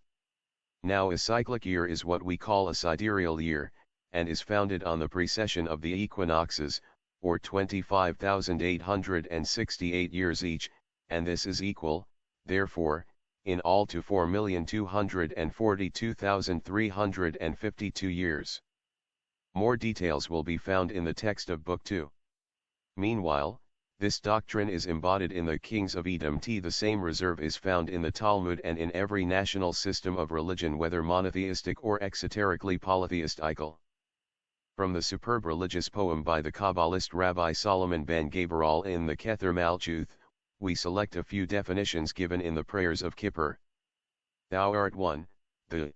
Now a cyclic year is what we call a sidereal year, and is founded on the precession of the equinoxes, or 25,868 years each, and this is equal, therefore, in all to 4,242,352 years. More details will be found in the text of Book 2. Meanwhile, this doctrine is embodied in the Kings of Edom. The same reserve is found in the Talmud and in every national system of religion, whether monotheistic or exoterically polytheistical. From the superb religious poem by the Kabbalist Rabbi Solomon ben Gabriel in the Kether Malchuth, we select a few definitions given in the prayers of Kippur. Thou art one, the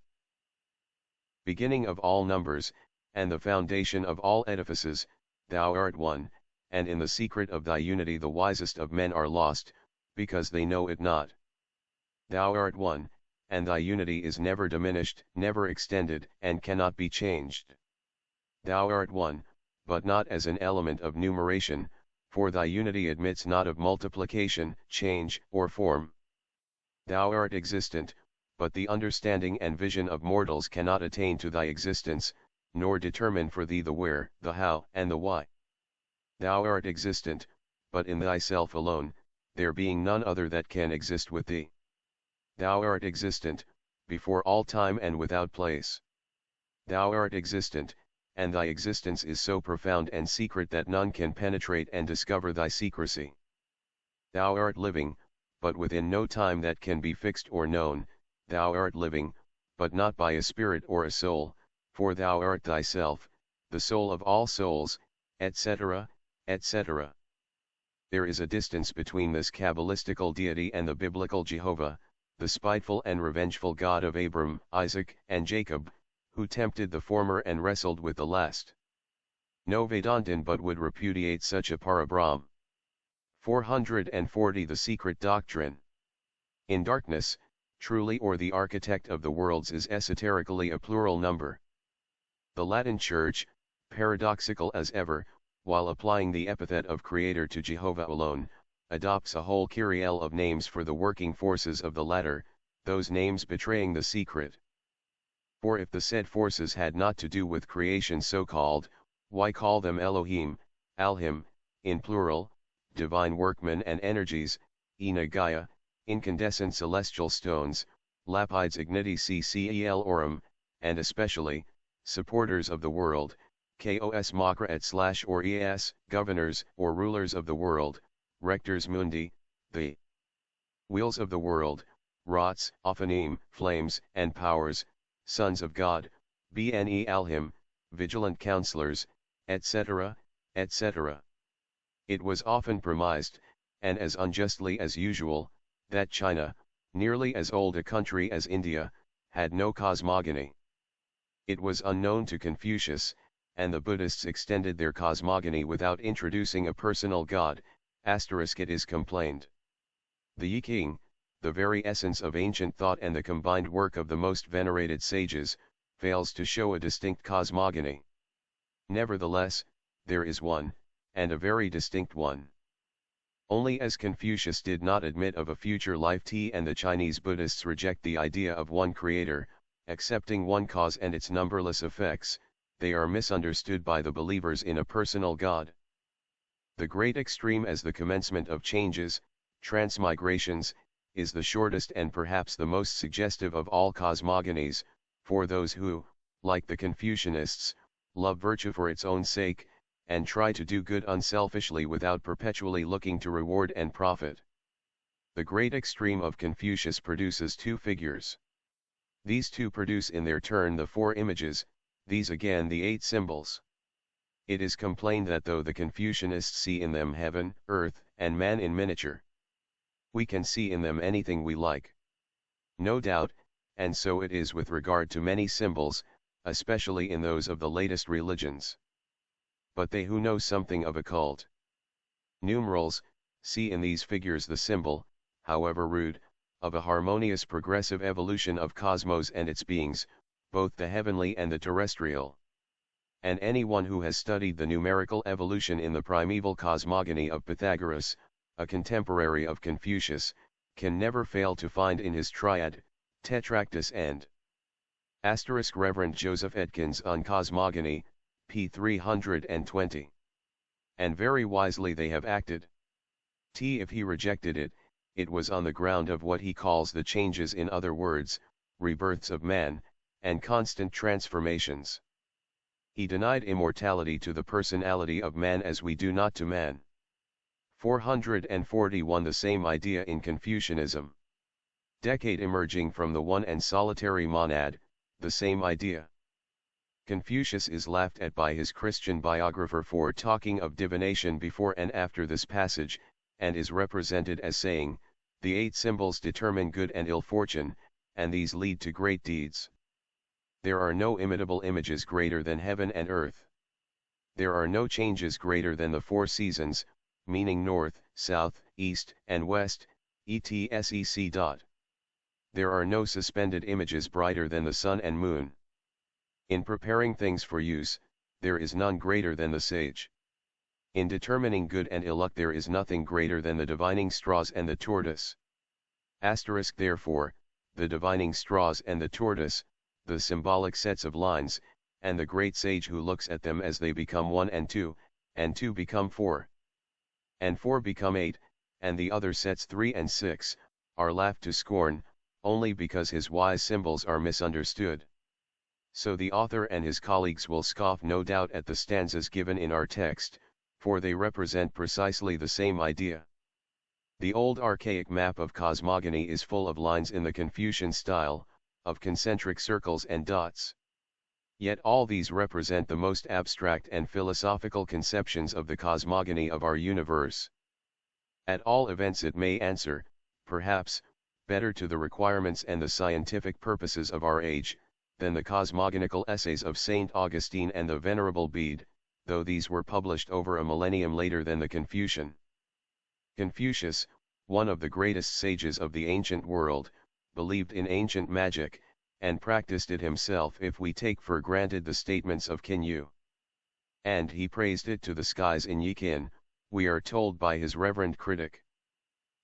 beginning of all numbers, and the foundation of all edifices. Thou art one, and in the secret of thy unity the wisest of men are lost, because they know it not. Thou art one, and thy unity is never diminished, never extended, and cannot be changed. Thou art one, but not as an element of numeration, for thy unity admits not of multiplication, change, or form. Thou art existent, but the understanding and vision of mortals cannot attain to thy existence, nor determine for thee the where, the how, and the why. Thou art existent, but in thyself alone, there being none other that can exist with thee. Thou art existent, before all time and without place. Thou art existent, and thy existence is so profound and secret that none can penetrate and discover thy secrecy. Thou art living, but within no time that can be fixed or known. Thou art living, but not by a spirit or a soul, for thou art thyself, the soul of all souls, etc., etc. There is a distance between this Kabbalistical deity and the biblical Jehovah, the spiteful and revengeful God of Abram, Isaac, and Jacob, who tempted the former and wrestled with the last. No Vedantin but would repudiate such a Parabrahm. 440. The secret doctrine. In darkness, truly, or the architect of the worlds is esoterically a plural number. The Latin Church, paradoxical as ever, while applying the epithet of creator to Jehovah alone, adopts a whole kyrielle of names for the working forces of the latter, those names betraying the secret. For if the said forces had not to do with creation so called, why call them Elohim, Alhim, in plural, divine workmen and energies, Enagaya, incandescent celestial stones, Lapides igniti ccel orum, and especially, supporters of the world, Kos Makra et / or ES, governors or rulers of the world, rectors mundi, the wheels of the world, rots, Ophanim, flames, and powers, sons of God, Bne Alhim, vigilant counselors, etc., etc. It was often premised, and as unjustly as usual, that China, nearly as old a country as India, had no cosmogony. It was unknown to Confucius, and the Buddhists extended their cosmogony without introducing a personal god, it is complained. The I Ching, the very essence of ancient thought and the combined work of the most venerated sages, fails to show a distinct cosmogony. Nevertheless, there is one, and a very distinct one. Only as Confucius did not admit of a future life and the Chinese Buddhists reject the idea of one creator, accepting one cause and its numberless effects, they are misunderstood by the believers in a personal God. The great extreme as the commencement of changes, transmigrations, is the shortest and perhaps the most suggestive of all cosmogonies, for those who, like the Confucianists, love virtue for its own sake, and try to do good unselfishly without perpetually looking to reward and profit. The great extreme of Confucius produces two figures. These two produce in their turn the four images, these again the eight symbols. It is complained that though the Confucianists see in them heaven, earth, and man in miniature, we can see in them anything we like. No doubt, and so it is with regard to many symbols, especially in those of the latest religions. But they who know something of occult numerals, see in these figures the symbol, however rude, of a harmonious progressive evolution of cosmos and its beings, both the heavenly and the terrestrial. And anyone who has studied the numerical evolution in the primeval cosmogony of Pythagoras, a contemporary of Confucius, can never fail to find in his triad, tetractys and Reverend Joseph Edkins on Cosmogony, p. 320. And very wisely they have acted. If he rejected it, it was on the ground of what he calls the changes, in other words, rebirths of man, and constant transformations. He denied immortality to the personality of man as we do not to man. 441. The same idea in Confucianism. Decade emerging from the one and solitary monad, the same idea. Confucius is laughed at by his Christian biographer for talking of divination before and after this passage, and is represented as saying, the eight symbols determine good and ill fortune, and these lead to great deeds. There are no imitable images greater than heaven and earth. There are no changes greater than the four seasons, meaning north, south, east, and west, etc. There are no suspended images brighter than the sun and moon. In preparing things for use, there is none greater than the sage. In determining good and ill luck there is nothing greater than the divining straws and the tortoise. Therefore, the divining straws and the tortoise, the symbolic sets of lines, and the great sage who looks at them as they become one and two become four, and four become eight, and the other sets 3 and 6, are laughed to scorn, only because his wise symbols are misunderstood. So the author and his colleagues will scoff no doubt at the stanzas given in our text, for they represent precisely the same idea. The old archaic map of cosmogony is full of lines in the Confucian style, of concentric circles and dots. Yet all these represent the most abstract and philosophical conceptions of the cosmogony of our universe. At all events it may answer, perhaps, better to the requirements and the scientific purposes of our age, than the cosmogonical essays of Saint Augustine and the Venerable Bede, though these were published over a millennium later than the Confucian. Confucius, one of the greatest sages of the ancient world, believed in ancient magic, and practiced it himself if we take for granted the statements of Qin Yu. And he praised it to the skies in Yiqin, we are told by his reverend critic.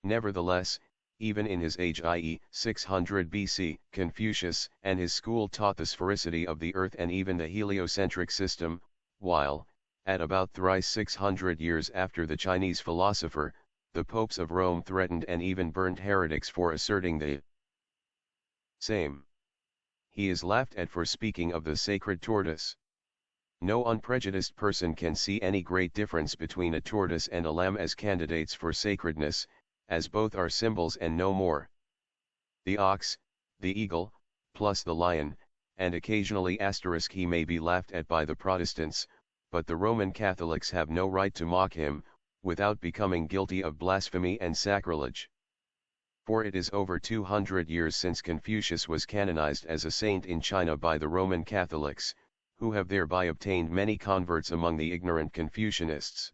Nevertheless, even in his age, i.e., 600 BC, Confucius and his school taught the sphericity of the earth and even the heliocentric system, while, at about thrice 600 years after the Chinese philosopher, the popes of Rome threatened and even burnt heretics for asserting the same. He is laughed at for speaking of the sacred tortoise. No unprejudiced person can see any great difference between a tortoise and a lamb as candidates for sacredness, as both are symbols and no more. The ox, the eagle, plus the lion, and occasionally he may be laughed at by the Protestants, but the Roman Catholics have no right to mock him, without becoming guilty of blasphemy and sacrilege. For it is over 200 years since Confucius was canonized as a saint in China by the Roman Catholics, who have thereby obtained many converts among the ignorant Confucianists.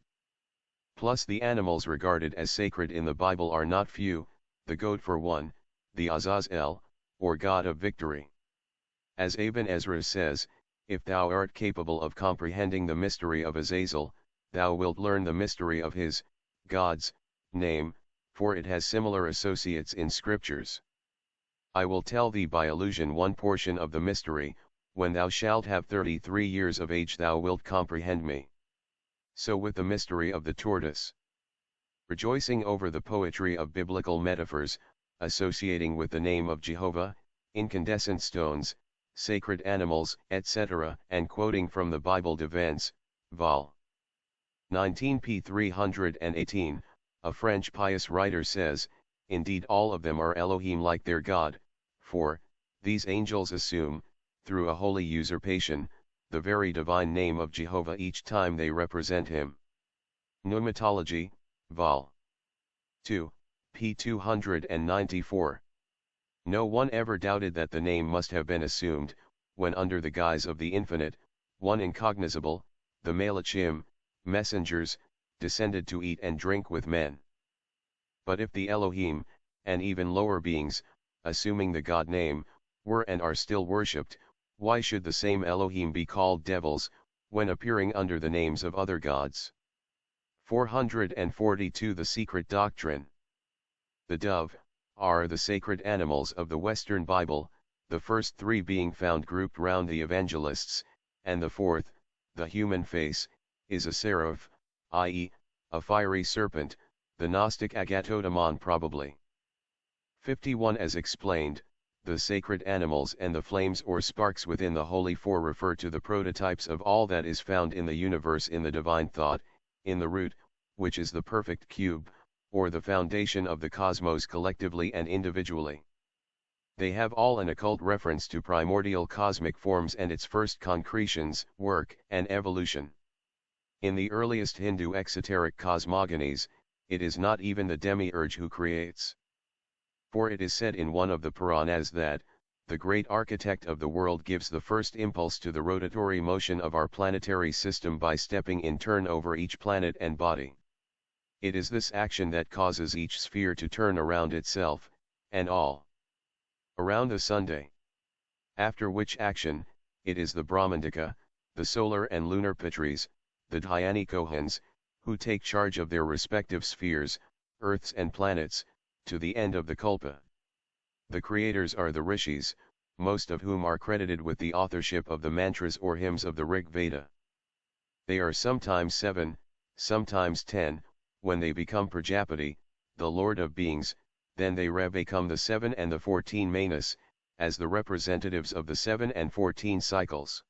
Plus the animals regarded as sacred in the Bible are not few, the goat for one, the Azazel, or god of victory. As Ibn Ezra says, if thou art capable of comprehending the mystery of Azazel, thou wilt learn the mystery of his, God's, name, for it has similar associates in scriptures. I will tell thee by allusion one portion of the mystery, when thou shalt have 33 years of age thou wilt comprehend me. So with the mystery of the tortoise. Rejoicing over the poetry of biblical metaphors, associating with the name of Jehovah, incandescent stones, sacred animals, etc., and quoting from the Bible Defense, Vol. 19 p. 318, a French pious writer says, indeed all of them are Elohim like their God, for, these angels assume, through a holy usurpation, the very divine name of Jehovah each time they represent him. Pneumatology, Vol. 2, p. 294. No one ever doubted that the name must have been assumed, when under the guise of the infinite, one incognizable, the Malachim, messengers, descended to eat and drink with men. But if the Elohim, and even lower beings, assuming the God name, were and are still worshipped, why should the same Elohim be called devils, when appearing under the names of other gods? 442 The Secret Doctrine. The dove, are the sacred animals of the Western Bible, the first three being found grouped round the evangelists, and the fourth, the human face, is a seraph, i.e., a fiery serpent, the Gnostic Agathodamon probably. 51 As explained, the sacred animals and the flames or sparks within the Holy Four refer to the prototypes of all that is found in the universe in the divine thought, in the root, which is the perfect cube, or the foundation of the cosmos collectively and individually. They have all an occult reference to primordial cosmic forms and its first concretions, work, and evolution. In the earliest Hindu exoteric cosmogonies, it is not even the demiurge who creates. For it is said in one of the Puranas that, the great architect of the world gives the first impulse to the rotatory motion of our planetary system by stepping in turn over each planet and body. It is this action that causes each sphere to turn around itself, and all around the Sunday. After which action, it is the Brahmandika, the solar and lunar Pitris, the Dhyani Kohans, who take charge of their respective spheres, earths and planets, to the end of the Kalpa. The creators are the Rishis, most of whom are credited with the authorship of the mantras or hymns of the Rig Veda. They are sometimes 7, sometimes 10, when they become Prajapati, the Lord of Beings, then they become the 7 and the 14 Manas, as the representatives of the 7 and 14 cycles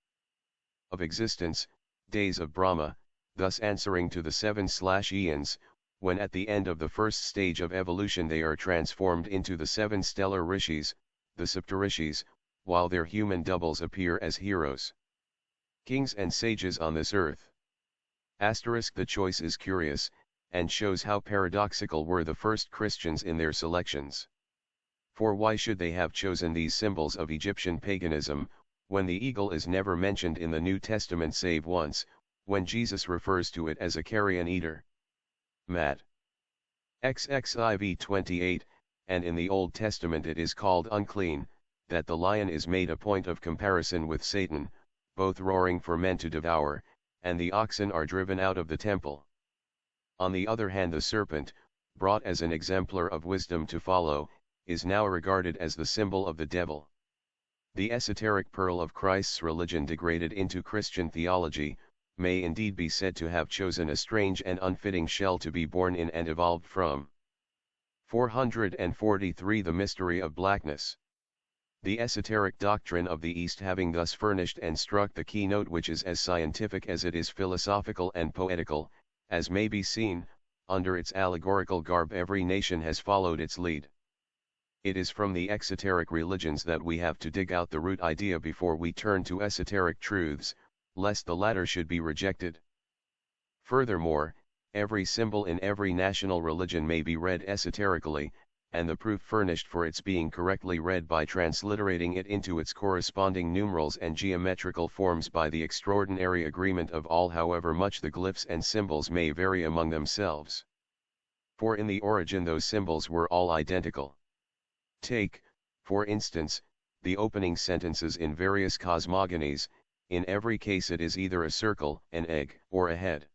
of existence, days of Brahma, thus answering to the 7/eons, when at the end of the first stage of evolution they are transformed into the 7 stellar rishis, the Saptarishis, while their human doubles appear as heroes, kings and sages on this earth. The choice is curious, and shows how paradoxical were the first Christians in their selections. For why should they have chosen these symbols of Egyptian paganism, when the eagle is never mentioned in the New Testament save once, when Jesus refers to it as a carrion eater? Matt. XXIV 28, and in the Old Testament it is called unclean, that the lion is made a point of comparison with Satan, both roaring for men to devour, and the oxen are driven out of the temple. On the other hand, the serpent, brought as an exemplar of wisdom to follow, is now regarded as the symbol of the devil. The esoteric pearl of Christ's religion degraded into Christian theology, may indeed be said to have chosen a strange and unfitting shell to be born in and evolved from. 443 The mystery of blackness. The esoteric doctrine of the East having thus furnished and struck the keynote which is as scientific as it is philosophical and poetical, as may be seen, under its allegorical garb every nation has followed its lead. It is from the exoteric religions that we have to dig out the root idea before we turn to esoteric truths, lest the latter should be rejected. Furthermore, every symbol in every national religion may be read esoterically, and the proof furnished for its being correctly read by transliterating it into its corresponding numerals and geometrical forms by the extraordinary agreement of all, however much the glyphs and symbols may vary among themselves. For in the origin those symbols were all identical. Take, for instance, the opening sentences in various cosmogonies. In every case it is either a circle, an egg, or a head.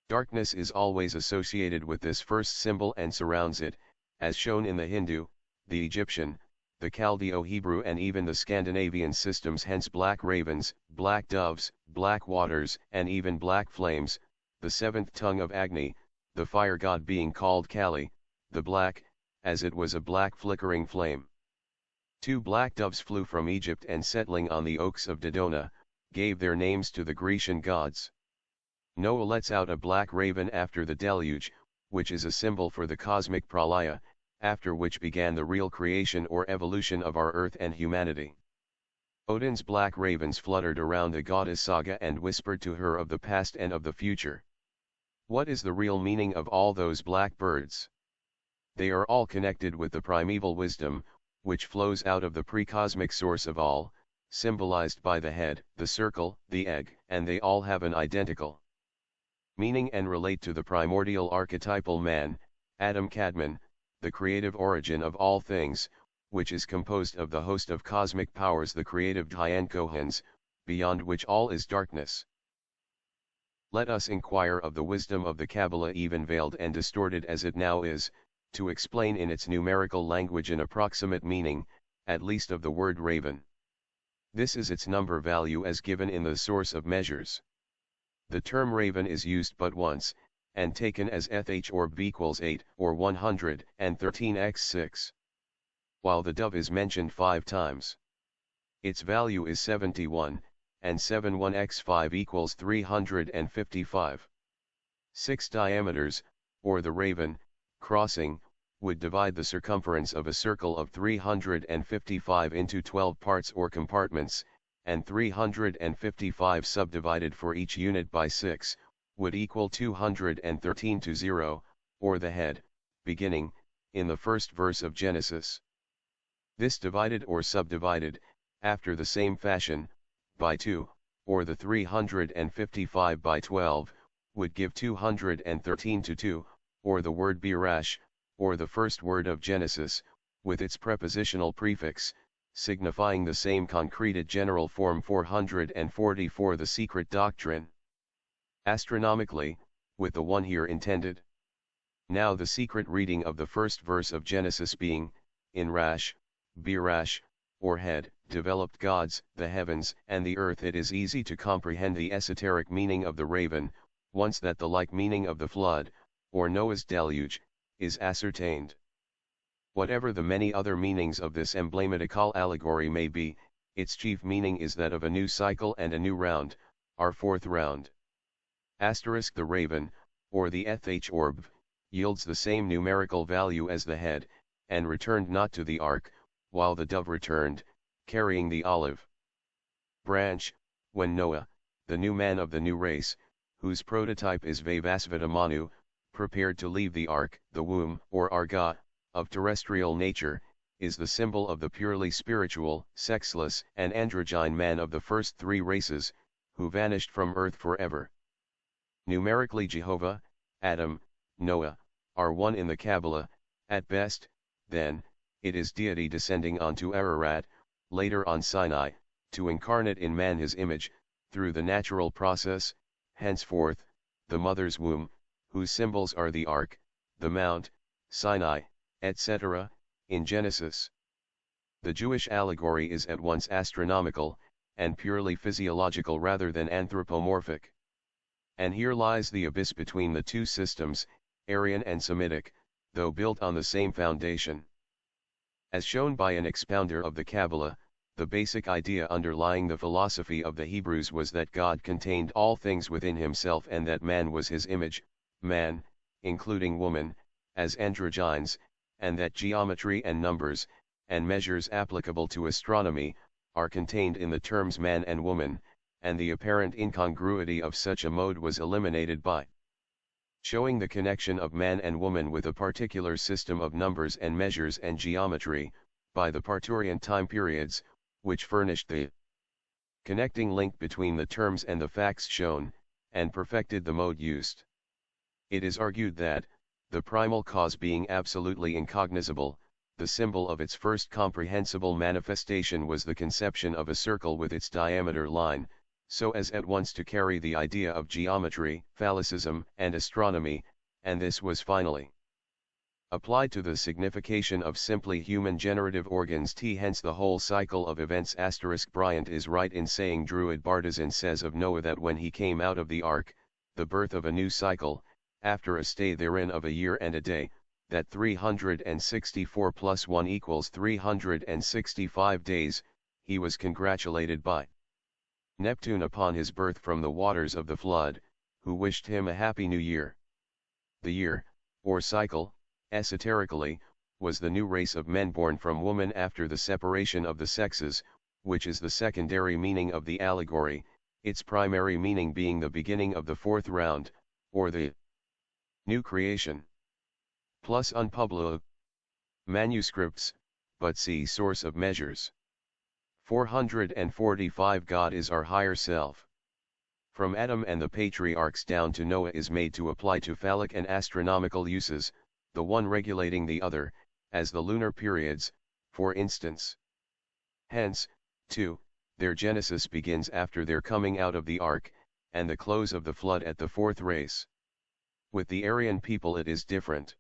Darkness is always associated with this first symbol and surrounds it, as shown in the Hindu, the Egyptian, the Chaldeo-Hebrew and even the Scandinavian systems, hence black ravens, black doves, black waters, and even black flames, the seventh tongue of Agni, the fire god being called Kali, the black, as it was a black flickering flame. 2 black doves flew from Egypt and settling on the oaks of Dodona, gave their names to the Grecian gods. Noah lets out a black raven after the deluge, which is a symbol for the cosmic pralaya, after which began the real creation or evolution of our earth and humanity. Odin's black ravens fluttered around the goddess Saga and whispered to her of the past and of the future. What is the real meaning of all those black birds? They are all connected with the primeval wisdom, which flows out of the pre-cosmic source of all, symbolized by the head, the circle, the egg, and they all have an identical meaning and relate to the primordial archetypal man, Adam Kadmon, the creative origin of all things, which is composed of the host of cosmic powers, the creative Dhyan Kohans, beyond which all is darkness. Let us inquire of the wisdom of the Kabbalah, even veiled and distorted as it now is, to explain in its numerical language an approximate meaning, at least of the word raven. This is its number value as given in the source of measures. The term raven is used but once, and taken as th orb equals 8 or 113x6. While the dove is mentioned 5 times. Its value is 71, and 71x5 equals 355. 6 diameters, or the raven, crossing, would divide the circumference of a circle of 355 into 12 parts or compartments, and 355 subdivided for each unit by 6, would equal 213 to 0, or the head, beginning, in the first verse of Genesis. This divided or subdivided, after the same fashion, by 2, or the 355 by 12, would give 213 to 2, or the word birash, or the first word of Genesis, with its prepositional prefix, signifying the same concreted general form 444, the secret doctrine. Astronomically, with the one here intended. Now the secret reading of the first verse of Genesis being, in Rash, Birash, or head, developed gods, the heavens, and the earth, it is easy to comprehend the esoteric meaning of the raven, once that the like meaning of the flood, or Noah's deluge, is ascertained. Whatever the many other meanings of this emblematical allegory may be, its chief meaning is that of a new cycle and a new round, our fourth round. The raven, or the th orb, yields the same numerical value as the head, and returned not to the ark, while the dove returned, carrying the olive branch, when Noah, the new man of the new race, whose prototype is Vaivasvata Manu, prepared to leave the ark, the womb, or arga, of terrestrial nature, is the symbol of the purely spiritual, sexless, and androgyne man of the first 3 races, who vanished from earth forever. Numerically Jehovah, Adam, Noah, are one in the Kabbalah, at best, then, it is deity descending onto Ararat, later on Sinai, to incarnate in man his image, through the natural process, henceforth, the mother's womb, whose symbols are the ark, the mount, Sinai, etc., in Genesis. The Jewish allegory is at once astronomical, and purely physiological rather than anthropomorphic. And here lies the abyss between the two systems, Aryan and Semitic, though built on the same foundation. As shown by an expounder of the Kabbalah, the basic idea underlying the philosophy of the Hebrews was that God contained all things within himself and that man was his image, man, including woman, as androgynes, and that geometry and numbers, and measures applicable to astronomy, are contained in the terms man and woman, and the apparent incongruity of such a mode was eliminated by showing the connection of man and woman with a particular system of numbers and measures and geometry, by the Parturian time periods, which furnished the connecting link between the terms and the facts shown, and perfected the mode used. It is argued that, the primal cause being absolutely incognizable, the symbol of its first comprehensible manifestation was the conception of a circle with its diameter line, so as at once to carry the idea of geometry, phallicism, and astronomy, and this was finally applied to the signification of simply human generative organs. Hence the whole cycle of events. Bryant is right in saying Druid Bardizan says of Noah that when he came out of the ark, the birth of a new cycle, after a stay therein of a year and a day, that 364 plus 1 equals 365 days, he was congratulated by Neptune upon his birth from the waters of the flood, who wished him a happy new year. The year, or cycle, esoterically, was the new race of men born from woman after the separation of the sexes, which is the secondary meaning of the allegory, its primary meaning being the beginning of the fourth round, or the new creation. Plus unpublished manuscripts, but see source of measures. 445 God is our higher self. From Adam and the patriarchs down to Noah is made to apply to phallic and astronomical uses, the one regulating the other, as the lunar periods, for instance. Hence, too, their genesis begins after their coming out of the ark, and the close of the flood at the fourth race. With the Aryan people it is different.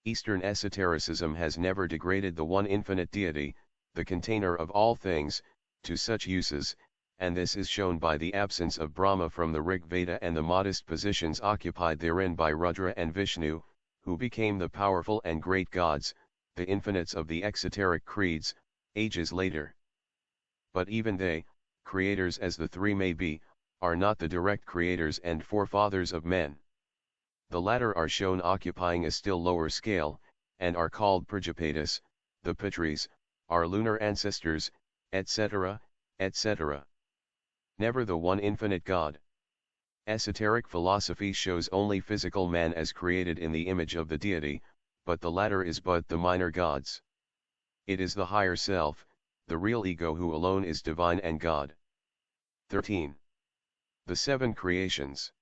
Eastern esotericism has never degraded the one infinite deity, the container of all things, to such uses, and this is shown by the absence of Brahma from the Rig Veda and the modest positions occupied therein by Rudra and Vishnu, who became the powerful and great gods, the infinites of the exoteric creeds, ages later. But even they, creators as the three may be, are not the direct creators and forefathers of men. The latter are shown occupying a still lower scale, and are called Prajapatis, the Pitris, our lunar ancestors, etc., etc. Never the one infinite God. Esoteric philosophy shows only physical man as created in the image of the deity, but the latter is but the minor gods. It is the higher self, the real ego who alone is divine and God. 13. The seven creations.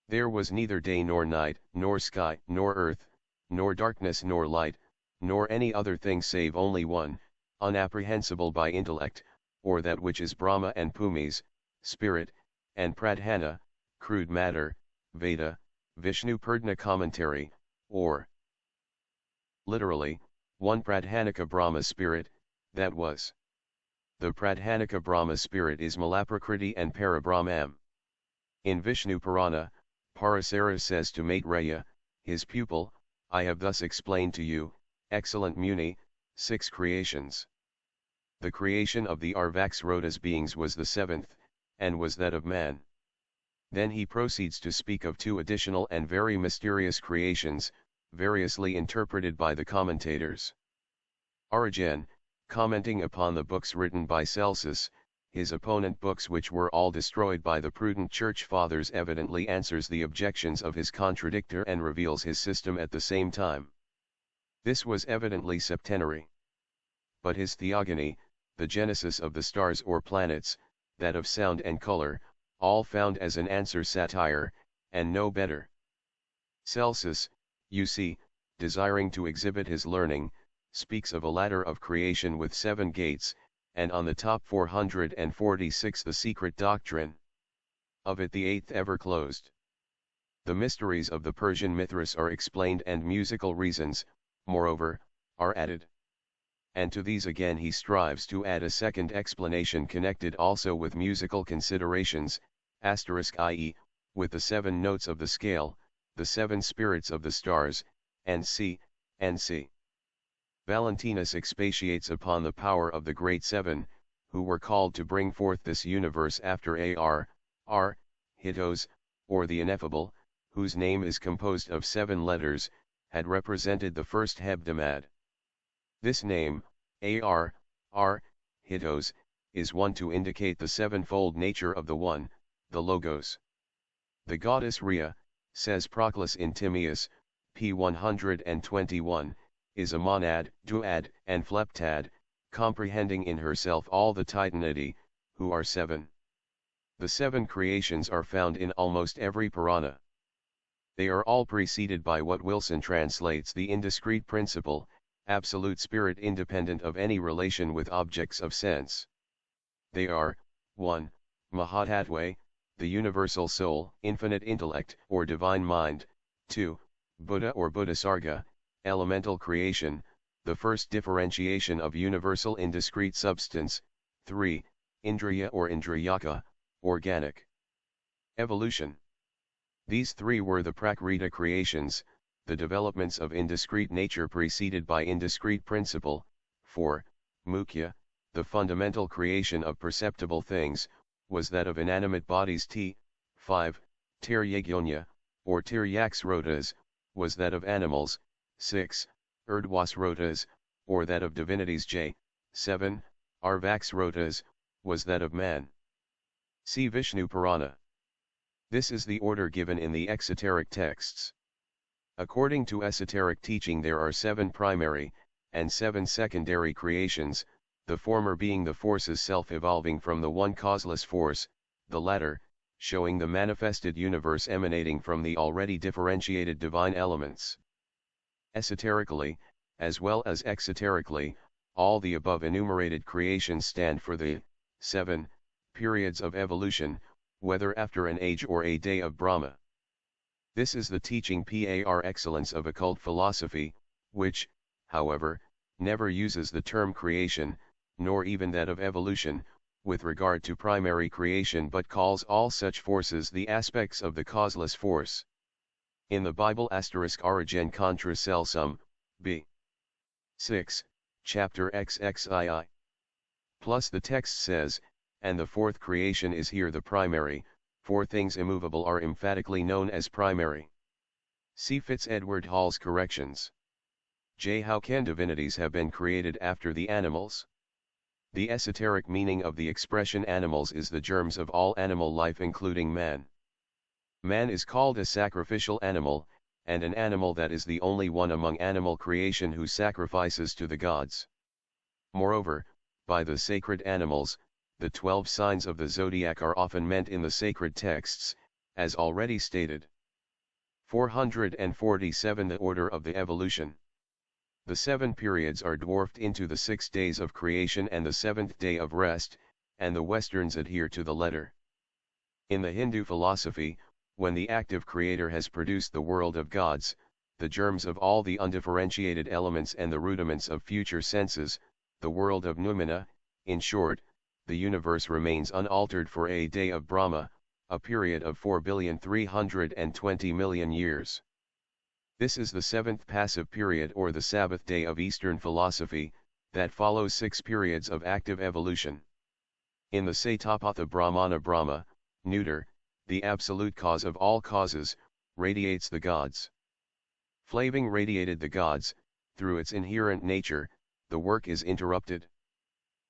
There was neither day nor night, nor sky, nor earth, nor darkness nor light, nor any other thing save only one, unapprehensible by intellect, or that which is Brahma and Pumis, spirit, and Pradhana, crude matter, Veda, Vishnu Purdna commentary, or literally, one Pradhanika Brahma spirit, that was. The Pradhanika Brahma spirit is Malaprakriti and Parabrahmam. In Vishnu Purana, Parasara says to Maitreya, his pupil, I have thus explained to you, excellent Muni, 6 creations. The creation of the Arvaksrotas beings was the 7th, and was that of man. Then he proceeds to speak of 2 additional and very mysterious creations, variously interpreted by the commentators. Origen, commenting upon the books written by Celsus, his opponent books which were all destroyed by the prudent church fathers, evidently answers the objections of his contradictor and reveals his system at the same time. This was evidently septenary. But his theogony, the genesis of the stars or planets, that of sound and color, all found as an answer satire, and no better. Celsus, you see, desiring to exhibit his learning, speaks of a ladder of creation with 7 gates, and on the top 446 the secret doctrine. Of it the 8th ever closed. The mysteries of the Persian Mithras are explained and musical reasons, moreover, are added. And to these again he strives to add a second explanation connected also with musical considerations, i.e., with the 7 notes of the scale, the 7 spirits of the stars, and c. Valentinus expatiates upon the power of the great 7, who were called to bring forth this universe after Hitos, or the ineffable, whose name is composed of 7 letters, had represented the first hebdomad. This name, Hitos, is one to indicate the 7-fold nature of the One, the Logos. The goddess Rhea, says Proclus in Timaeus, p. 121, is a monad, duad, and phleptad, comprehending in herself all the Titanidae, who are 7. The 7 creations are found in almost every Purana. They are all preceded by what Wilson translates the indiscrete principle, absolute spirit independent of any relation with objects of sense. They are, 1. Mahatattva, the universal soul, infinite intellect or divine mind, 2. Buddha or Buddhasarga, elemental creation, the first differentiation of universal indiscrete substance, 3. Indriya or Indriyaka, organic evolution. These 3 were the Prakriti creations, the developments of indiscrete nature preceded by indiscrete principle, 4. Mukhya, the fundamental creation of perceptible things, was that of inanimate bodies. 5. Tiryagyonya, or Tiryaksrotas, was that of animals. 6. Urdhwas Rotas, or that of divinities J. 7, Arvax Rotas, was that of man. See Vishnu Purana. This is the order given in the exoteric texts. According to esoteric teaching there are 7 primary, and 7 secondary creations, the former being the forces self-evolving from the one causeless force, the latter, showing the manifested universe emanating from the already differentiated divine elements. Esoterically, as well as exoterically, all the above enumerated creations stand for the 7 periods of evolution, whether after an age or a day of Brahma. This is the teaching par excellence of occult philosophy, which, however, never uses the term creation, nor even that of evolution, with regard to primary creation, but calls all such forces the aspects of the causeless force. In the Bible *Origen contra Celsum, b. 6, chapter XXII. Plus the text says, and the fourth creation is here the primary, for things immovable are emphatically known as primary. See Fitz-Edward Hall's corrections. J. How can divinities have been created after the animals? The esoteric meaning of the expression animals is the germs of all animal life including man. Man is called a sacrificial animal, and an animal that is the only one among animal creation who sacrifices to the gods. Moreover, by the sacred animals, the 12 signs of the zodiac are often meant in the sacred texts, as already stated. 447 The order of the evolution. The 7 periods are dwarfed into the 6 days of creation and the 7th day of rest, and the Westerns adhere to the letter. In the Hindu philosophy, when the active creator has produced the world of gods, the germs of all the undifferentiated elements and the rudiments of future senses, the world of noumena, in short, the universe remains unaltered for a day of Brahma, a period of 4,320,000,000 years. This is the 7th passive period or the Sabbath day of Eastern philosophy, that follows 6 periods of active evolution. In the Satapatha Brahmana Brahma, neuter, the absolute cause of all causes, radiates the gods. Flaving radiated the gods, through its inherent nature, the work is interrupted.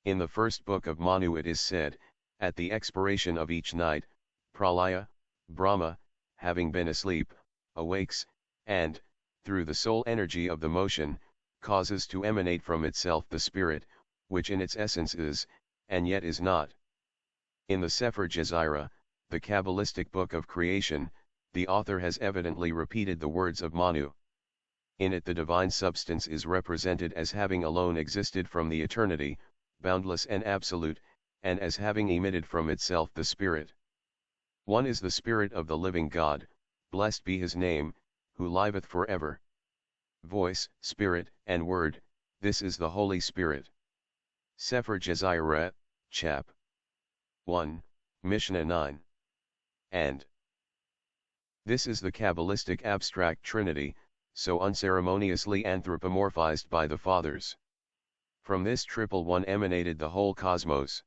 In the first book of Manu it is said, at the expiration of each night, Pralaya, Brahma, having been asleep, awakes, and, through the sole energy of the motion, causes to emanate from itself the spirit, which in its essence is, and yet is not. In the Sefer Jezira, the Kabbalistic book of creation, the author has evidently repeated the words of Manu. In it the divine substance is represented as having alone existed from the eternity, boundless and absolute, and as having emitted from itself the Spirit. One is the Spirit of the living God, blessed be his name, who liveth forever. Voice, Spirit, and Word, this is the Holy Spirit. Sefer Jezira, Chap. 1, Mishnah 9. And this is the Kabbalistic abstract Trinity, so unceremoniously anthropomorphized by the Fathers. From this triple one emanated the whole cosmos.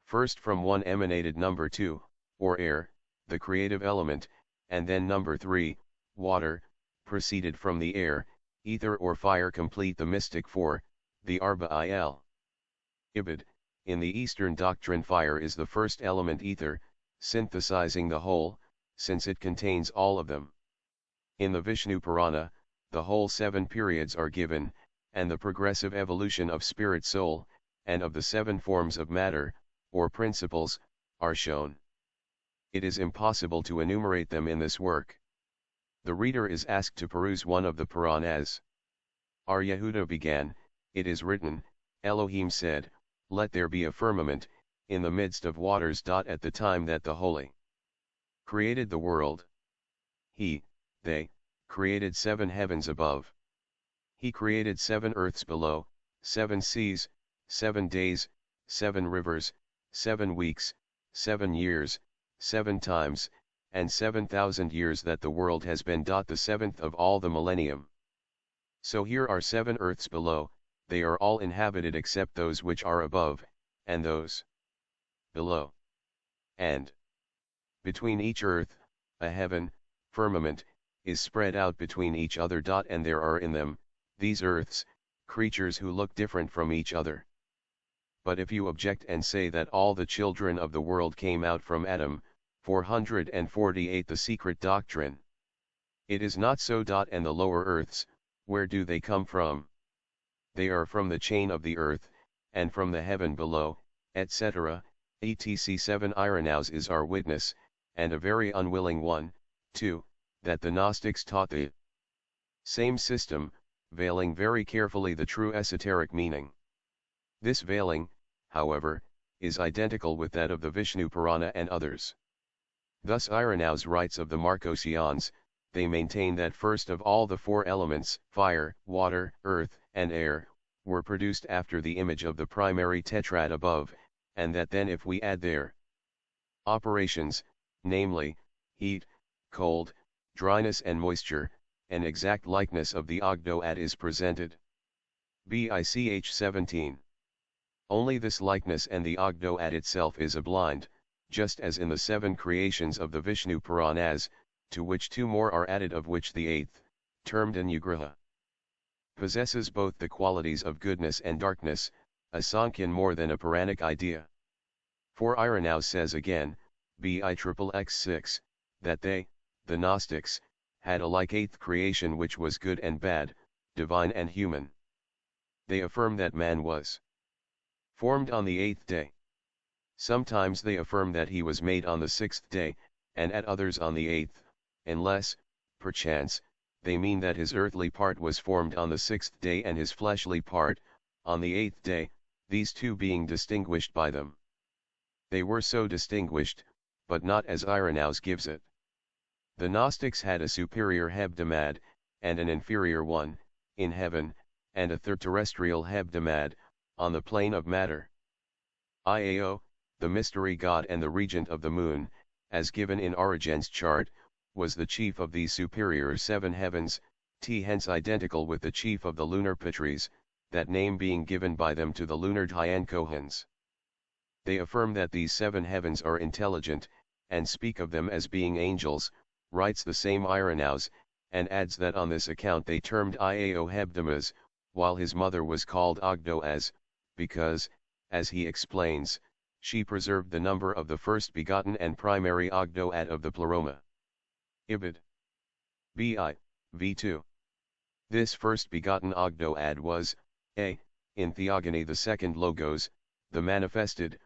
First from one emanated number 2, or air, the creative element, and then number 3, water, proceeded from the air, ether or fire complete the mystic 4, the Arba'il. Ibid, in the Eastern doctrine fire is the first element ether, synthesizing the whole, since it contains all of them. In the Vishnu Purana, the whole 7 periods are given, and the progressive evolution of spirit-soul, and of the 7 forms of matter, or principles, are shown. It is impossible to enumerate them in this work. The reader is asked to peruse one of the Puranas. Ar Yehuda began, it is written, Elohim said, let there be a firmament, in the midst of waters. At the time that the Holy created the world, they, created 7 heavens above. He created 7 earths below, 7 seas, 7 days, 7 rivers, 7 weeks, 7 years, 7 times, and 7,000 years that the world has been. The 7th of all the millennium. So here are 7 earths below, they are all inhabited except those which are above, and those below. And between each earth, a heaven, firmament, is spread out between each other. And there are in them, these earths, creatures who look different from each other. But if you object and say that all the children of the world came out from Adam, 448 the secret doctrine. It is not so. And the lower earths, where do they come from? They are from the chain of the earth, and from the heaven below, etc. etc. 7 Irenaeus is our witness, and a very unwilling one, too, that the Gnostics taught the same system, veiling very carefully the true esoteric meaning. This veiling, however, is identical with that of the Vishnu Purana and others. Thus Irenaeus writes of the Marcosians, they maintain that first of all the four elements, fire, water, earth, and air, were produced after the image of the primary tetrad above, and that then if we add their operations, namely, heat, cold, dryness and moisture, an exact likeness of the Ogdoad is presented. Bich 17. Only this likeness and the Ogdoad itself is a blind, just as in the 7 creations of the Vishnu Puranas, to which 2 more are added, of which the 8th, termed Anugraha, possesses both the qualities of goodness and darkness, a Sankhyan more than a Puranic idea. For Irenaeus says again, Bixxx 6, that they, the Gnostics, had a like 8th creation which was good and bad, divine and human. They affirm that man was formed on the 8th day. Sometimes they affirm that he was made on the 6th day, and at others on the 8th, unless, perchance, they mean that his earthly part was formed on the 6th day and his fleshly part, on the 8th day, these two being distinguished by them. They were so distinguished, but not as Irenaeus gives it. The Gnostics had a superior hebdomad, and an inferior one, in heaven, and a third terrestrial hebdomad, on the plane of matter. Iao, the mystery god and the regent of the moon, as given in Origen's chart, was the chief of these superior 7 heavens, hence identical with the chief of the lunar Pitris, that name being given by them to the lunar Dhyan-Kohans. They affirm that these 7 heavens are intelligent, and speak of them as being angels, writes the same Irenaeus, and adds that on this account they termed Iao Hebdomas, while his mother was called Ogdoaz, because, as he explains, she preserved the number of the first begotten and primary Ogdoad of the Pleroma. Ibid. Bi. v2. This first begotten Ogdoad was, a, in theogony the second Logos, the manifested,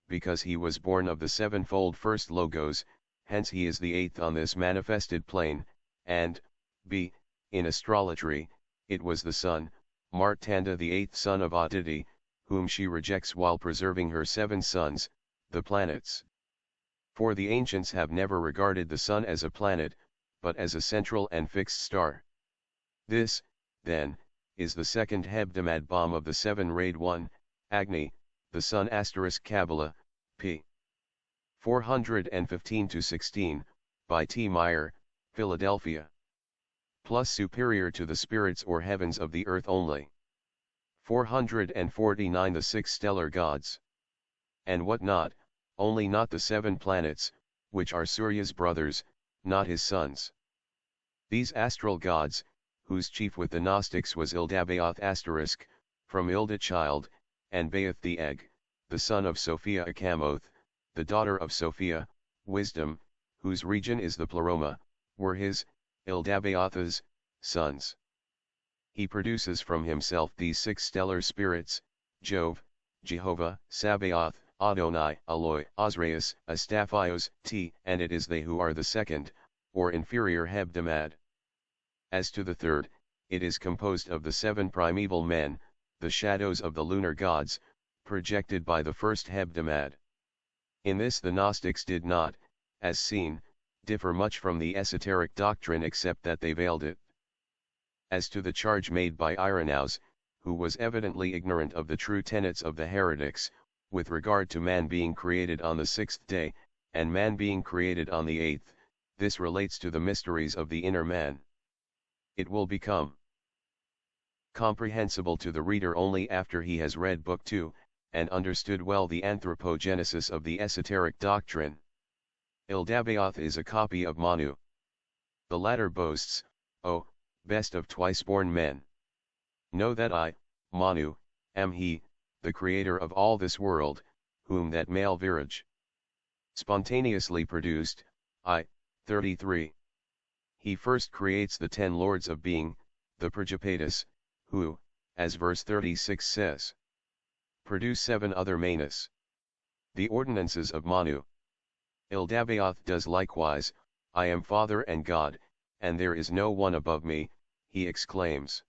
because he was born of the 7-fold first Logos, hence he is the 8th on this manifested plane, and, b, in astrologry, it was the Sun, Martanda the 8th son of Aditi, whom she rejects while preserving her 7 sons, the planets. For the ancients have never regarded the Sun as a planet, but as a central and fixed star. This, then, is the second hebdomad bomb of the 7 raid 1, Agni, the Sun * Kabbalah, p. 415-16, by T. Meyer, Philadelphia. Plus superior to the spirits or heavens of the earth only. 449 the 6 stellar gods. And what not, only not the 7 planets, which are Surya's brothers, not his sons. These astral gods, whose chief with the Gnostics was Ildabaoth *, from Ilda child, and Baoth the egg, the son of Sophia Akamoth, the daughter of Sophia, wisdom, whose region is the Pleroma, were his, Ildabaoth's, sons. He produces from himself these 6 stellar spirits, Jove, Jehovah, Sabaoth, Adonai, Eloi, Azraeus, Astaphios, and it is they who are the second, or inferior hebdomad. As to the third, it is composed of the 7 primeval men, the shadows of the lunar gods, projected by the first hebdomad. In this the Gnostics did not, as seen, differ much from the esoteric doctrine except that they veiled it. As to the charge made by Irenaeus, who was evidently ignorant of the true tenets of the heretics, with regard to man being created on the 6th day, and man being created on the 8th, this relates to the mysteries of the inner man. It will become comprehensible to the reader only after he has read Book 2, and understood well the anthropogenesis of the esoteric doctrine. Ildabaoth is a copy of Manu. The latter boasts, "O, best of twice-born men." Know that I, Manu, am he, the creator of all this world, whom that male viraj spontaneously produced. I, 33. He first creates the 10 lords of being, the Prajapatis, who, as verse 36 says, produce 7 other manas. The ordinances of Manu. Ildabaoth does likewise. I am Father and God, and there is no one above me, he exclaims.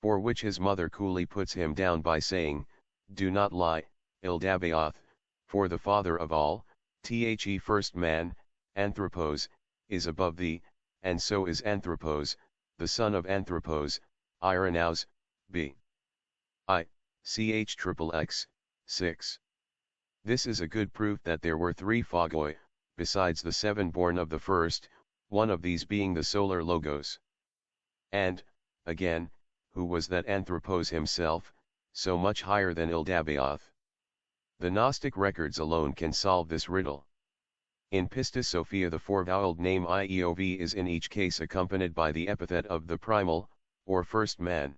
For which his mother coolly puts him down by saying, do not lie, Ildabaoth, for the father of all, the first man, Anthropos, is above thee, and so is Anthropos, the son of Anthropos, Irenaus, b. I, ch 6. This is a good proof that there were 3 Phagoi, besides the 7 born of the first, one of these being the solar Logos. And, again, who was that Anthropos himself, so much higher than Ildabaoth? The Gnostic records alone can solve this riddle. In Pistis Sophia the 4-voweled name Iov is in each case accompanied by the epithet of the primal, or first man.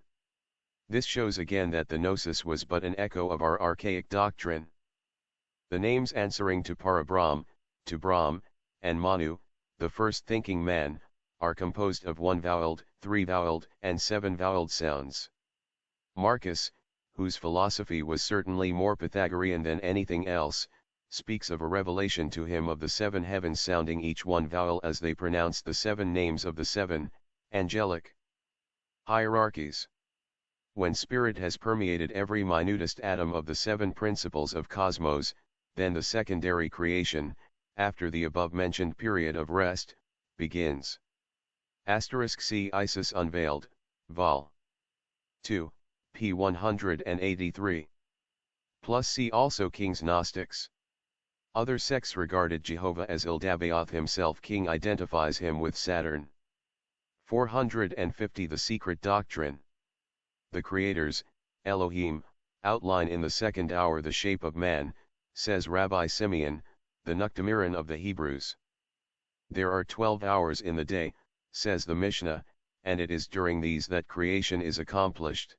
This shows again that the Gnosis was but an echo of our archaic doctrine. The names answering to Parabrahm, to Brahm, and Manu, the first thinking man, are composed of 1-voweled, 3-voweled, and 7-voweled sounds. Marcus, whose philosophy was certainly more Pythagorean than anything else, speaks of a revelation to him of the 7 heavens sounding each one vowel as they pronounced the 7 names of the 7 angelic hierarchies. When spirit has permeated every minutest atom of the 7 principles of cosmos, then the secondary creation, after the above-mentioned period of rest, begins. See Isis Unveiled, Vol. 2, p. 183. Plus see also King's Gnostics. Other sects regarded Jehovah as Ildabaoth himself. King identifies him with Saturn. 450 The Secret Doctrine. The creators, Elohim, outline in the second hour the shape of man, says Rabbi Simeon, the Nuktamiran of the Hebrews. There are 12 hours in the day, says the Mishnah, and it is during these that creation is accomplished.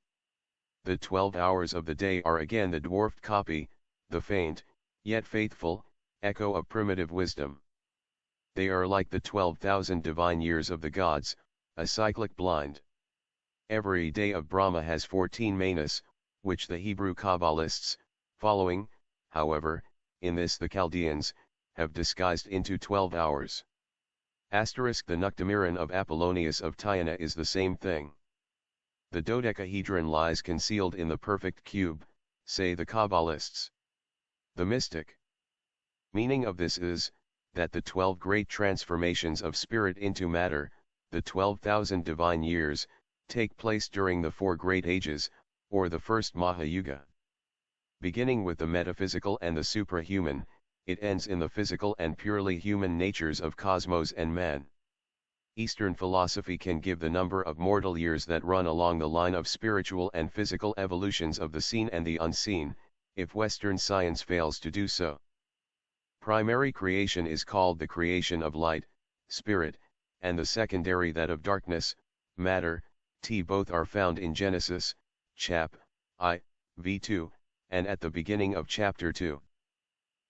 The 12 hours of the day are again the dwarfed copy, the faint, yet faithful, echo of primitive wisdom. They are like the 12,000 divine years of the gods, a cyclic blind. Every day of Brahma has 14 manas, which the Hebrew Kabbalists, following, however, in this the Chaldeans, have disguised into 12 hours. The Nuktamiran of Apollonius of Tyana is the same thing. The dodecahedron lies concealed in the perfect cube, say the Kabbalists. The mystic meaning of this is, that the 12 great transformations of spirit into matter, the 12,000 divine years, take place during the 4 great ages, or the first Mahayuga. Beginning with the metaphysical and the suprahuman, it ends in the physical and purely human natures of cosmos and man. Eastern philosophy can give the number of mortal years that run along the line of spiritual and physical evolutions of the seen and the unseen, if Western science fails to do so. Primary creation is called the creation of light, spirit, and the secondary that of darkness, matter. Both are found in Genesis, chap. I, v2, and at the beginning of chapter 2.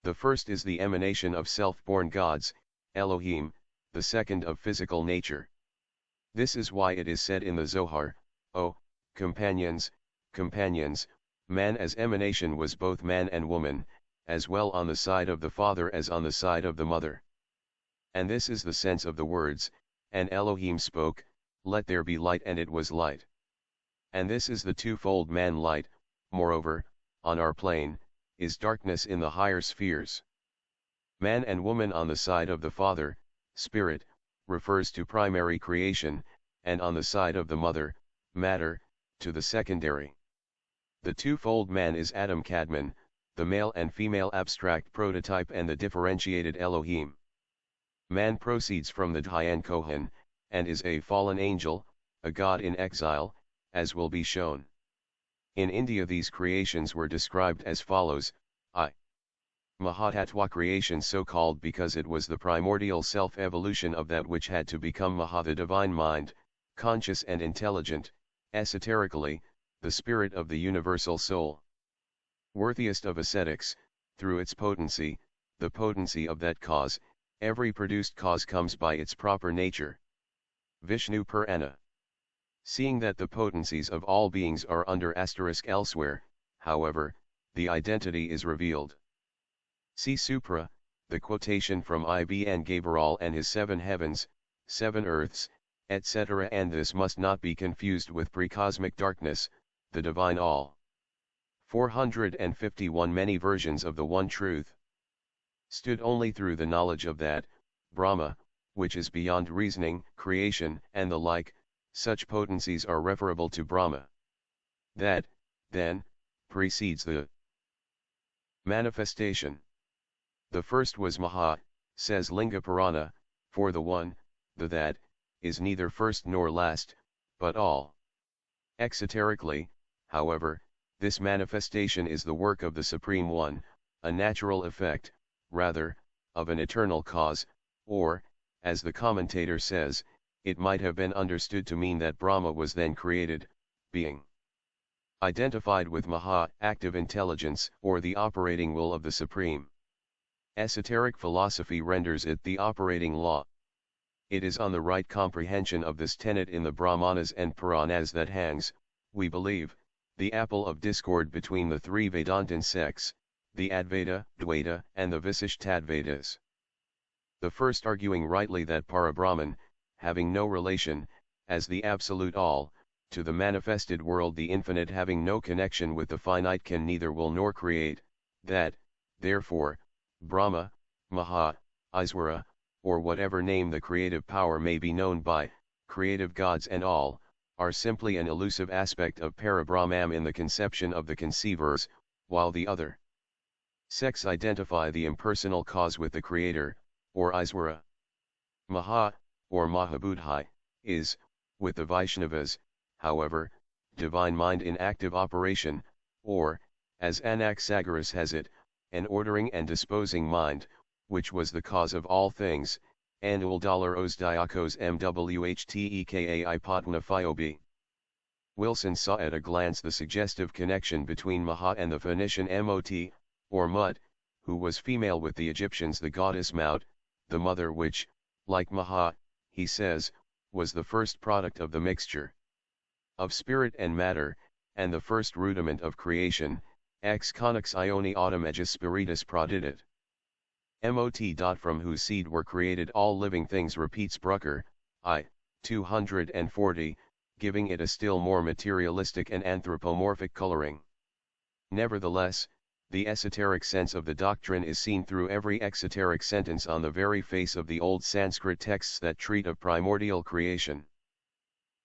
The first is the emanation of self-born gods, Elohim, the second of physical nature. This is why it is said in the Zohar, O companions, companions, man as emanation was both man and woman, as well on the side of the father as on the side of the mother. And this is the sense of the words, and Elohim spoke, let there be light, and it was light. And this is the twofold man light. Moreover, on our plane, is darkness in the higher spheres. Man and woman on the side of the father, spirit, refers to primary creation, and on the side of the mother, matter, to the secondary. The twofold man is Adam Kadmon, the male and female abstract prototype and the differentiated Elohim. Man proceeds from the Dhyan Kohan, and is a fallen angel, a god in exile, as will be shown. In India these creations were described as follows: I. Mahatattva creation, so called because it was the primordial self-evolution of that which had to become Maha, the divine mind, conscious and intelligent, Esoterically, the spirit of the universal soul. Worthiest of ascetics, through its potency, the potency of that cause, every produced cause comes by its proper nature. Vishnu Purana. Seeing that the potencies of all beings are under asterisk elsewhere, however, the identity is revealed. See Supra, the quotation from Ibn Gabriel and his 7 heavens, 7 earths, etc. And this must not be confused with precosmic darkness, the divine all. 451 Many versions of the one truth. Stood only through the knowledge of that, Brahma, which is beyond reasoning, creation, and the like, such potencies are referable to Brahma. That, then, precedes the manifestation. The first was Maha, says Linga Purana, for the one, the that, is neither first nor last, but all. Exoterically, however, this manifestation is the work of the Supreme One, a natural effect, rather, of an eternal cause, or, as the commentator says, it might have been understood to mean that Brahma was then created, being identified with Maha, active intelligence, or the operating will of the Supreme. Esoteric philosophy renders it the operating law. It is on the right comprehension of this tenet in the Brahmanas and Puranas that hangs, we believe, the apple of discord between the 3 Vedantin sects, the Advaita, Dvaita, and the Visishtadvaitas. The first arguing rightly that Parabrahman, having no relation, as the absolute all, to the manifested world, the infinite having no connection with the finite, can neither will nor create, that, therefore, Brahma, Maha, Iswara, or whatever name the creative power may be known by, creative gods and all, are simply an elusive aspect of Parabrahman in the conception of the conceivers, while the other sects identify the impersonal cause with the creator, or Iswara. Maha, or Mahabuddhi, is, with the Vaishnavas, however, divine mind in active operation, or, as Anaxagoras has it, an ordering and disposing mind, which was the cause of all things, annual $os diakos mwhtekai potnafiob. Wilson saw at a glance the suggestive connection between Maha and the Phoenician Mot, or Mut, who was female with the Egyptians, the goddess Maut, the mother which, like Maha, he says, was the first product of the mixture of spirit and matter, and the first rudiment of creation, ex connex ioni automegis spiritus prodidit. Mot. From whose seed were created all living things, repeats Brucker, I. 240, giving it a still more materialistic and anthropomorphic coloring. Nevertheless, the esoteric sense of the doctrine is seen through every exoteric sentence on the very face of the old Sanskrit texts that treat of primordial creation.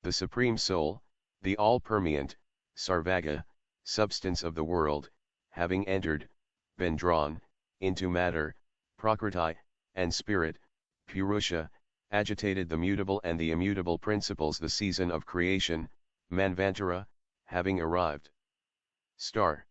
The Supreme Soul, the all-permeant, sarvaga, substance of the world, having entered, been drawn, into matter, prakriti, and spirit, purusha, agitated the mutable and the immutable principles, the season of creation, manvantara, having arrived. Star.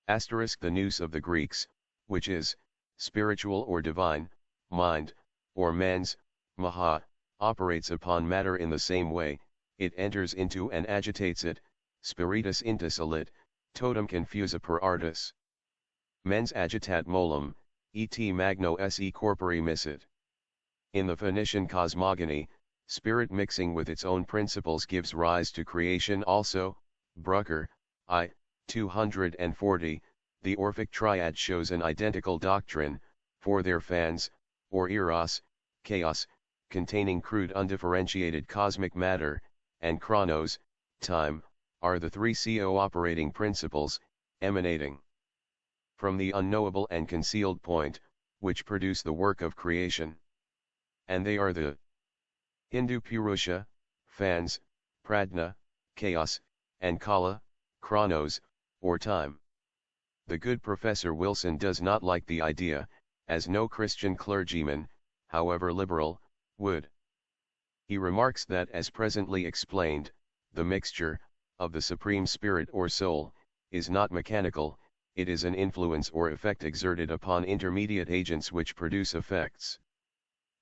Asterisk. The nous of the Greeks, which is, spiritual or divine, mind, or mens, maha, operates upon matter in the same way, it enters into and agitates it, spiritus intusalit, totem confusa per artis. Mens agitat molem, et magno se corpore missit. In the Phoenician cosmogony, spirit mixing with its own principles gives rise to creation also. Brucker, I. 240, the Orphic triad shows an identical doctrine, for their fans, or eros, chaos, containing crude undifferentiated cosmic matter, and chronos, time, are the 3 co-operating principles, emanating from the unknowable and concealed point, which produce the work of creation. And they are the Hindu Purusha, fans, Pradna, chaos, and Kala, chronos, or time. The good Professor Wilson does not like the idea, as no Christian clergyman, however liberal, would. He remarks that as presently explained, the mixture, of the Supreme Spirit or Soul, is not mechanical, it is an influence or effect exerted upon intermediate agents which produce effects.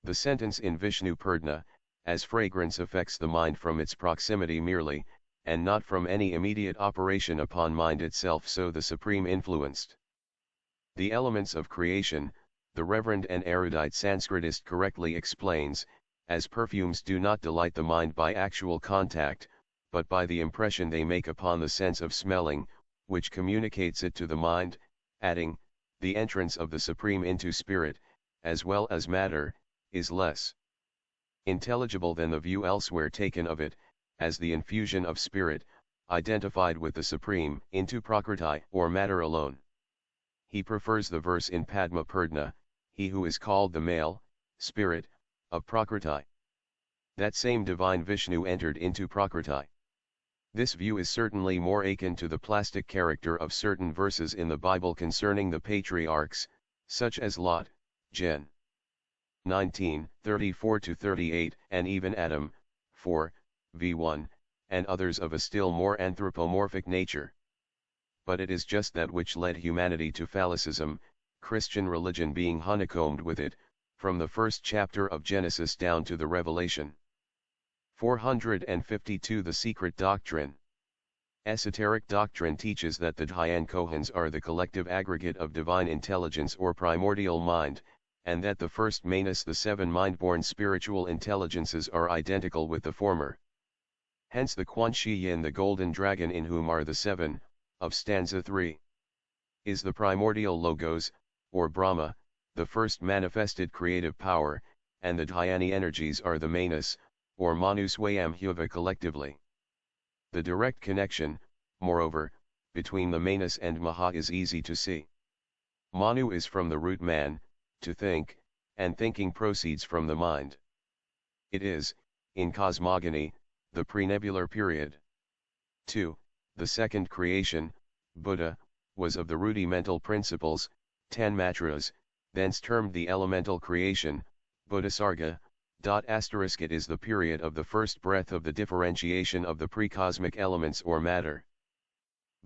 The sentence in Vishnu Purana, as fragrance affects the mind from its proximity merely, and not from any immediate operation upon mind itself, so the supreme influenced. The elements of creation, the reverend and erudite Sanskritist correctly explains, as perfumes do not delight the mind by actual contact, but by the impression they make upon the sense of smelling, which communicates it to the mind, adding, the entrance of the supreme into spirit, as well as matter, is less intelligible than the view elsewhere taken of it, as the infusion of spirit, identified with the supreme, into prakriti or matter alone. He prefers the verse in Padma Purdna, he who is called the male, spirit, of prakriti. That same divine Vishnu entered into prakriti. This view is certainly more akin to the plastic character of certain verses in the Bible concerning the patriarchs, such as Lot, Gen. 19, 34-38, and even Adam, 4, v1, and others of a still more anthropomorphic nature. But it is just that which led humanity to phallicism, Christian religion being honeycombed with it, from the first chapter of Genesis down to the Revelation. 452 The Secret Doctrine. Esoteric doctrine teaches that the Dhyan Kohans are the collective aggregate of divine intelligence or primordial mind, and that the first Manus, the seven mind-born spiritual intelligences, are identical with the former. Hence the Quan Shi Yin, the golden dragon in whom are the seven, of stanza 3. Is the primordial Logos, or Brahma, the first manifested creative power, and the Dhyani energies are the Manus, or Manuswayam Huva collectively. The direct connection, moreover, between the Manus and Maha is easy to see. Manu is from the root man, to think, and thinking proceeds from the mind. It is, in cosmogony, the prenebular period. 2. The second creation, Buddha, was of the rudimental principles, Tanmatras, thence termed the elemental creation, Buddhasarga. It is the period of the first breath of the differentiation of the precosmic elements or matter.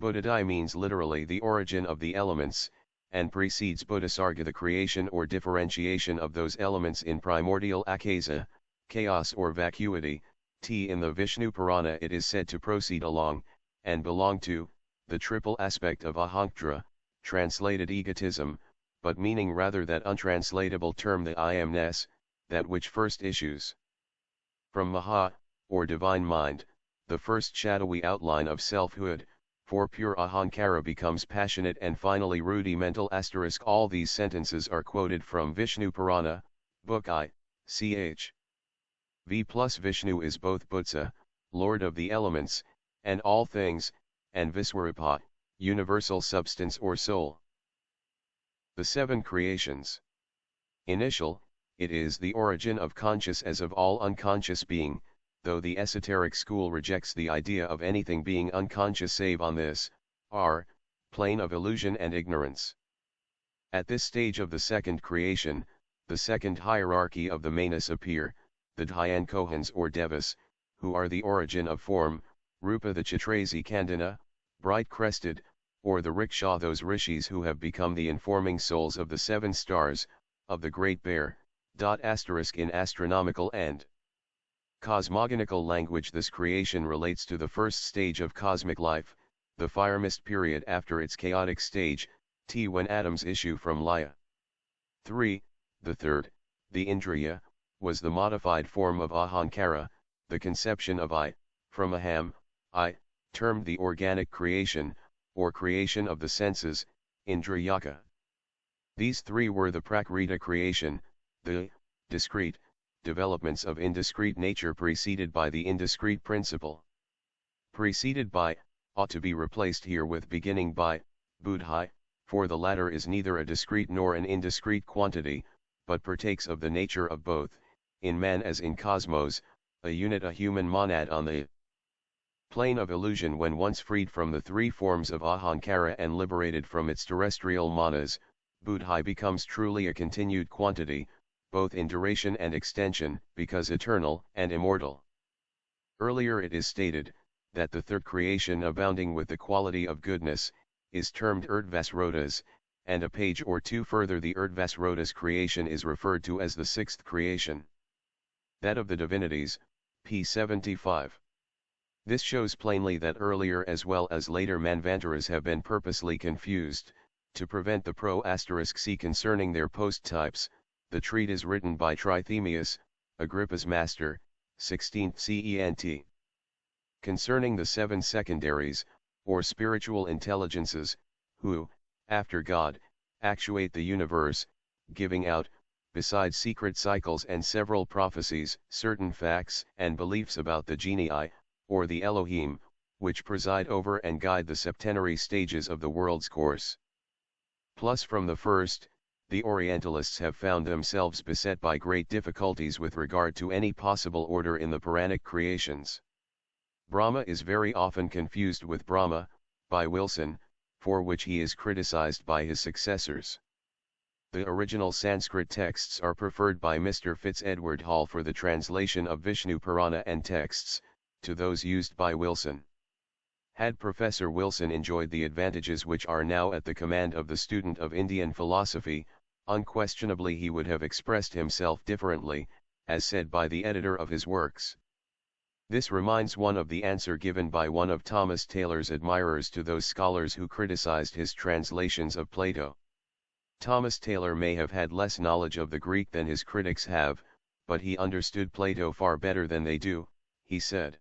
Buddhadai means literally the origin of the elements, and precedes Buddhasarga the creation or differentiation of those elements in primordial akasa, chaos or vacuity. In the Vishnu Purana it is said to proceed along, and belong to, the triple aspect of ahankara, translated egotism, but meaning rather that untranslatable term the I amness, that which first issues from Maha, or divine mind, the first shadowy outline of selfhood, for pure ahankara becomes passionate and finally rudimental. All these sentences are quoted from Vishnu Purana, Book I, ch. V plus Vishnu is both Butsa, Lord of the elements, and all things, and Viswarupa, universal substance or soul. The seven creations. Initial, it is the origin of conscious as of all unconscious being, though the esoteric school rejects the idea of anything being unconscious save on this, plane of illusion and ignorance. At this stage of the second creation, the second hierarchy of the Manus appear, the Dhyan Kohans or Devas, who are the origin of form, Rupa the Chitrazi Kandana, bright-crested, or the Riksha those rishis who have become the informing souls of the seven stars, of the Great Bear. In astronomical and cosmogonical language this creation relates to the first stage of cosmic life, the fire mist period after its chaotic stage, when atoms issue from Laya. 3. The third, the Indriya, was the modified form of ahankara, the conception of I, from aham, I, termed the organic creation, or creation of the senses, Indriyaka. These three were the prakrita creation, the discrete developments of indiscrete nature preceded by the indiscrete principle. Preceded by, ought to be replaced here with beginning by, buddhi, for the latter is neither a discrete nor an indiscrete quantity, but partakes of the nature of both, in man as in cosmos, a unit, a human monad on the plane of illusion. When once freed from the three forms of ahankara and liberated from its terrestrial manas, buddhi becomes truly a continued quantity, both in duration and extension, because eternal and immortal. Earlier it is stated, that the third creation abounding with the quality of goodness, is termed Urdhvasrotas, and a page or two further the Urdhvasrotas creation is referred to as the sixth creation. That of the divinities, p. 75. This shows plainly that earlier as well as later Manvantaras have been purposely confused, to prevent the pro*c concerning their post-types. The treatise written by Trithemius, Agrippa's master, 16th Cent. Concerning the 7 secondaries, or spiritual intelligences, who, after God, actuate the universe, giving out, besides secret cycles and several prophecies, certain facts and beliefs about the genii, or the Elohim, which preside over and guide the septenary stages of the world's course. Plus from the first, the Orientalists have found themselves beset by great difficulties with regard to any possible order in the Puranic creations. Brahma is very often confused with Brahma, by Wilson, for which he is criticized by his successors. The original Sanskrit texts are preferred by Mr. Fitz-Edward Hall for the translation of Vishnu Purana and texts, to those used by Wilson. Had Professor Wilson enjoyed the advantages which are now at the command of the student of Indian philosophy, unquestionably he would have expressed himself differently, as said by the editor of his works. This reminds one of the answer given by one of Thomas Taylor's admirers to those scholars who criticized his translations of Plato. Thomas Taylor may have had less knowledge of the Greek than his critics have, but he understood Plato far better than they do, he said.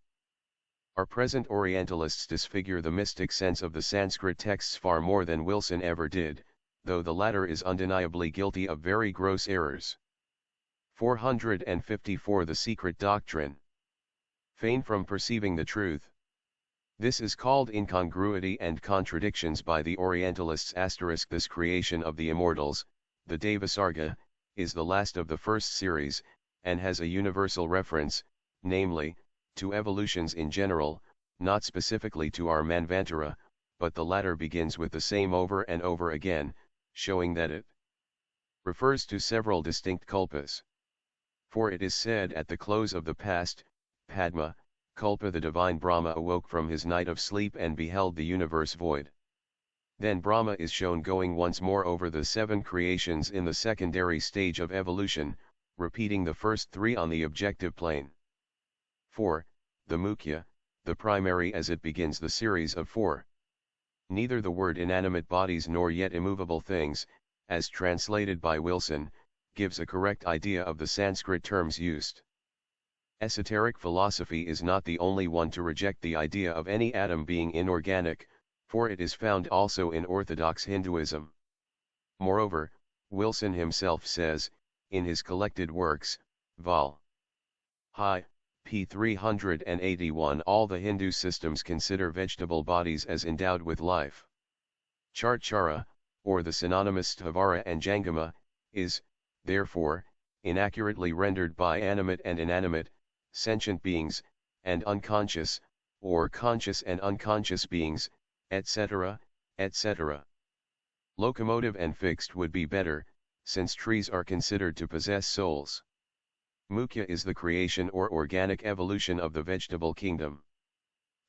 Our present Orientalists disfigure the mystic sense of the Sanskrit texts far more than Wilson ever did, though the latter is undeniably guilty of very gross errors. 454 The Secret Doctrine. Feign from perceiving the truth. This is called incongruity and contradictions by the Orientalists. This creation of the immortals, the Devasarga, is the last of the first series, and has a universal reference, namely, to evolutions in general, not specifically to our Manvantara, but the latter begins with the same over and over again, showing that it refers to several distinct kalpas. For it is said at the close of the past, Padma, Kalpa the divine Brahma awoke from his night of sleep and beheld the universe void. Then Brahma is shown going once more over the 7 creations in the secondary stage of evolution, repeating the first 3 on the objective plane. 4. The Mukhya, the primary, as it begins the series of 4. Neither the word inanimate bodies nor yet immovable things, as translated by Wilson, gives a correct idea of the Sanskrit terms used. Esoteric philosophy is not the only one to reject the idea of any atom being inorganic, for it is found also in Orthodox Hinduism. Moreover, Wilson himself says, in his collected works, Vol. Hi, p. 381, all the Hindu systems consider vegetable bodies as endowed with life. Charchara, or the synonymous Sthavara and Jangama, is, therefore, inaccurately rendered by animate and inanimate, sentient beings, and unconscious, or conscious and unconscious beings, etc., etc. Locomotive and fixed would be better, since trees are considered to possess souls. Mukhya is the creation or organic evolution of the vegetable kingdom.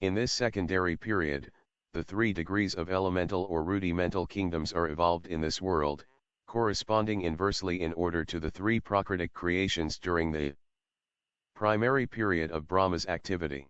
In this secondary period, the 3 degrees of elemental or rudimental kingdoms are evolved in this world, corresponding inversely in order to the 3 Prakritic creations during the primary period of Brahma's activity.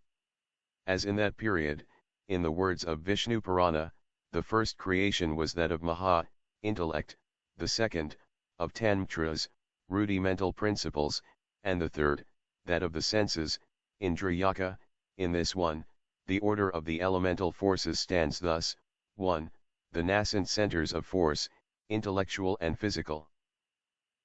As in that period, in the words of Vishnu Purana, the first creation was that of Maha, intellect, the second, of Tanmatras, rudimental principles, and the third, that of the senses, Indrayaka. In this one, the order of the elemental forces stands thus: 1. The nascent centers of force, intellectual and physical.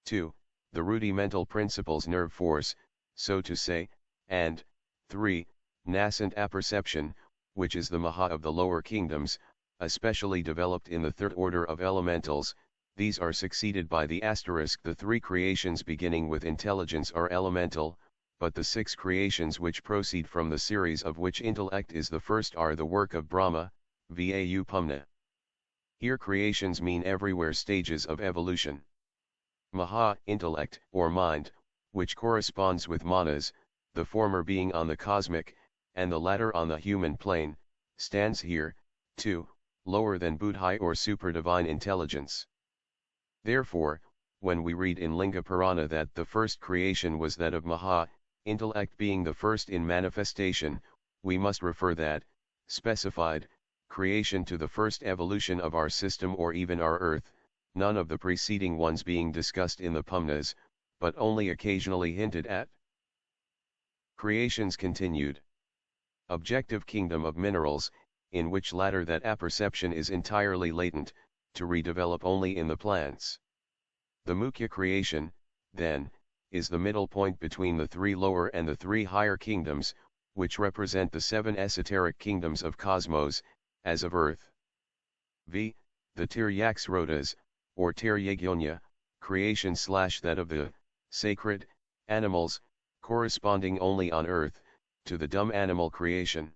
2. The rudimental principles, nerve force, so to say, and 3. Nascent apperception, which is the Maha of the lower kingdoms, especially developed in the third order of elementals. These are succeeded by the asterisk. The 3 creations beginning with intelligence are elemental, but the 6 creations which proceed from the series of which intellect is the first are the work of Brahma, Vau Pumna. Here creations mean everywhere stages of evolution. Maha, intellect, or mind, which corresponds with Manas, the former being on the cosmic, and the latter on the human plane, stands here, too, lower than Buddhi or superdivine intelligence. Therefore, when we read in Linga Purana that the first creation was that of Maha, intellect being the first in manifestation, we must refer that, specified, creation to the first evolution of our system or even our Earth, none of the preceding ones being discussed in the Pumnas, but only occasionally hinted at. Creations continued. Objective kingdom of minerals, in which latter that apperception is entirely latent, to redevelop only in the plants. The Mukhya creation, then, is the middle point between the three lower and the three higher kingdoms, which represent the seven esoteric kingdoms of cosmos, as of earth. The Tiryaksrotas, or Tiryagyonya, creation / that of the sacred animals, corresponding only on earth, to the dumb animal creation.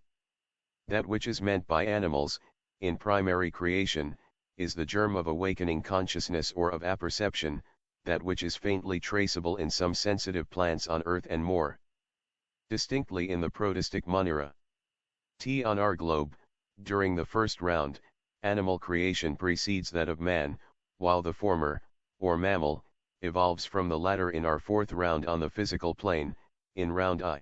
That which is meant by animals, in primary creation, is the germ of awakening consciousness or of apperception, that which is faintly traceable in some sensitive plants on earth and more distinctly in the protistic Manira. On our globe, during the first round, animal creation precedes that of man, while the former, or mammal, evolves from the latter in our fourth round on the physical plane, in round I.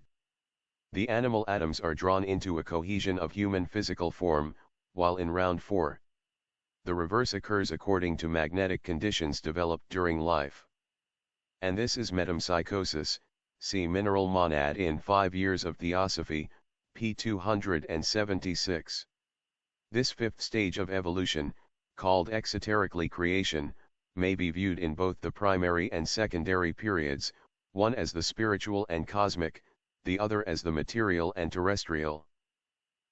The animal atoms are drawn into a cohesion of human physical form, while in round 4, the reverse occurs according to magnetic conditions developed during life. And this is metempsychosis, see Mineral Monad in 5 Years of Theosophy, p. 276. This fifth stage of evolution, called exoterically creation, may be viewed in both the primary and secondary periods, one as the spiritual and cosmic, the other as the material and terrestrial.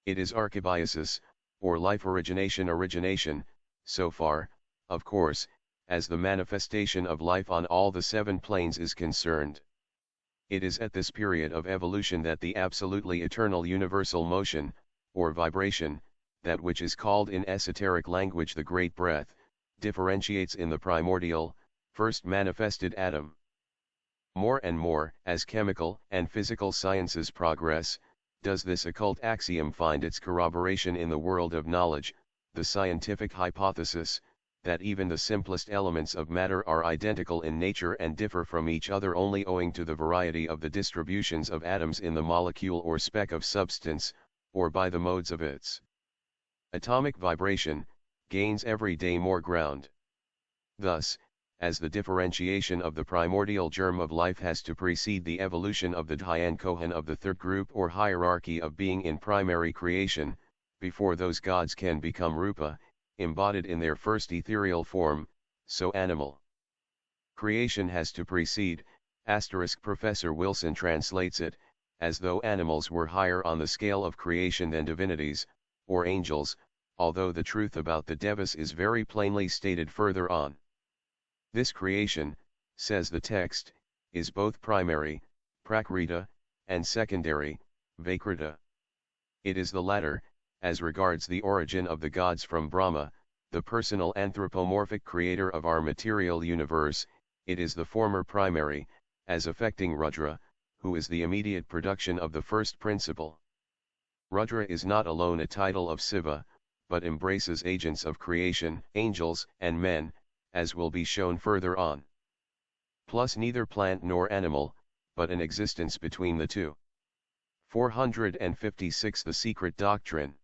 It is archebiosis, or life origination, so far, of course, as the manifestation of life on all the 7 planes is concerned. It is at this period of evolution that the absolutely eternal universal motion, or vibration, that which is called in esoteric language the great breath, differentiates in the primordial, first manifested atom. More and more, as chemical and physical sciences progress, does this occult axiom find its corroboration in the world of knowledge, the scientific hypothesis, that even the simplest elements of matter are identical in nature and differ from each other only owing to the variety of the distributions of atoms in the molecule or speck of substance, or by the modes of its atomic vibration, gains every day more ground. Thus, as the differentiation of the primordial germ of life has to precede the evolution of the Dhyan Kohan of the third group or hierarchy of being in primary creation, before those gods can become Rupa, embodied in their first ethereal form, so animal creation has to precede, Professor Wilson translates it, as though animals were higher on the scale of creation than divinities, or angels, although the truth about the devas is very plainly stated further on. This creation, says the text, is both primary, prakrita, and secondary, vakrita. It is the latter, as regards the origin of the gods from Brahma, the personal anthropomorphic creator of our material universe. It is the former primary, as affecting Rudra, who is the immediate production of the first principle. Rudra is not alone a title of Siva, but embraces agents of creation, angels and men, as will be shown further on. Plus neither plant nor animal, but an existence between the two. 456 The Secret Doctrine.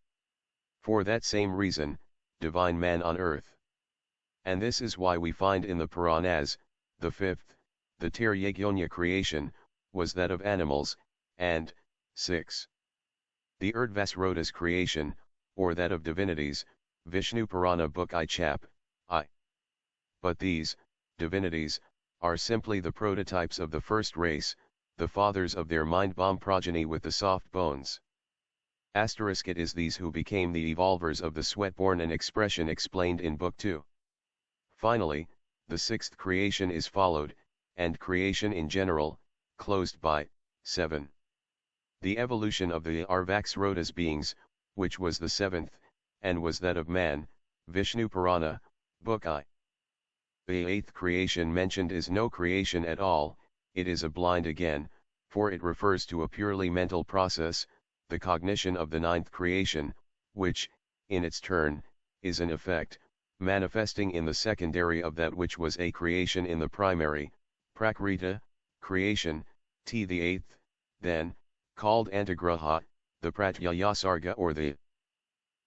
For that same reason, divine man on earth. And this is why we find in the Puranas, the fifth, the Tiryagyonya creation, was that of animals, and, 6. The Urdhvasrota's creation, or that of divinities, Vishnu Purana Book I Chap. I. But these, divinities, are simply the prototypes of the first race, the fathers of their mind-bomb progeny with the soft bones. It is these who became the evolvers of the sweat-born and expression explained in Book 2. Finally, the sixth creation is followed, and creation in general, closed by, 7. The evolution of the Arvaksrotas beings, which was the seventh, and was that of man, Vishnu Purana, Book I. The eighth creation mentioned is no creation at all, it is a blind again, for it refers to a purely mental process, the cognition of the ninth creation, which, in its turn, is an effect, manifesting in the secondary of that which was a creation in the primary, prakrita, creation, the eighth, then, called antagraha, the Pratyayasarga or the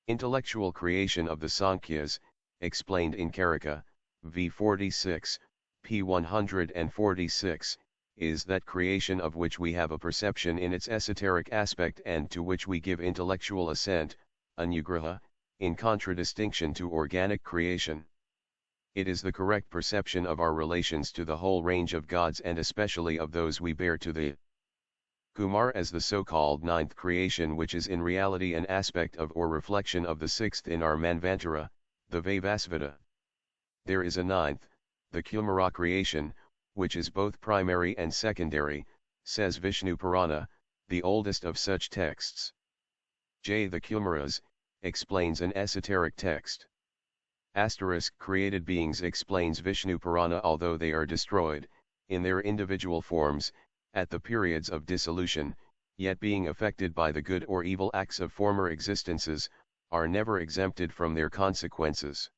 intellectual creation of the Sankhyas, explained in Karika, v 46, p 146, is that creation of which we have a perception in its esoteric aspect and to which we give intellectual assent, anugraha, in contradistinction to organic creation. It is the correct perception of our relations to the whole range of gods and especially of those we bear to the Kumar as the so-called ninth creation, which is in reality an aspect of or reflection of the sixth in our Manvantara, the Vaivasvata. There is a ninth, the Kumara creation, which is both primary and secondary, says Vishnu Purana, the oldest of such texts. J. The Kumaras, explains an esoteric text. Asterisk created beings explains Vishnu Purana, although they are destroyed, in their individual forms, at the periods of dissolution, yet being affected by the good or evil acts of former existences, are never exempted from their consequences.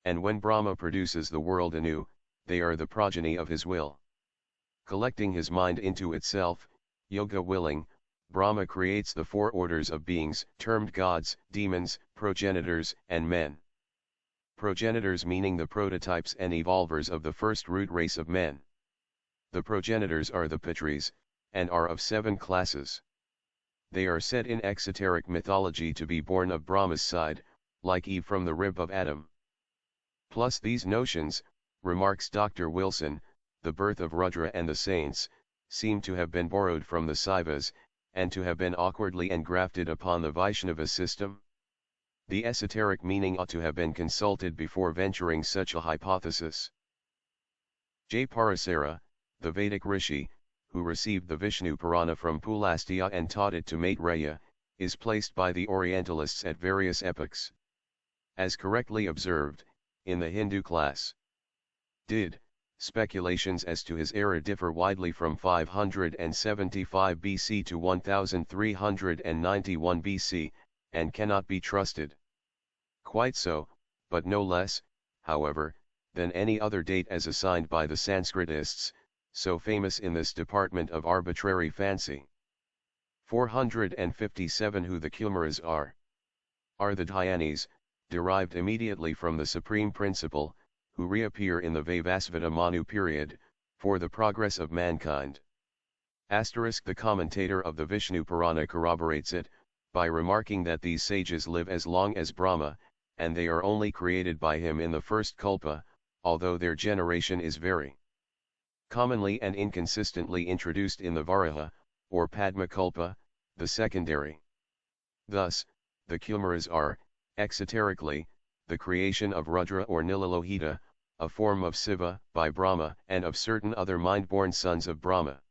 And when Brahma produces the world anew, they are the progeny of his will. Collecting his mind into itself, yoga willing, Brahma creates the four orders of beings termed gods, demons, progenitors, and men. Progenitors meaning the prototypes and evolvers of the first root race of men. The progenitors are the Pitris, and are of 7 classes. They are said in exoteric mythology to be born of Brahma's side, like Eve from the rib of Adam. Plus these notions, remarks Dr. Wilson, the birth of Rudra and the saints, seem to have been borrowed from the Saivas, and to have been awkwardly engrafted upon the Vaishnava system. The esoteric meaning ought to have been consulted before venturing such a hypothesis. J. Parasara, the Vedic rishi, who received the Vishnu Purana from Pulastya and taught it to Maitreya, is placed by the Orientalists at various epochs. As correctly observed, in the Hindu class. Did. Speculations as to his era differ widely from 575 BC to 1391 BC, and cannot be trusted. Quite so, but no less, however, than any other date as assigned by the Sanskritists, so famous in this department of arbitrary fancy. 457 Who the Kumaras are the Dhyanis, derived immediately from the Supreme Principle, who reappear in the Vaivasvata Manu period, for the progress of mankind. Asterisk the commentator of the Vishnu Purana corroborates it, by remarking that these sages live as long as Brahma, and they are only created by him in the first kalpa, although their generation is very commonly and inconsistently introduced in the Varaha, or Padma Kalpa, the secondary. Thus, the Kumaras are, exoterically, the creation of Rudra or Nilalohita, a form of Siva, by Brahma, and of certain other mind-born sons of Brahma.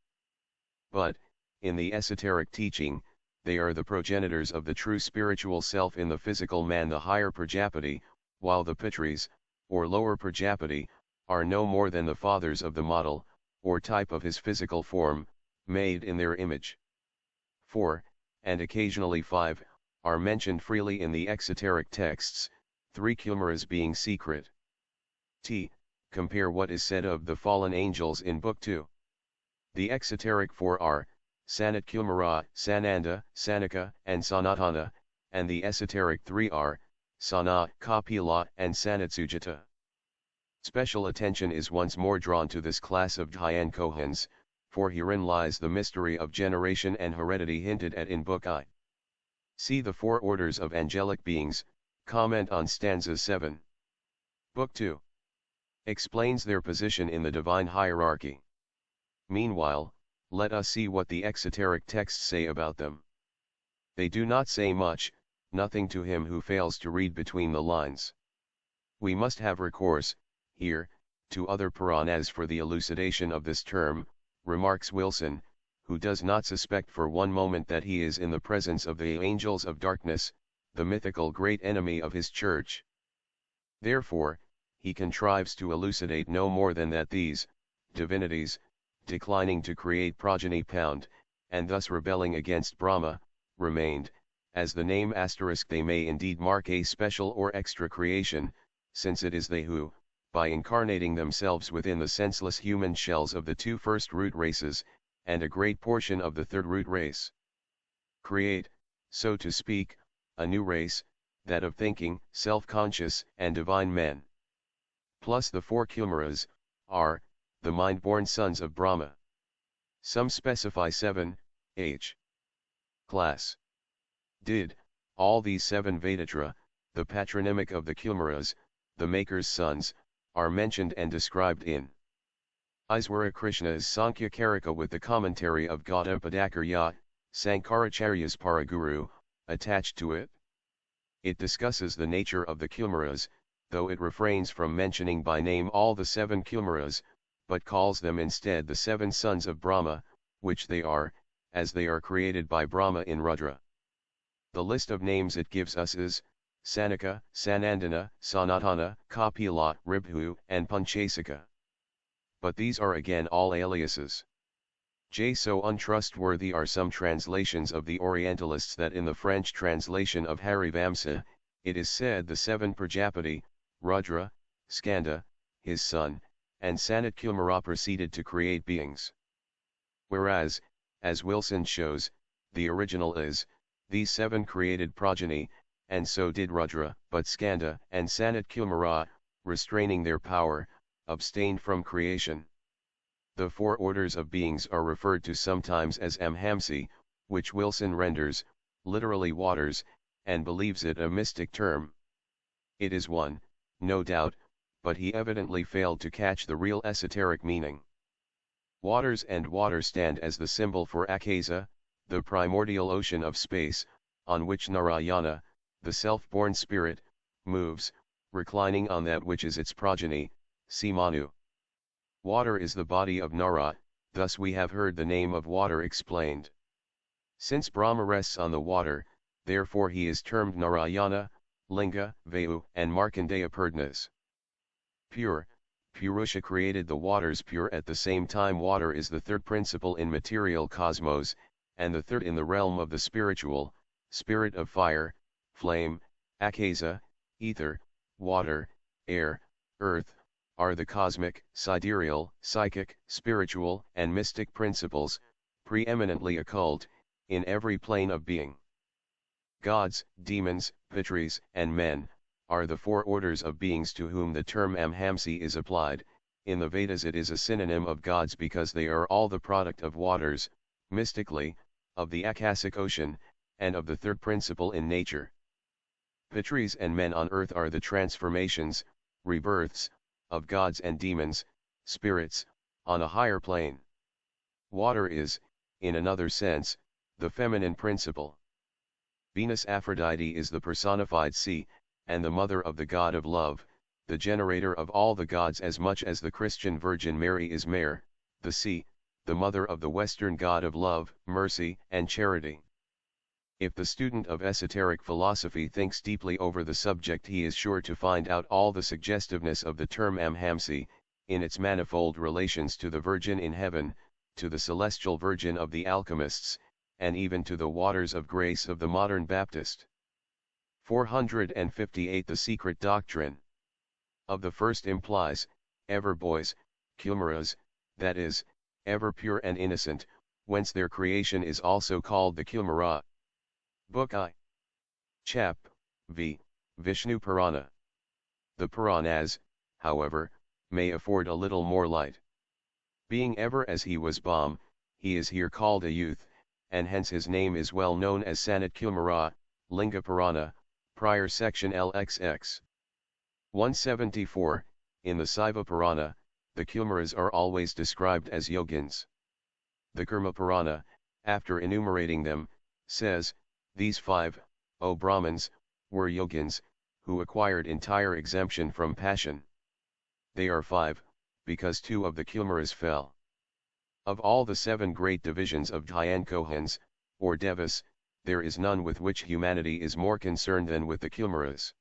But, in the esoteric teaching, they are the progenitors of the true spiritual self in the physical man, the higher Prajapati, while the Pitris, or lower Prajapati, are no more than the fathers of the model, or type of his physical form, made in their image. 4, and occasionally 5, are mentioned freely in the exoteric texts, 3 Kumaras being secret. T. Compare what is said of the fallen angels in Book 2. The exoteric 4 are, Sanat Kumara, Sananda, Sanika, and Sanatana, and the esoteric 3 are, Sana, Kapila, and Sanatsujata. Special attention is once more drawn to this class of Dhyan Kohans, for herein lies the mystery of generation and heredity hinted at in Book I. See the 4 orders of angelic beings, comment on stanza 7. Book 2 explains their position in the divine hierarchy. Meanwhile, let us see what the exoteric texts say about them. They do not say much, nothing to him who fails to read between the lines. We must have recourse, here, to other Puranas for the elucidation of this term, remarks Wilson, who does not suspect for one moment that he is in the presence of the angels of darkness, the mythical great enemy of his church. Therefore, he contrives to elucidate no more than that these divinities, declining to create progeny pound, and thus rebelling against Brahma, remained, as the name asterisk they may indeed mark a special or extra creation, since it is they who, by incarnating themselves within the senseless human shells of the 2 first root races, and a great portion of the 3rd root race, create, so to speak, a new race, that of thinking, self-conscious, and divine men. Plus the four Kilmaras, are, the mind-born sons of Brahma. Some specify 7, h. Class. Did, all these 7 Vedatra, the patronymic of the Kilmaras, the Maker's sons, are mentioned and described in Iswara Krishna's Sankhya Karika with the commentary of Gaudapadacharya, Sankaracharya's Paraguru, attached to it. It discusses the nature of the Kilmaras, though it refrains from mentioning by name all the 7 Kilmaras, but calls them instead the 7 sons of Brahma, which they are, as they are created by Brahma in Rudra. The list of names it gives us is Sanaka, Sanandana, Sanatana, Kapila, Ribhu, and Panchasika. But these are again all aliases. So untrustworthy are some translations of the Orientalists that in the French translation of Harivamsa, it is said the 7 Prajapati, Rudra, Skanda, his son, and Sanat Kilmara proceeded to create beings. Whereas, as Wilson shows, the original is, these 7 created progeny, and so did Rudra, but Skanda and Sanat Kilmara, restraining their power, abstained from creation. The 4 orders of beings are referred to sometimes as Amhamsi, which Wilson renders, literally waters, and believes it a mystic term. It is one, no doubt, but he evidently failed to catch the real esoteric meaning. Waters and water stand as the symbol for Akasa, the primordial ocean of space, on which Narayana, the self-born spirit, moves, reclining on that which is its progeny, see Manu. Water is the body of Nara, thus we have heard the name of water explained. Since Brahma rests on the water, therefore he is termed Narayana, Linga, Vayu, and Markandeya Purdnas. Pure, Purusha created the waters pure. At the same time water is the third principle in material cosmos, and the third in the realm of the spiritual, spirit of fire, flame, akasa, ether, water, air, earth, are the cosmic, sidereal, psychic, spiritual, and mystic principles, preeminently occult, in every plane of being. Gods, demons, pitris, and men, are the 4 orders of beings to whom the term Amhamsi is applied. In the Vedas it is a synonym of gods because they are all the product of waters, mystically, of the Akasic ocean, and of the third principle in nature. Pitris and men on earth are the transformations, rebirths, of gods and demons, spirits, on a higher plane. Water is, in another sense, the feminine principle. Venus Aphrodite is the personified sea, and the mother of the god of love, the generator of all the gods, as much as the Christian Virgin Mary is Mare, the sea, the mother of the Western god of love, mercy, and charity. If the student of esoteric philosophy thinks deeply over the subject, he is sure to find out all the suggestiveness of the term Amhamsi, in its manifold relations to the Virgin in heaven, to the celestial Virgin of the alchemists, and even to the waters of grace of the modern Baptist. 458 The secret doctrine of the first implies, ever boys, Kilmaras, that is, ever pure and innocent, whence their creation is also called the Kilmara. Book I. Chap. V. Vishnu Purana. The Puranas, however, may afford a little more light. Being ever as he was Bam, he is here called a youth, and hence his name is well known as Sanat Kilmara, Linga Purana, prior section LXX. 174, in the Saiva Purana, the Kilmaras are always described as yogins. The Karma Purana, after enumerating them, says, these 5, O Brahmins, were yogins, who acquired entire exemption from passion. They are 5, because 2 of the Kilmaras fell. Of all the 7 great divisions of Dhyankohans, or Devas, there is none with which humanity is more concerned than with the Kilmaras.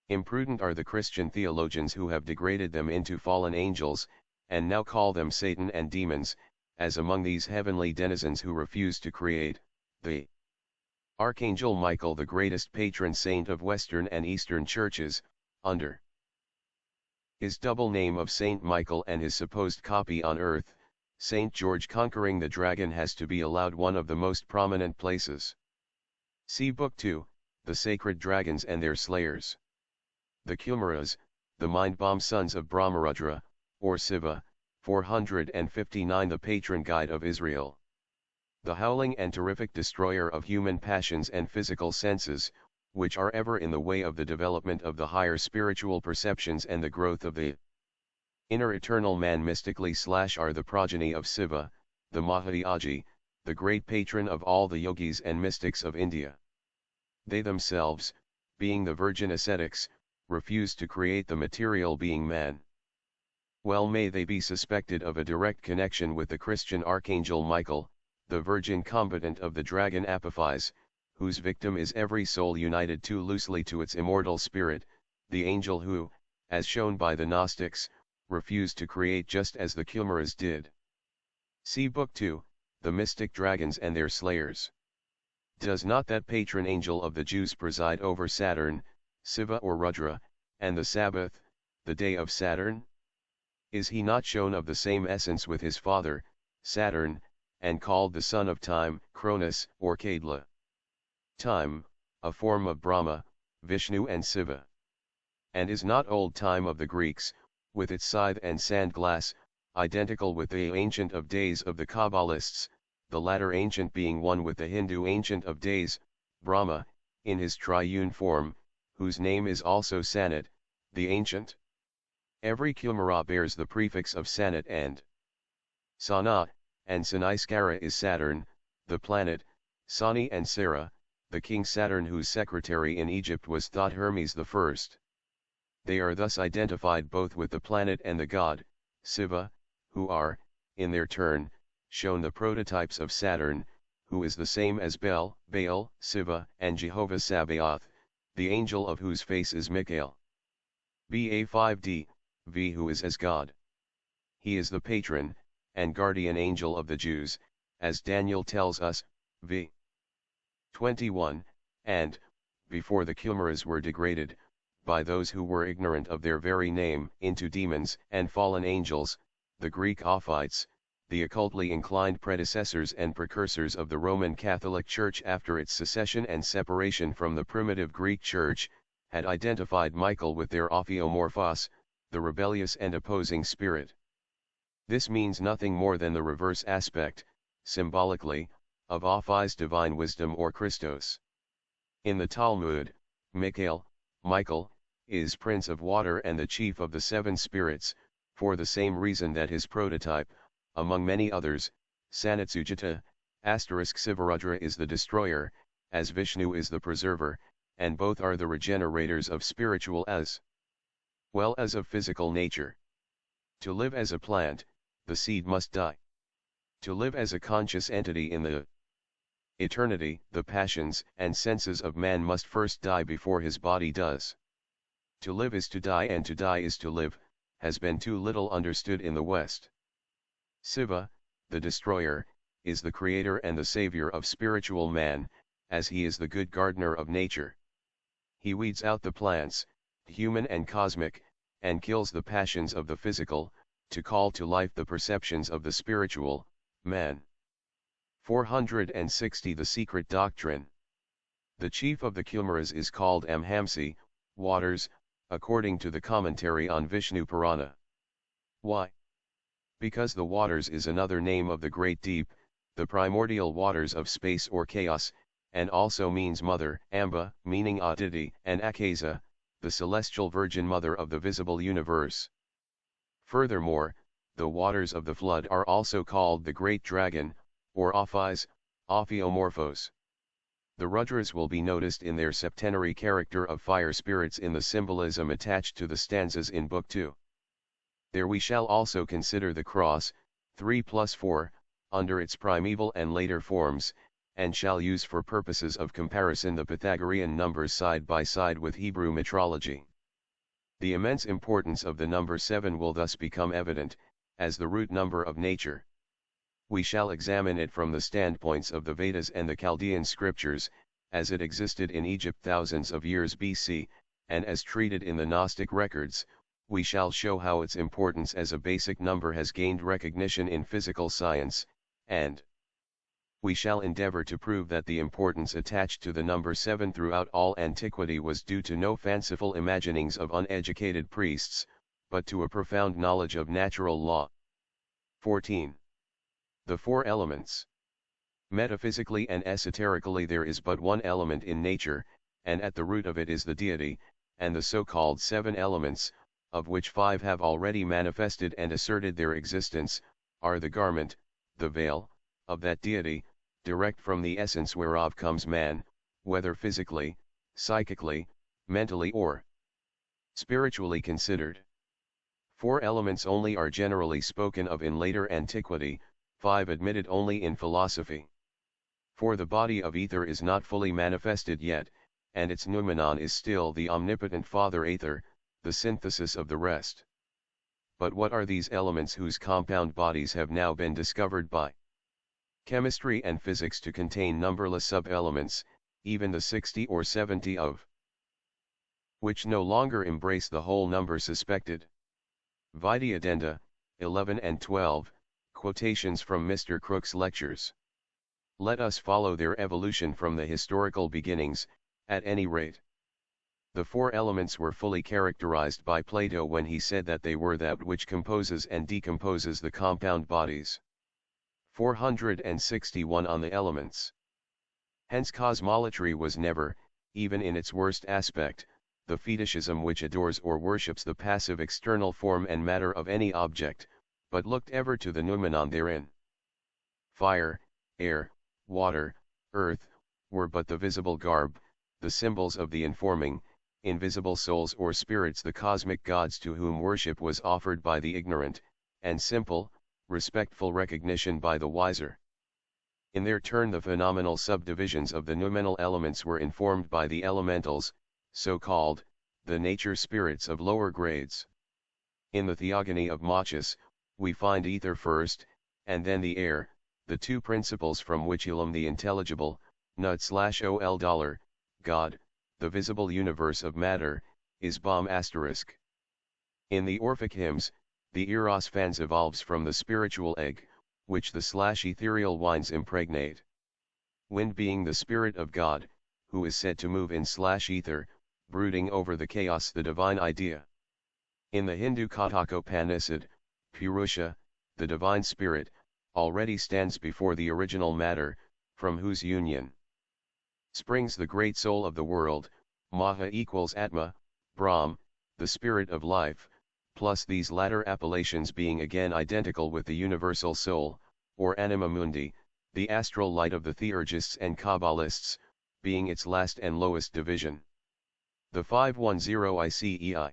Imprudent are the Christian theologians who have degraded them into fallen angels, and now call them Satan and demons, as among these heavenly denizens who refuse to create, the Archangel Michael, the greatest patron saint of Western and Eastern churches, under his double name of Saint Michael and his supposed copy on earth, Saint George conquering the dragon, has to be allowed one of the most prominent places. See Book 2, The Sacred Dragons and Their Slayers. The Kumaras, the mind-bomb sons of Brahmarudra, or Siva, 459. The patron guide of Israel. The howling and terrific destroyer of human passions and physical senses, which are ever in the way of the development of the higher spiritual perceptions and the growth of the inner eternal man mystically / are the progeny of Siva, the Mahadaji, the great patron of all the yogis and mystics of India. They themselves, being the virgin ascetics, refused to create the material being man. Well may they be suspected of a direct connection with the Christian archangel Michael, the virgin combatant of the dragon Apophis, whose victim is every soul united too loosely to its immortal spirit, the angel who, as shown by the Gnostics, refused to create just as the Kumaras did. See Book 2, The Mystic Dragons and Their Slayers. Does not that patron angel of the Jews preside over Saturn, Siva or Rudra, and the Sabbath, the day of Saturn? Is he not shown of the same essence with his father, Saturn, and called the son of time, Cronus, or Kadla? Time, a form of Brahma, Vishnu and Siva. And is not old time of the Greeks, with its scythe and sand glass, identical with the Ancient of Days of the Kabbalists, the latter ancient being one with the Hindu Ancient of Days, Brahma, in his triune form, whose name is also Sanat, the Ancient? Every Kumara bears the prefix of Sanat and Sana, and Saniskara is Saturn, the planet, Sani and Sara, the king Saturn whose secretary in Egypt was thought Hermes I. They are thus identified both with the planet and the god, Siva, who are, in their turn, shown the prototypes of Saturn, who is the same as Bel, Baal, Siva, and Jehovah Sabaoth, the angel of whose face is Michael. Ba5d, V who is as God. He is the patron, and guardian angel of the Jews, as Daniel tells us, v. 21, and, before the Kumaras were degraded, by those who were ignorant of their very name, into demons and fallen angels, the Greek Ophites, the occultly inclined predecessors and precursors of the Roman Catholic Church after its secession and separation from the primitive Greek Church, had identified Michael with their Ophiomorphos, the rebellious and opposing spirit. This means nothing more than the reverse aspect, symbolically, of Ophi's divine wisdom or Christos. In the Talmud, Michael, is prince of water and the chief of the seven spirits, for the same reason that his prototype, among many others, Sanatsujata, Sivarudra is the destroyer, as Vishnu is the preserver, and both are the regenerators of spiritual as well as of physical nature. To live as a plant, the seed must die. To live as a conscious entity in the eternity, the passions and senses of man must first die before his body does. To live is to die and to die is to live, has been too little understood in the West. Siva, the destroyer, is the creator and the savior of spiritual man, as he is the good gardener of nature. He weeds out the plants, human and cosmic, and kills the passions of the physical, to call to life the perceptions of the spiritual, man. 460 The Secret Doctrine. The chief of the Kumaras is called Amhamsi, waters, according to the commentary on Vishnu Purana. Why? Because the waters is another name of the great deep, the primordial waters of space or chaos, and also means mother, Amba, meaning Aditi, and Akasa, the celestial virgin mother of the visible universe. Furthermore, the waters of the flood are also called the great dragon, or Ophis, Ophiomorphos. The Rudras will be noticed in their septenary character of fire spirits in the symbolism attached to the stanzas in Book 2. There we shall also consider the cross, 3+4, under its primeval and later forms, and shall use for purposes of comparison the Pythagorean numbers side by side with Hebrew metrology. The immense importance of the number 7 will thus become evident, as the root number of nature. We shall examine it from the standpoints of the Vedas and the Chaldean scriptures, as it existed in Egypt thousands of years BC, and as treated in the Gnostic records. We shall show how its importance as a basic number has gained recognition in physical science, and We shall endeavor to prove that the importance attached to the number 7 throughout all antiquity was due to no fanciful imaginings of uneducated priests, but to a profound knowledge of natural law. 14. The four elements. Metaphysically and esoterically there is but one element in nature, and at the root of it is the deity, and the so-called 7 elements, of which 5 have already manifested and asserted their existence, are the garment, the veil, of that deity, direct from the essence whereof comes man, whether physically, psychically, mentally or spiritually considered. 4 elements only are generally spoken of in later antiquity, 5 admitted only in philosophy. For the body of ether is not fully manifested yet, and its noumenon is still the omnipotent Father Aether, the synthesis of the rest. But what are these elements whose compound bodies have now been discovered by chemistry and physics to contain numberless sub-elements, even the 60 or 70 of which no longer embrace the whole number suspected? Vide Addenda, 11 and 12, quotations from Mr. Crookes' lectures. Let us follow their evolution from the historical beginnings, at any rate. The 4 elements were fully characterized by Plato when he said that they were that which composes and decomposes the compound bodies. 461 on the elements. Hence cosmolatry was never, even in its worst aspect, the fetishism which adores or worships the passive external form and matter of any object, but looked ever to the noumenon therein. Fire, air, water, earth, were but the visible garb, the symbols of the informing, invisible souls or spirits, the cosmic gods to whom worship was offered by the ignorant, and simple, respectful recognition by the wiser. In their turn the phenomenal subdivisions of the noumenal elements were informed by the elementals, so-called, the nature spirits of lower grades. In the Theogony of Machus, we find ether first, and then the air, the 2 principles from which ilum the intelligible, nut/ol, God, the visible universe of matter, is bomb**. In the Orphic hymns, the eros fans evolves from the spiritual egg, which the /ethereal winds impregnate. Wind being the spirit of God, who is said to move in /ether, brooding over the chaos, the divine idea. In the Hindu Kathokopanishad, Purusha, the divine spirit, already stands before the original matter, from whose union springs the great soul of the world. Maha equals Atma, Brahm, the spirit of life, plus these latter appellations being again identical with the universal soul, or anima mundi, the astral light of the theurgists and Kabbalists, being its last and lowest division. The 510 ICEI.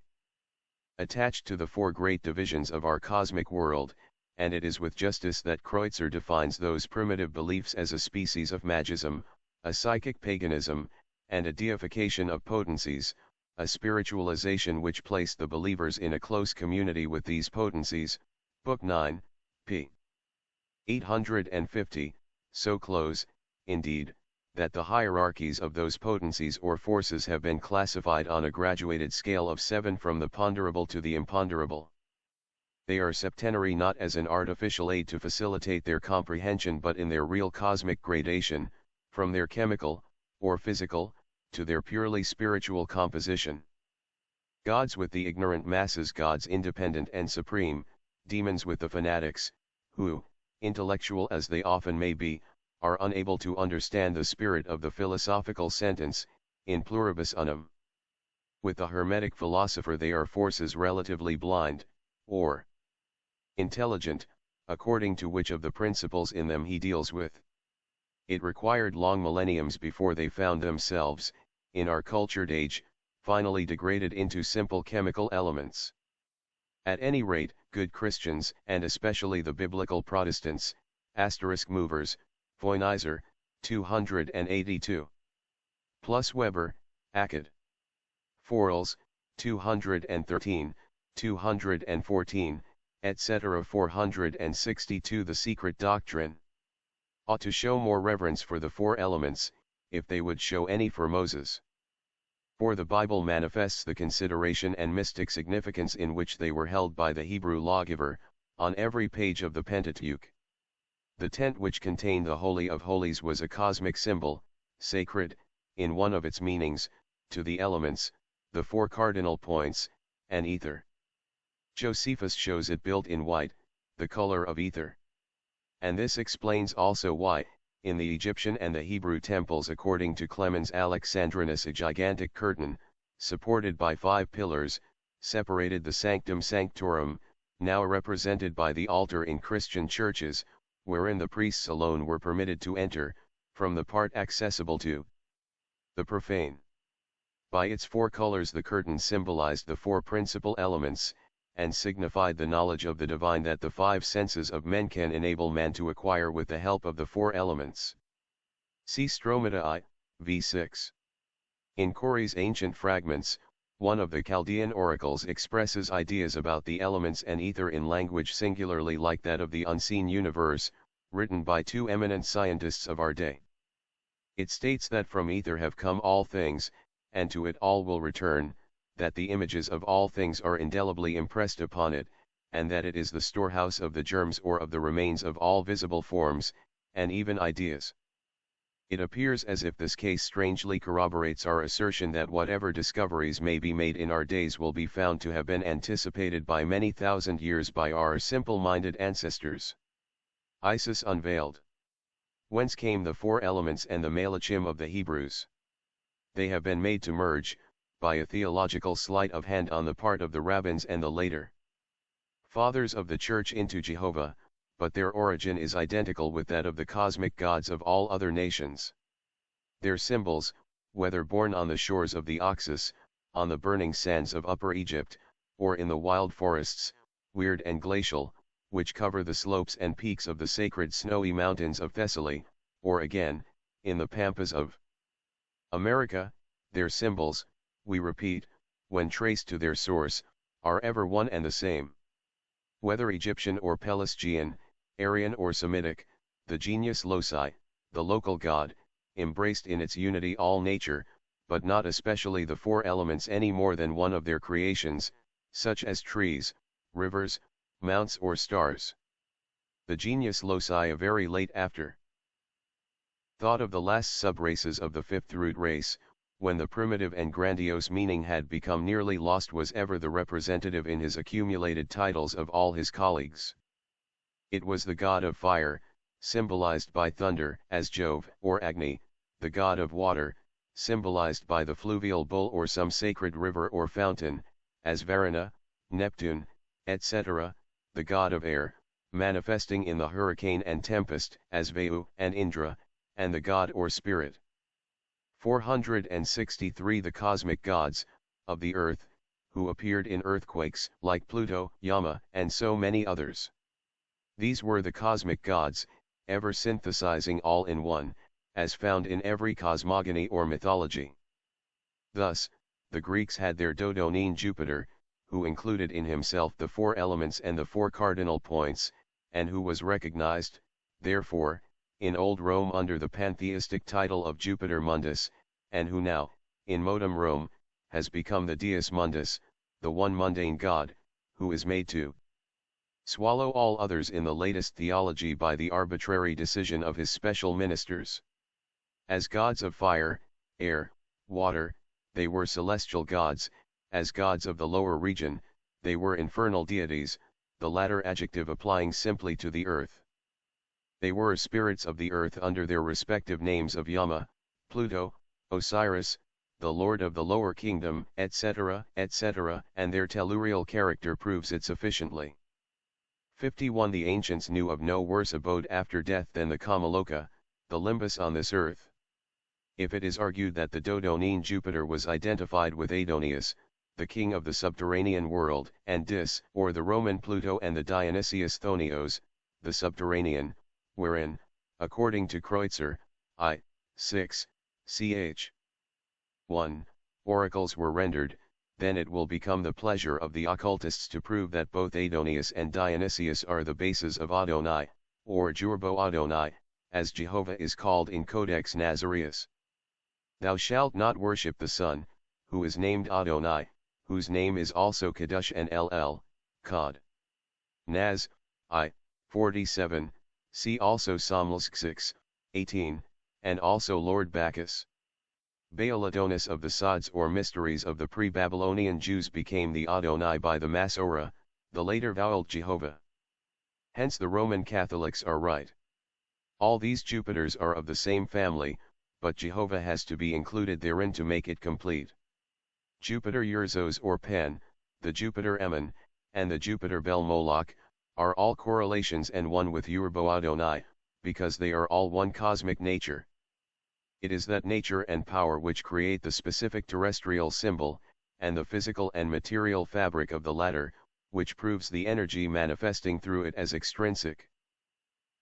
Attached to the 4 great divisions of our cosmic world, and it is with justice that Kreutzer defines those primitive beliefs as a species of magism, a psychic paganism, and a deification of potencies, a spiritualization which placed the believers in a close community with these potencies. Book 9, p. 850, so close, indeed, that the hierarchies of those potencies or forces have been classified on a graduated scale of 7 from the ponderable to the imponderable. They are septenary not as an artificial aid to facilitate their comprehension but in their real cosmic gradation, from their chemical, or physical, to their purely spiritual composition. Gods with the ignorant masses, gods independent and supreme, demons with the fanatics, who, intellectual as they often may be, are unable to understand the spirit of the philosophical sentence, in pluribus unum. With the Hermetic philosopher they are forces relatively blind, or intelligent, according to which of the principles in them he deals with. It required long millenniums before they found themselves, in our cultured age, finally degraded into simple chemical elements. At any rate, good Christians, and especially the biblical Protestants, *movers, Voinizer, 282. Plus Weber, Acad. Forels, 213, 214, etc. 462. The Secret Doctrine ought to show more reverence for the 4 elements, if they would show any for Moses. For the Bible manifests the consideration and mystic significance in which they were held by the Hebrew lawgiver, on every page of the Pentateuch. The tent which contained the Holy of Holies was a cosmic symbol, sacred, in one of its meanings, to the elements, the four cardinal points, and ether. Josephus shows it built in white, the color of ether. And this explains also why, in the Egyptian and the Hebrew temples according to Clemens Alexandrinus, a gigantic curtain, supported by 5 pillars, separated the sanctum sanctorum, now represented by the altar in Christian churches, wherein the priests alone were permitted to enter, from the part accessible to the profane. By its 4 colors the curtain symbolized the 4 principal elements, and signified the knowledge of the divine that the 5 senses of men can enable man to acquire with the help of the 4 elements. See Stromata I, v6. In Corey's Ancient Fragments, one of the Chaldean oracles expresses ideas about the elements and ether in language singularly like that of the unseen universe, written by 2 eminent scientists of our day. It states that from ether have come all things, and to it all will return, that the images of all things are indelibly impressed upon it, and that it is the storehouse of the germs or of the remains of all visible forms, and even ideas. It appears as if this case strangely corroborates our assertion that whatever discoveries may be made in our days will be found to have been anticipated by many thousand years by our simple-minded ancestors. Isis unveiled. Whence came the 4 elements and the malachim of the Hebrews? They have been made to merge, by a theological sleight of hand on the part of the rabbins and the later fathers of the church, into Jehovah, but their origin is identical with that of the cosmic gods of all other nations. Their symbols, whether born on the shores of the Oxus, on the burning sands of Upper Egypt, or in the wild forests, weird and glacial, which cover the slopes and peaks of the sacred snowy mountains of Thessaly, or again, in the pampas of America, their symbols, we repeat, when traced to their source, are ever one and the same. Whether Egyptian or Pelasgian, Aryan or Semitic, the genius loci, the local god, embraced in its unity all nature, but not especially the 4 elements any more than one of their creations, such as trees, rivers, mounts or stars. The genius loci a very late after thought of the last sub-races of the 5th root race, when the primitive and grandiose meaning had become nearly lost, was ever the representative in his accumulated titles of all his colleagues. It was the god of fire, symbolized by thunder, as Jove, or Agni, the god of water, symbolized by the fluvial bull or some sacred river or fountain, as Varuna, Neptune, etc., the god of air, manifesting in the hurricane and tempest, as Vayu and Indra, and the god or spirit. 463 The cosmic gods, of the earth, who appeared in earthquakes, like Pluto, Yama, and so many others. These were the cosmic gods, ever synthesizing all in one, as found in every cosmogony or mythology. Thus, the Greeks had their Dodonine Jupiter, who included in himself the 4 elements and the 4 cardinal points, and who was recognized, therefore, in Old Rome under the pantheistic title of Jupiter Mundus, and who now, in modern Rome, has become the Deus Mundus, the one mundane God, who is made to swallow all others in the latest theology by the arbitrary decision of his special ministers. As gods of fire, air, water, they were celestial gods; as gods of the lower region, they were infernal deities, the latter adjective applying simply to the earth. They were spirits of the earth under their respective names of Yama, Pluto, Osiris, the lord of the lower kingdom, etc., etc., and their tellurial character proves it sufficiently. 51 The ancients knew of no worse abode after death than the Kamaloka, the limbus on this earth. If it is argued that the Dodonine Jupiter was identified with Adoneus, the king of the subterranean world, and Dis, or the Roman Pluto, and the Dionysius Thonios, the subterranean, wherein, according to Kreutzer, I. 6, ch. 1, oracles were rendered, then it will become the pleasure of the occultists to prove that both Adoneus and Dionysius are the bases of Adonai, or Jurbo Adonai, as Jehovah is called in Codex Nazareus. Thou shalt not worship the Son, who is named Adonai, whose name is also Kadosh and Kod. Naz, I. 47, See also Psalms 6, 18, and also Lord Bacchus. Baal Adonis of the Sods or mysteries of the pre-Babylonian Jews became the Adonai by the Masorah, the later voweled Jehovah. Hence the Roman Catholics are right. All these Jupiters are of the same family, but Jehovah has to be included therein to make it complete. Jupiter Urzos or Pan, the Jupiter Ammon, and the Jupiter Bel Moloch, are all correlations and one with Urbo Adonai, because they are all one cosmic nature. It is that nature and power which create the specific terrestrial symbol, and the physical and material fabric of the latter, which proves the energy manifesting through it as extrinsic.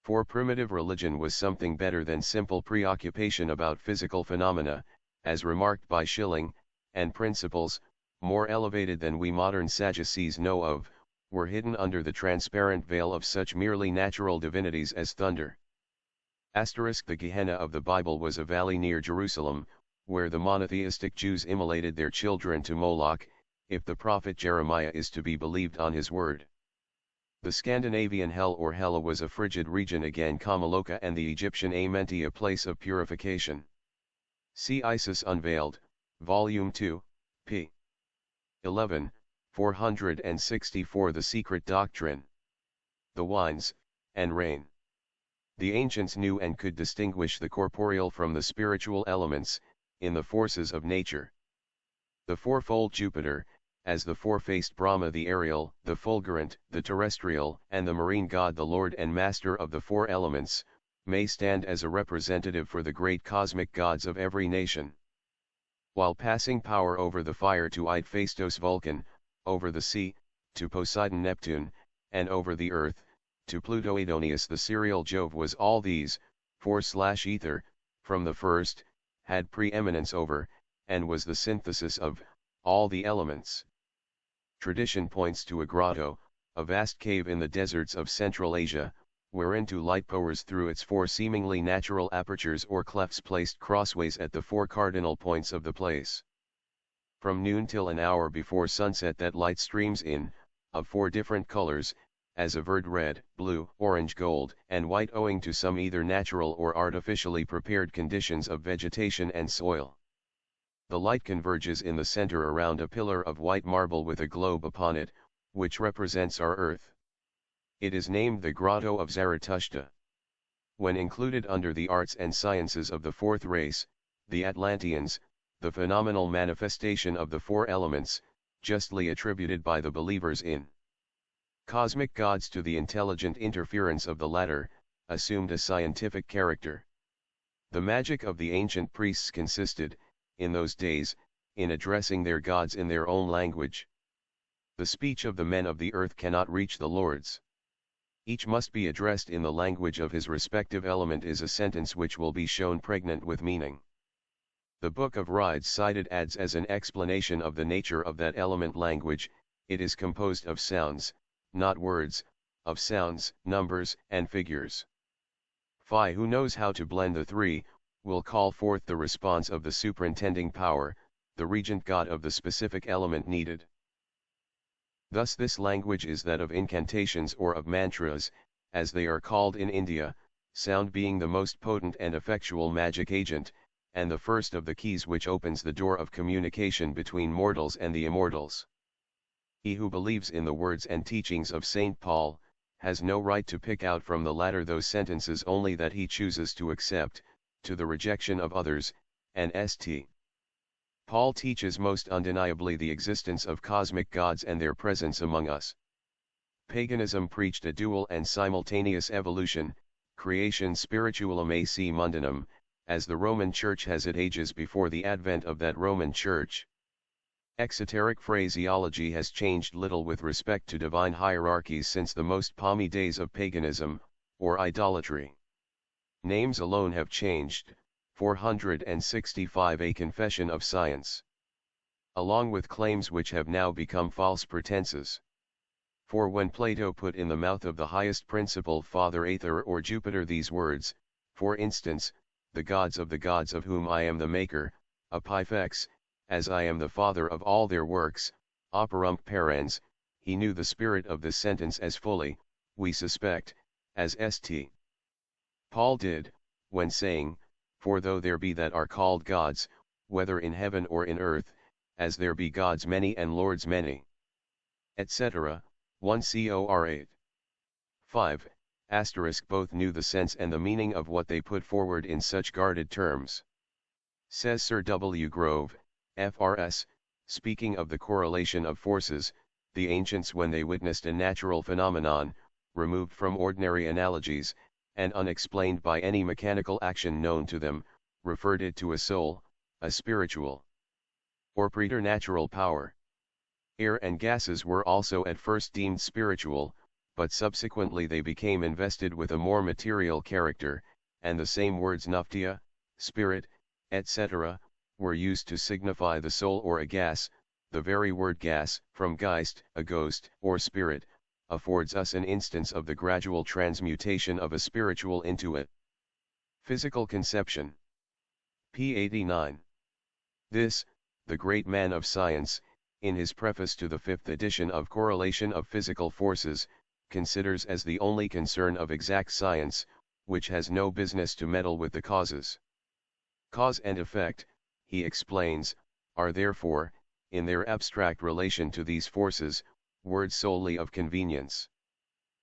For primitive religion was something better than simple preoccupation about physical phenomena, as remarked by Schilling, and principles, more elevated than we modern Sadducees know of, were hidden under the transparent veil of such merely natural divinities as thunder. The Gehenna of the Bible was a valley near Jerusalem, where the monotheistic Jews immolated their children to Moloch, if the prophet Jeremiah is to be believed on his word. The Scandinavian hell or Hela was a frigid region again Kamaloka, and the Egyptian Amenti a place of purification. See Isis Unveiled, Volume 2, p. 11, 464 The Secret Doctrine. The winds, and rain. The ancients knew and could distinguish the corporeal from the spiritual elements, in the forces of nature. The fourfold Jupiter, as the four-faced Brahma the aerial, the fulgurant, the terrestrial, and the marine god the lord and master of the four elements, may stand as a representative for the great cosmic gods of every nation. While passing power over the fire to Id-Phastos Vulcan, over the sea, to Poseidon Neptune, and over the earth, to Pluto Adonis the serial Jove was all these, ether, from the first, had preeminence over, and was the synthesis of, all the elements. Tradition points to a grotto, a vast cave in the deserts of Central Asia, whereinto light pours through its four seemingly natural apertures or clefts placed crossways at the four cardinal points of the place. From noon till an hour before sunset that light streams in, of four different colors, as averred red, blue, orange, gold, and white owing to some either natural or artificially prepared conditions of vegetation and soil. The light converges in the center around a pillar of white marble with a globe upon it, which represents our earth. It is named the Grotto of Zarathustra. When included under the arts and sciences of the fourth race, the Atlanteans, the phenomenal manifestation of the four elements, justly attributed by the believers in cosmic gods to the intelligent interference of the latter, assumed a scientific character. The magic of the ancient priests consisted, in those days, in addressing their gods in their own language. The speech of the men of the earth cannot reach the lords. Each must be addressed in the language of his respective element is a sentence which will be shown pregnant with meaning. The Book of Rides cited adds as an explanation of the nature of that element language, it is composed of sounds, not words, of sounds, numbers, and figures. Who knows how to blend the three, will call forth the response of the superintending power, the regent god of the specific element needed. Thus this language is that of incantations or of mantras, as they are called in India, sound being the most potent and effectual magic agent, and the first of the keys which opens the door of communication between mortals and the immortals. He who believes in the words and teachings of St. Paul, has no right to pick out from the latter those sentences only that he chooses to accept, to the rejection of others, and St. Paul teaches most undeniably the existence of cosmic gods and their presence among us. Paganism preached a dual and simultaneous evolution, creation spiritualum ac mundanum, as the Roman Church has it ages before the advent of that Roman Church. Exoteric phraseology has changed little with respect to divine hierarchies since the most palmy days of paganism, or idolatry. Names alone have changed. 465 A Confession of Science. Along with claims which have now become false pretenses. For when Plato put in the mouth of the highest principle Father Aether or Jupiter these words, for instance, the gods of whom I am the maker, Apifex, as I am the father of all their works, operum parens, he knew the spirit of this sentence as fully, we suspect, as St. Paul did, when saying, "For though there be that are called gods, whether in heaven or in earth, as there be gods many and lords many," etc., 1 Cor 8. 5. Both knew the sense and the meaning of what they put forward in such guarded terms. Says Sir W. Grove, F.R.S., speaking of the correlation of forces, the ancients, when they witnessed a natural phenomenon, removed from ordinary analogies, and unexplained by any mechanical action known to them, referred it to a soul, a spiritual or preternatural power. Air and gases were also at first deemed spiritual, but subsequently they became invested with a more material character, and the same words naftia, spirit, etc., were used to signify the soul or a gas. The very word gas, from Geist, a ghost, or spirit, affords us an instance of the gradual transmutation of a spiritual into a physical conception. p. 89. This, the great man of science, in his preface to the 5th edition of Correlation of Physical Forces, considers as the only concern of exact science, which has no business to meddle with the causes. Cause and effect, he explains, are therefore, in their abstract relation to these forces, words solely of convenience.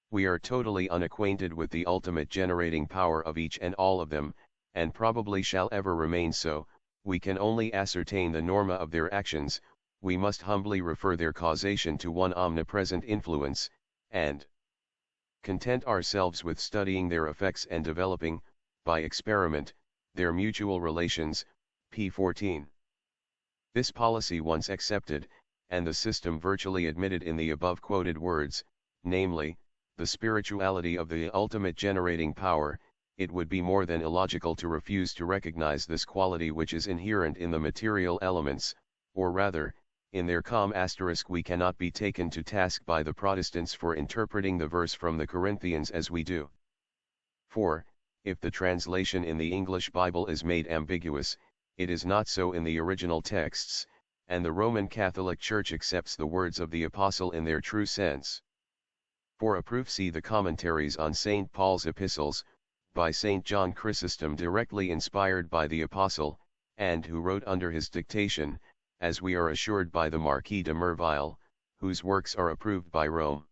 We are totally unacquainted with the ultimate generating power of each and all of them, and probably shall ever remain so. We can only ascertain the norma of their actions. We must humbly refer their causation to one omnipresent influence, and content ourselves with studying their effects and developing, by experiment, their mutual relations. p. 14. This policy once accepted, and the system virtually admitted in the above quoted words, namely, the spirituality of the ultimate generating power, it would be more than illogical to refuse to recognize this quality which is inherent in the material elements, or rather, in their we cannot be taken to task by the Protestants for interpreting the verse from the Corinthians as we do. For, if the translation in the English Bible is made ambiguous, it is not so in the original texts, and the Roman Catholic Church accepts the words of the Apostle in their true sense. For a proof, see the commentaries on St. Paul's epistles, by St. John Chrysostom, directly inspired by the Apostle, and who wrote under his dictation, as we are assured by the Marquis de Merville, whose works are approved by Rome.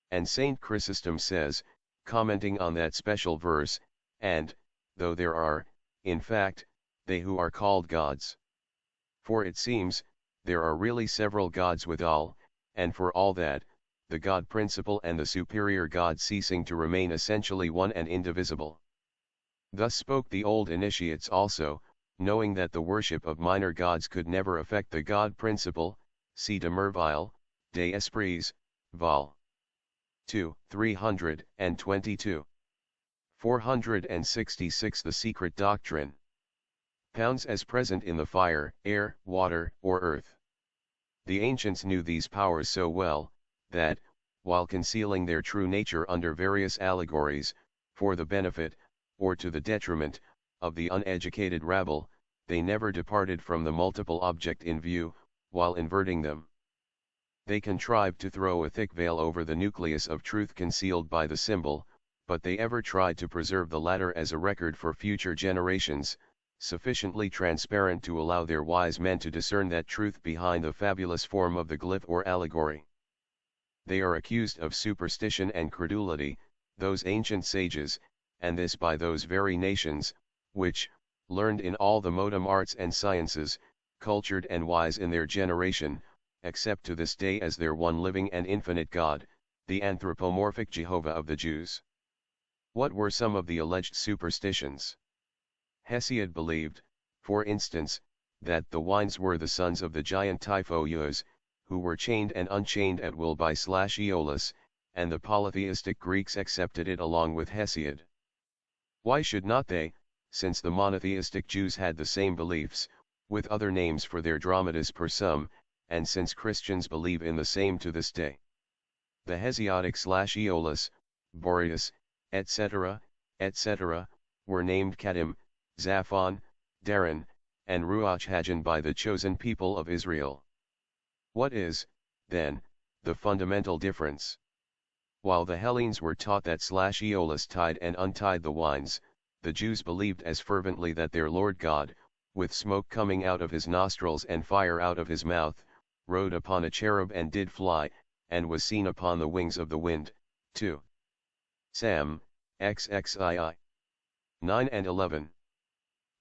And St. Chrysostom says, commenting on that special verse, and, though there are, in fact, they who are called gods. For it seems, there are really several gods withal, and for all that, the God principle and the superior God ceasing to remain essentially one and indivisible. Thus spoke the old initiates also, knowing that the worship of minor gods could never affect the God principle. See de Merville, De Esprits, Vol. 2, 322. 466. The secret doctrine. Pounds as present in the fire, air, water, or earth. The ancients knew these powers so well, that, while concealing their true nature under various allegories, for the benefit, or to the detriment, of the uneducated rabble, they never departed from the multiple object in view, while inverting them. They contrived to throw a thick veil over the nucleus of truth concealed by the symbol, but they ever tried to preserve the latter as a record for future generations, sufficiently transparent to allow their wise men to discern that truth behind the fabulous form of the glyph or allegory. They are accused of superstition and credulity, those ancient sages, and this by those very nations, which, learned in all the modern arts and sciences, cultured and wise in their generation, accept to this day as their one living and infinite God, the anthropomorphic Jehovah of the Jews. What were some of the alleged superstitions? Hesiod believed, for instance, that the winds were the sons of the giant Typhoeus, who were chained and unchained at will by Aeolus, and the polytheistic Greeks accepted it along with Hesiod. Why should not they, since the monotheistic Jews had the same beliefs, with other names for their dromedars persum, and since Christians believe in the same to this day? The Hesiodic Aeolus, Boreas, etc., etc., were named Kadim, Zaphon, Daran, and Ruach Hajan by the chosen people of Israel. What is, then, the fundamental difference? While the Hellenes were taught that Aeolus tied and untied the wines, the Jews believed as fervently that their Lord God, with smoke coming out of his nostrils and fire out of his mouth, rode upon a cherub and did fly, and was seen upon the wings of the wind. 2 Sam, XXII. 9 and 11.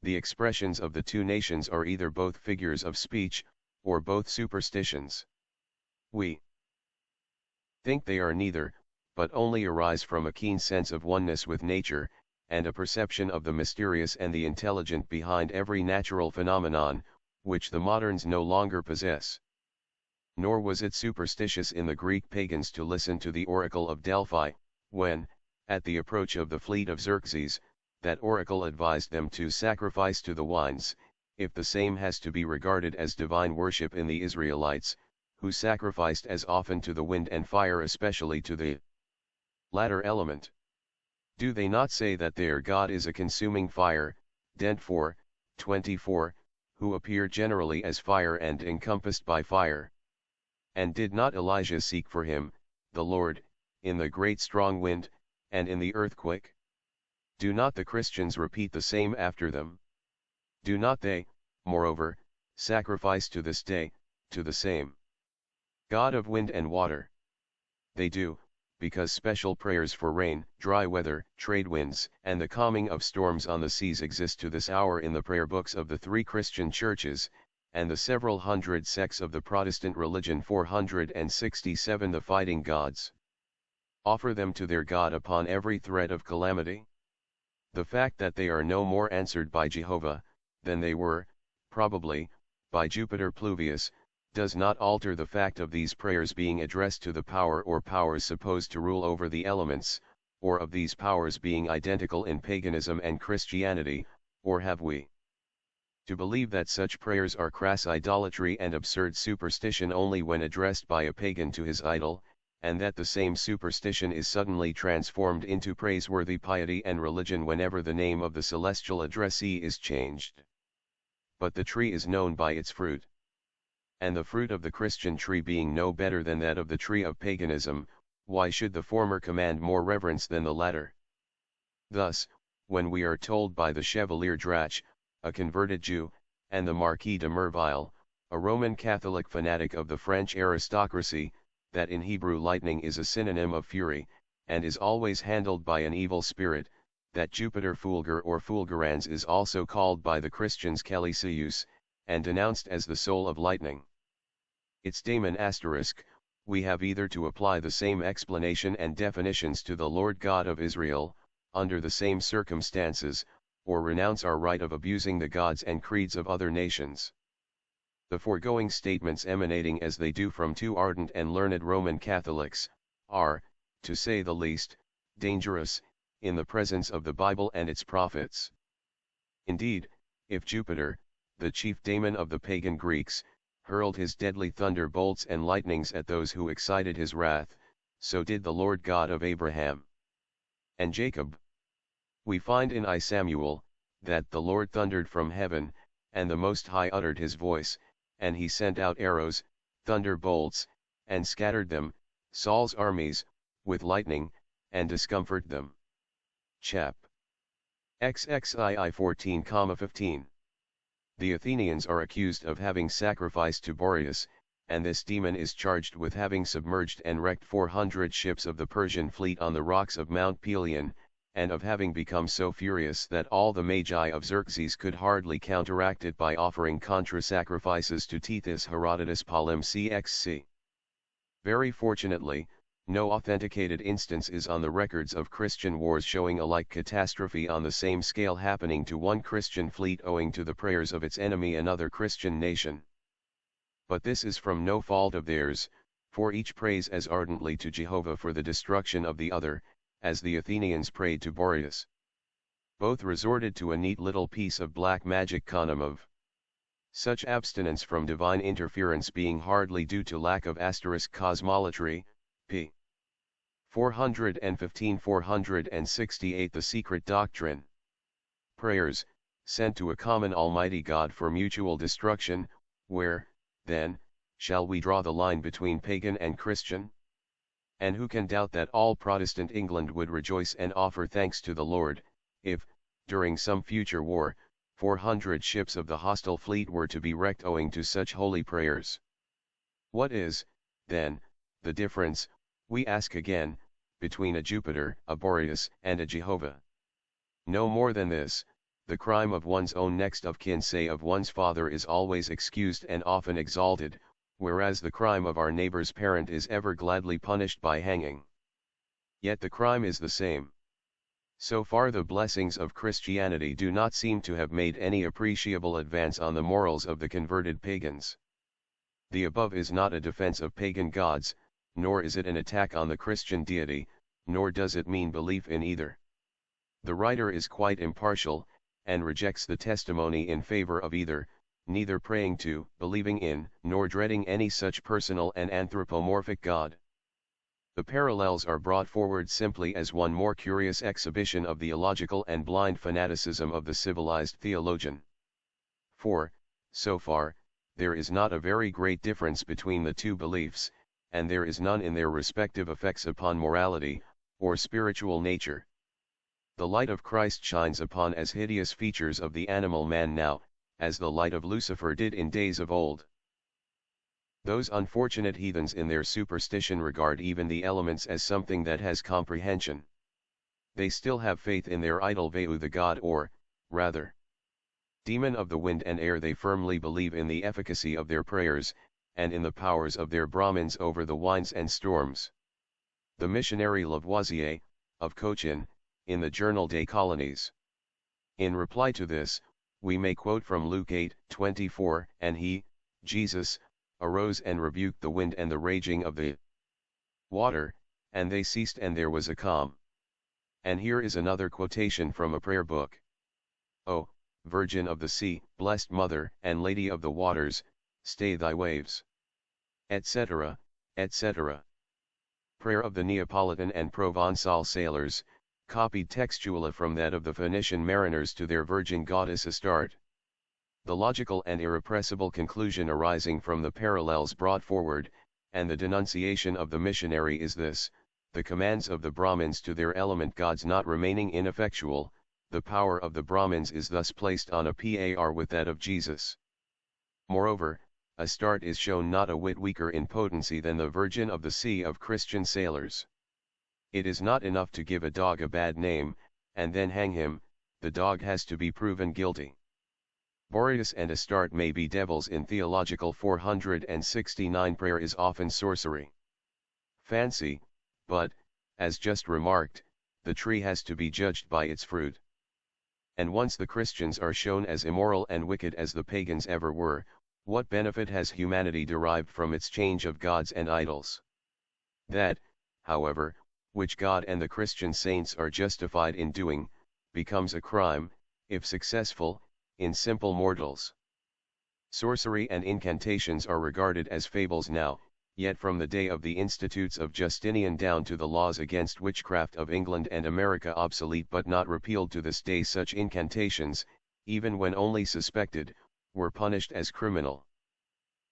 The expressions of the two nations are either both figures of speech, or both superstitions. We think they are neither, but only arise from a keen sense of oneness with nature, and a perception of the mysterious and the intelligent behind every natural phenomenon, which the moderns no longer possess. Nor was it superstitious in the Greek pagans to listen to the oracle of Delphi, when, at the approach of the fleet of Xerxes, that oracle advised them to sacrifice to the wines, if the same has to be regarded as divine worship in the Israelites, who sacrificed as often to the wind and fire, especially to the latter element. Do they not say that their God is a consuming fire, Dent 4, 24, who appear generally as fire and encompassed by fire? And did not Elijah seek for him, the Lord, in the great strong wind, and in the earthquake? Do not the Christians repeat the same after them? Do not they, moreover, sacrifice to this day, to the same God of wind and water? They do, because special prayers for rain, dry weather, trade winds, and the calming of storms on the seas exist to this hour in the prayer books of the three Christian churches, and the several hundred sects of the Protestant religion. 467. The fighting gods offer them to their God upon every threat of calamity. The fact that they are no more answered by Jehovah, than they were, probably, by Jupiter Pluvius, does not alter the fact of these prayers being addressed to the power or powers supposed to rule over the elements, or of these powers being identical in paganism and Christianity. Or have we to believe that such prayers are crass idolatry and absurd superstition only when addressed by a pagan to his idol, and that the same superstition is suddenly transformed into praiseworthy piety and religion whenever the name of the celestial addressee is changed? But the tree is known by its fruit. And the fruit of the Christian tree being no better than that of the tree of paganism, why should the former command more reverence than the latter? Thus, when we are told by the Chevalier Drache, a converted Jew, and the Marquis de Merville, a Roman Catholic fanatic of the French aristocracy, that in Hebrew lightning is a synonym of fury, and is always handled by an evil spirit, that Jupiter Fulgur or Fulgurans is also called by the Christians Calicius, and denounced as the soul of lightning, its daemon asterisk, we have either to apply the same explanation and definitions to the Lord God of Israel, under the same circumstances, or renounce our right of abusing the gods and creeds of other nations. The foregoing statements, emanating as they do from two ardent and learned Roman Catholics, are, to say the least, dangerous, in the presence of the Bible and its prophets. Indeed, if Jupiter, the chief daemon of the pagan Greeks, hurled his deadly thunderbolts and lightnings at those who excited his wrath, so did the Lord God of Abraham and Jacob. We find in I Samuel, that the Lord thundered from heaven, and the Most High uttered his voice, and he sent out arrows, thunderbolts, and scattered them, Saul's armies, with lightning, and discomfort them. Chap. XXII 14,15. The Athenians are accused of having sacrificed to Boreas, and this demon is charged with having submerged and wrecked 400 ships of the Persian fleet on the rocks of Mount Pelion, and of having become so furious that all the magi of Xerxes could hardly counteract it by offering contra-sacrifices to Tethys Herodotus Polym CXC. Very fortunately, no authenticated instance is on the records of Christian wars showing a like catastrophe on the same scale happening to one Christian fleet owing to the prayers of its enemy another Christian nation. But this is from no fault of theirs, for each prays as ardently to Jehovah for the destruction of the other, as the Athenians prayed to Boreas. Both resorted to a neat little piece of black magic condom of such abstinence from divine interference being hardly due to lack of asterisk cosmolatry, p. 415-468. The secret doctrine. Prayers, sent to a common Almighty God for mutual destruction. Where, then, shall we draw the line between pagan and Christian? And who can doubt that all Protestant England would rejoice and offer thanks to the Lord, if, during some future war, 400 ships of the hostile fleet were to be wrecked owing to such holy prayers? What is, then, the difference, we ask again, between a Jupiter, a Boreas, and a Jehovah? No more than this: the crime of one's own next of kin, say of one's father, is always excused and often exalted, whereas the crime of our neighbor's parent is ever gladly punished by hanging. Yet the crime is the same. So far the blessings of Christianity do not seem to have made any appreciable advance on the morals of the converted pagans. The above is not a defense of pagan gods, nor is it an attack on the Christian deity, nor does it mean belief in either. The writer is quite impartial, and rejects the testimony in favor of either, neither praying to, believing in, nor dreading any such personal and anthropomorphic God. The parallels are brought forward simply as one more curious exhibition of the illogical and blind fanaticism of the civilized theologian. For, so far, there is not a very great difference between the two beliefs, and there is none in their respective effects upon morality, or spiritual nature. The light of Christ shines upon as hideous features of the animal man now, as the light of Lucifer did in days of old. Those unfortunate heathens in their superstition regard even the elements as something that has comprehension. They still have faith in their idol Vayu the god, or, rather, demon of the wind and air. They firmly believe in the efficacy of their prayers, and in the powers of their Brahmins over the winds and storms. The missionary Lavoisier, of Cochin, in the journal des Colonies. In reply to this, we may quote from Luke 8:24, and he, Jesus, arose and rebuked the wind and the raging of the water, and they ceased, and there was a calm. And here is another quotation from a prayer book. O Virgin of the Sea, Blessed Mother, and Lady of the Waters, stay thy waves. Etc., etc. Prayer of the Neapolitan and Provençal sailors, copied textually from that of the Phoenician mariners to their virgin goddess Astarte. The logical and irrepressible conclusion arising from the parallels brought forward, and the denunciation of the missionary, is this: the commands of the Brahmins to their element gods not remaining ineffectual, the power of the Brahmins is thus placed on a par with that of Jesus. Moreover, Astarte is shown not a whit weaker in potency than the Virgin of the Sea of Christian sailors. It is not enough to give a dog a bad name, and then hang him; the dog has to be proven guilty. Boreas and Astarte may be devils in theological 469. Prayer is often sorcery. Fancy, but, as just remarked, the tree has to be judged by its fruit. And once the Christians are shown as immoral and wicked as the pagans ever were, what benefit has humanity derived from its change of gods and idols? That, however, which God and the Christian saints are justified in doing, becomes a crime, if successful, in simple mortals. Sorcery and incantations are regarded as fables now, yet from the day of the Institutes of Justinian down to the laws against witchcraft of England and America, obsolete but not repealed to this day, such incantations, even when only suspected, were punished as criminal.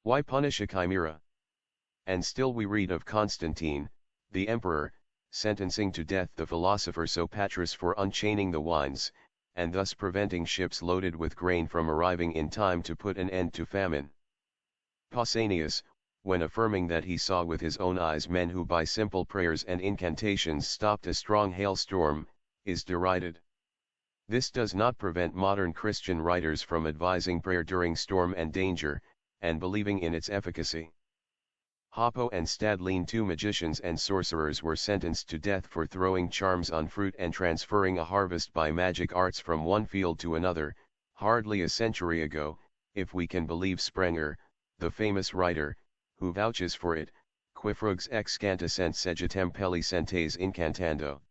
Why punish a chimera? And still we read of Constantine, the emperor, sentencing to death the philosopher Sopatris for unchaining the winds, and thus preventing ships loaded with grain from arriving in time to put an end to famine. Pausanias, when affirming that he saw with his own eyes men who by simple prayers and incantations stopped a strong hailstorm, is derided. This does not prevent modern Christian writers from advising prayer during storm and danger, and believing in its efficacy. Hoppo and Stadlein, two magicians and sorcerers, were sentenced to death for throwing charms on fruit and transferring a harvest by magic arts from one field to another, hardly a century ago, if we can believe Sprenger, the famous writer, who vouches for it, quifrugs excantescent segetem pelli sentes incantando.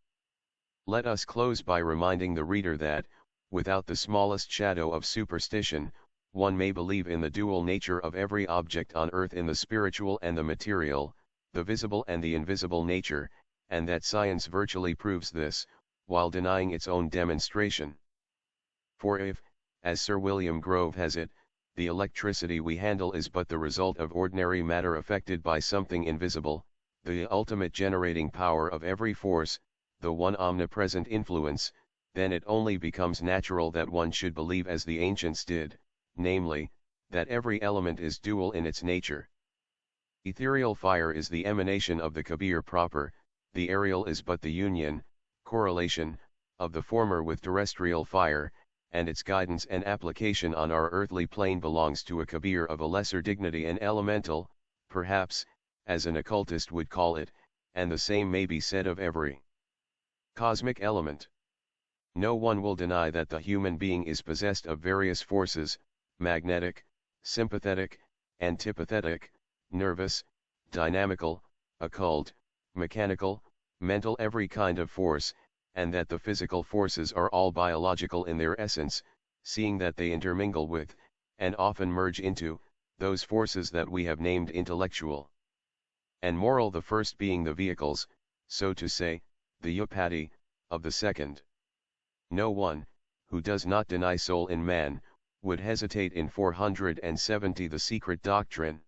Let us close by reminding the reader that, without the smallest shadow of superstition, one may believe in the dual nature of every object on earth, in the spiritual and the material, the visible and the invisible nature, and that science virtually proves this, while denying its own demonstration. For if, as Sir William Grove has it, the electricity we handle is but the result of ordinary matter affected by something invisible, the ultimate generating power of every force, the one omnipresent influence, then it only becomes natural that one should believe as the ancients did, namely, that every element is dual in its nature. Ethereal fire is the emanation of the Kabir proper, the aerial is but the union, correlation, of the former with terrestrial fire, and its guidance and application on our earthly plane belongs to a Kabir of a lesser dignity and elemental, perhaps, as an occultist would call it, and the same may be said of every cosmic element. No one will deny that the human being is possessed of various forces, magnetic, sympathetic, antipathetic, nervous, dynamical, occult, mechanical, mental, every kind of force, and that the physical forces are all biological in their essence, seeing that they intermingle with, and often merge into, those forces that we have named intellectual and moral, the first being the vehicles, so to say, the upati, of the second. No one, who does not deny soul in man, would hesitate in 470 the secret doctrine,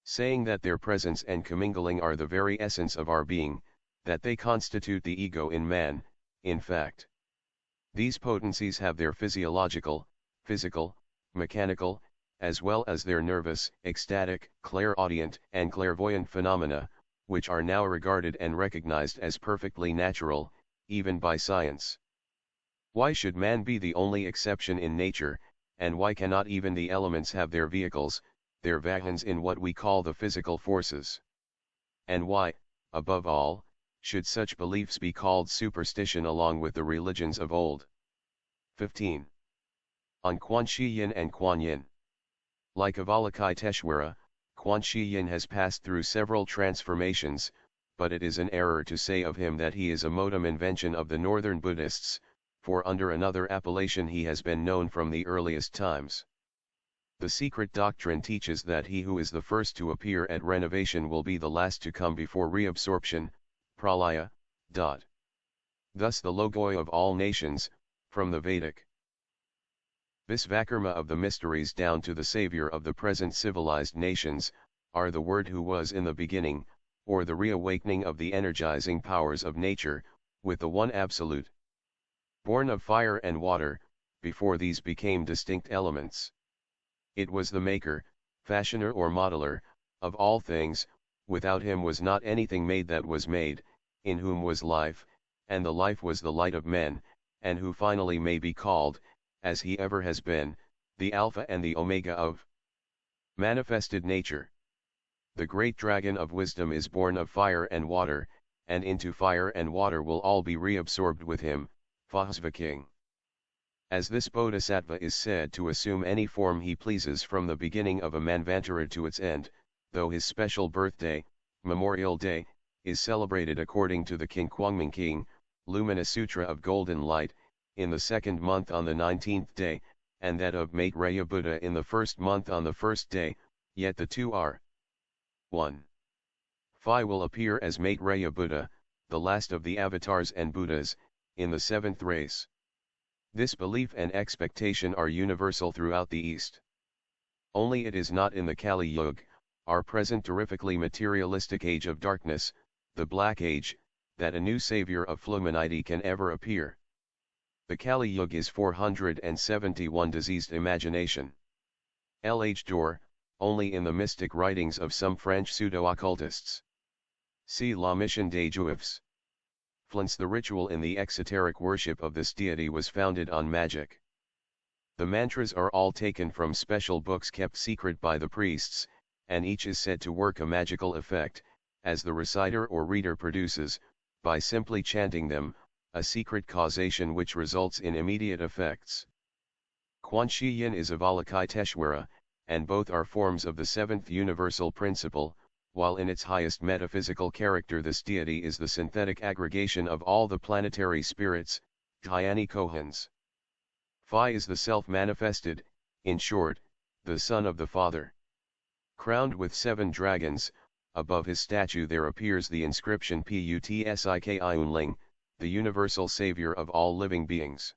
saying that their presence and commingling are the very essence of our being, that they constitute the ego in man. In fact, these potencies have their physiological, physical, mechanical, as well as their nervous, ecstatic, clairaudient, and clairvoyant phenomena, which are now regarded and recognized as perfectly natural, even by science. Why should man be the only exception in nature, and why cannot even the elements have their vehicles, their vahans in what we call the physical forces? And why, above all, should such beliefs be called superstition along with the religions of old? 15. On Quan Shi Yin and Kuan Yin. Like Avalokiteshvara, Quan Shi Yin has passed through several transformations, but it is an error to say of him that he is a modem invention of the northern Buddhists, for under another appellation he has been known from the earliest times. The secret doctrine teaches that he who is the first to appear at renovation will be the last to come before reabsorption, pralaya. Thus the logoi of all nations, from the Vedic Visvakarma of the mysteries down to the savior of the present civilized nations, are the word who was in the beginning, or the reawakening of the energizing powers of nature, with the one absolute. Born of fire and water, before these became distinct elements. It was the maker, fashioner or modeler, of all things, without him was not anything made that was made, in whom was life, and the life was the light of men, and who finally may be called, as he ever has been, the Alpha and the Omega of manifested nature. The great dragon of wisdom is born of fire and water, and into fire and water will all be reabsorbed with him, Phasva King. As this bodhisattva is said to assume any form he pleases from the beginning of a manvantara to its end, though his special birthday, Memorial Day, is celebrated according to the Kinkwangming King, Luminous Sutra of Golden Light, in the second month on the 19th day, and that of Maitreya Buddha in the first month on the first day, yet the two are 1. Phi will appear as Maitreya Buddha, the last of the avatars and Buddhas, in the seventh race. This belief and expectation are universal throughout the East. Only it is not in the Kali Yuga, our present terrifically materialistic age of darkness, the Black Age, that a new savior of fluminity can ever appear. The Kali Yuga is 471 diseased imagination. L'H d'or, only in the mystic writings of some French pseudo-occultists. See La Mission des Juifs. Flins. The ritual in the exoteric worship of this deity was founded on magic. The mantras are all taken from special books kept secret by the priests, and each is said to work a magical effect, as the reciter or reader produces, by simply chanting them, a secret causation which results in immediate effects. Quan Shi Yin is Avalokiteshvara, and both are forms of the seventh universal principle, while in its highest metaphysical character this deity is the synthetic aggregation of all the planetary spirits, Dhyani Kohans. Phi is the self-manifested, in short, the Son of the Father. Crowned with 7 dragons, above his statue there appears the inscription Putsik Iunling, the universal savior of all living beings.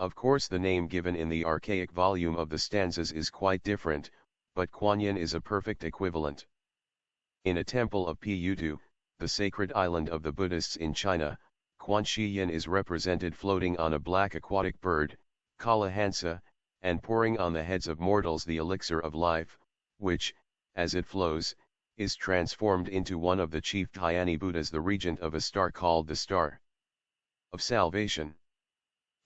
Of course the name given in the archaic volume of the stanzas is quite different, but Kuan Yin is a perfect equivalent. In a temple of Piyutu, the sacred island of the Buddhists in China, Quan Shi Yin is represented floating on a black aquatic bird, Kalahansa, and pouring on the heads of mortals the elixir of life, which, as it flows, is transformed into one of the chief Dhyani Buddhas, the regent of a star called the Star of Salvation.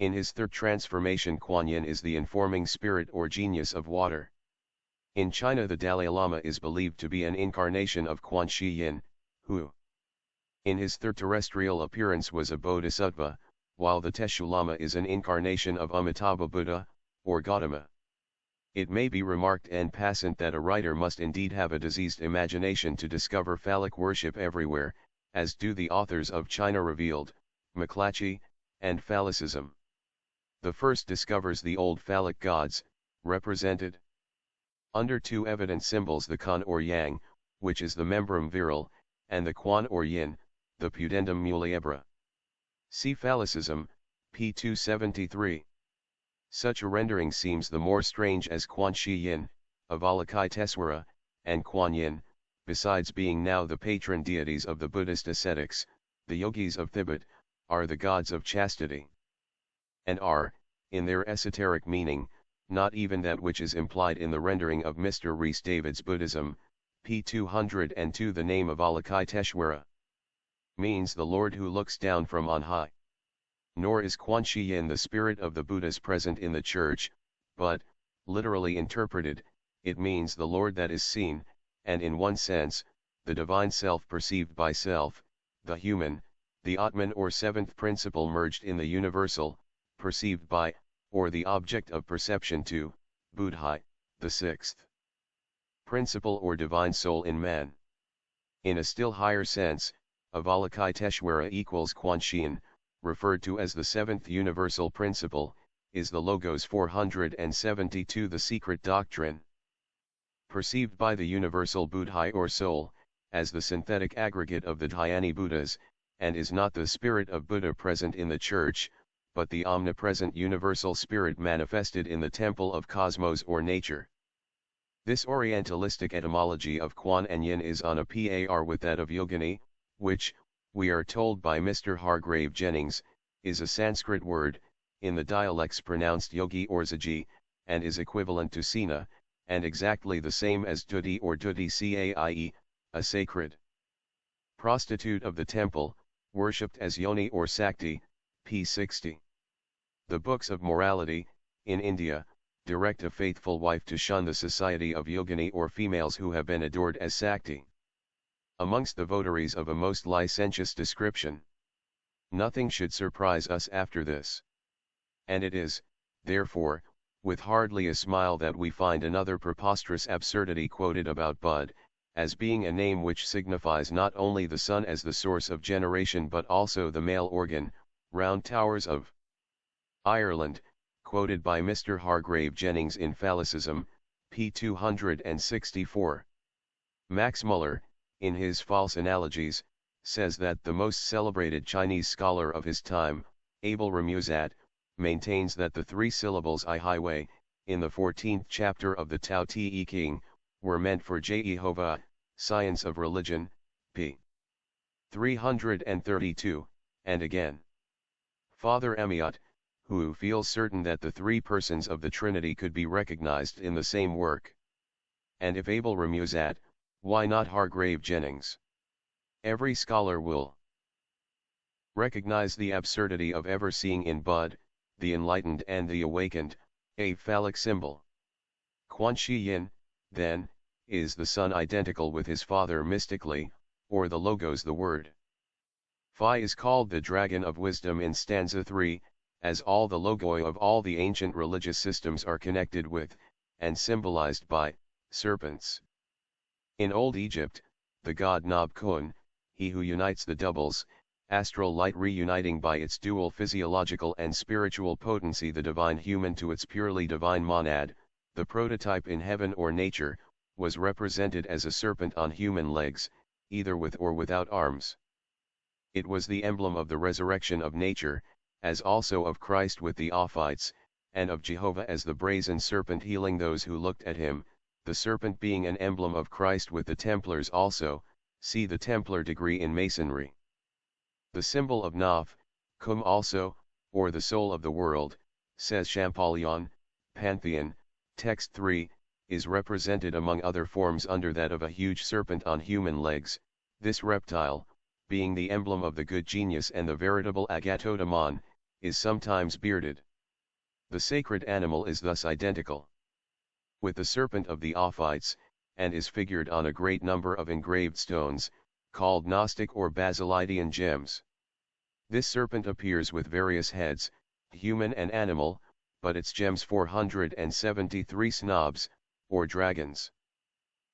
In his third transformation, Kuan Yin is the informing spirit or genius of water. In China, the Dalai Lama is believed to be an incarnation of Quan Shi Yin, who in his third terrestrial appearance was a bodhisattva, while the Teshu Lama is an incarnation of Amitabha Buddha, or Gautama. It may be remarked en passant that a writer must indeed have a diseased imagination to discover phallic worship everywhere, as do the authors of China Revealed, McClatchy, and Phallicism. The first discovers the old phallic gods, represented under two evident symbols, the Kan or Yang, which is the membrum virile, and the Quan or Yin, the pudendum muliebra. See Phallicism, p. 273. Such a rendering seems the more strange as Quan Shi Yin, Avalokiteswara, and Kuan Yin, besides being now the patron deities of the Buddhist ascetics, the yogis of Tibet, are the gods of chastity. And are, in their esoteric meaning, not even that which is implied in the rendering of Mr. Rhys David's Buddhism, p. 202. The name of Avalokiteshvara means the Lord who looks down from on high. Nor is Quan Shi Yin the spirit of the Buddhas present in the church, but, literally interpreted, it means the Lord that is seen, and in one sense, the divine self perceived by self, the human, the Atman or seventh principle merged in the universal, perceived by, or the object of perception to, Buddhi, the sixth principle or divine soul in man. In a still higher sense, Avalokiteshvara equals Quan Shi Yin, referred to as the seventh universal principle, is the Logos 472. The secret doctrine, perceived by the universal Buddhi or soul, as the synthetic aggregate of the Dhyani Buddhas, and is not the spirit of Buddha present in the church, but the omnipresent universal spirit manifested in the temple of cosmos or nature. This Orientalistic etymology of Quan and Yin is on a par with that of Yogini, which, we are told by Mr. Hargrave Jennings, is a Sanskrit word, in the dialects pronounced yogi or zagi, and is equivalent to sina, and exactly the same as dudi or dudi caie, a sacred prostitute of the temple, worshipped as yoni or sakti, p. 60. The books of morality, in India, direct a faithful wife to shun the society of yogini or females who have been adored as sakti. Amongst the votaries of a most licentious description. Nothing should surprise us after this. And it is, therefore, with hardly a smile that we find another preposterous absurdity quoted about Bud, as being a name which signifies not only the sun as the source of generation but also the male organ, round towers of Ireland, quoted by Mr. Hargrave Jennings in Phallicism, p. 264. Max Muller, in his False Analogies, says that the most celebrated Chinese scholar of his time, Abel Ramusat, maintains that the three syllables I highway, in the 14th chapter of the Tao Te Ching, were meant for Jehovah, Science of Religion, p. 332, and again. Father Amiot, who feels certain that the three persons of the Trinity could be recognized in the same work. And if Abel Ramusat, why not Hargrave Jennings? Every scholar will recognize the absurdity of ever seeing in Bud, the enlightened and the awakened, a phallic symbol. Quan Shi Yin, then, is the son identical with his father mystically, or the Logos the Word. Phi is called the Dragon of Wisdom in stanza 3, as all the logoi of all the ancient religious systems are connected with, and symbolized by, serpents. In Old Egypt, the god Nab Kun, he who unites the doubles, astral light reuniting by its dual physiological and spiritual potency the divine human to its purely divine monad, the prototype in heaven or nature, was represented as a serpent on human legs, either with or without arms. It was the emblem of the resurrection of nature, as also of Christ with the Ophites, and of Jehovah as the brazen serpent healing those who looked at him, the serpent being an emblem of Christ with the Templars also, see the Templar degree in Masonry. The symbol of Knopf, cum also, or the soul of the world, says Champollion, Pantheon, text 3, is represented among other forms under that of a huge serpent on human legs. This reptile, being the emblem of the good genius and the veritable agathodemon, is sometimes bearded. The sacred animal is thus identical with the serpent of the Ophites, and is figured on a great number of engraved stones, called Gnostic or Basilidian gems. This serpent appears with various heads, human and animal, but its gems 473 snobs, or dragons,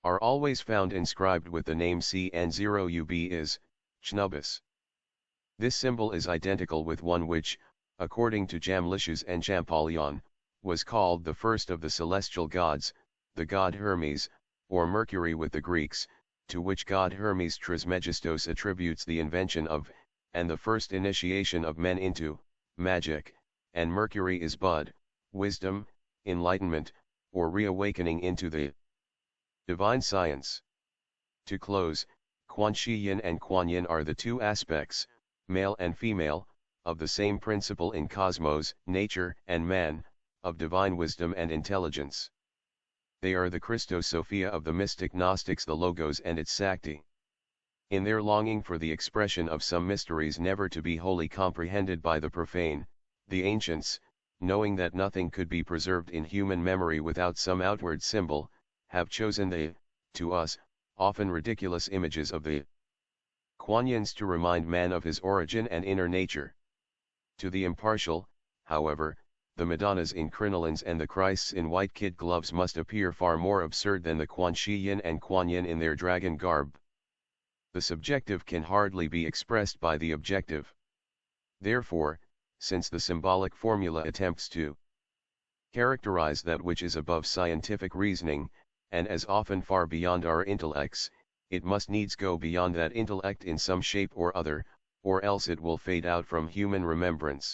are always found inscribed with the name CN0UB is, Chnubis. This symbol is identical with one which, according to Jamliches and Champollion, was called the first of the celestial gods, the god Hermes, or Mercury with the Greeks, to which god Hermes Trismegistos attributes the invention of, and the first initiation of men into, magic, and Mercury is bud, wisdom, enlightenment, or reawakening into the divine science. To close, Quan Shi Yin and Quan Yin are the two aspects, male and female, of the same principle in cosmos, nature, and man, of divine wisdom and intelligence. They are the Christosophia of the mystic Gnostics, the Logos and its Sakti. In their longing for the expression of some mysteries never to be wholly comprehended by the profane, the ancients, knowing that nothing could be preserved in human memory without some outward symbol, have chosen the, to us, often ridiculous images of the Quan Yins to remind man of his origin and inner nature. To the impartial, however, the Madonnas in crinolines and the Christs in white kid gloves must appear far more absurd than the Quan Shi Yin and Quan Yin in their dragon garb. The subjective can hardly be expressed by the objective. Therefore, since the symbolic formula attempts to characterize that which is above scientific reasoning, and as often far beyond our intellects, it must needs go beyond that intellect in some shape or other, or else it will fade out from human remembrance.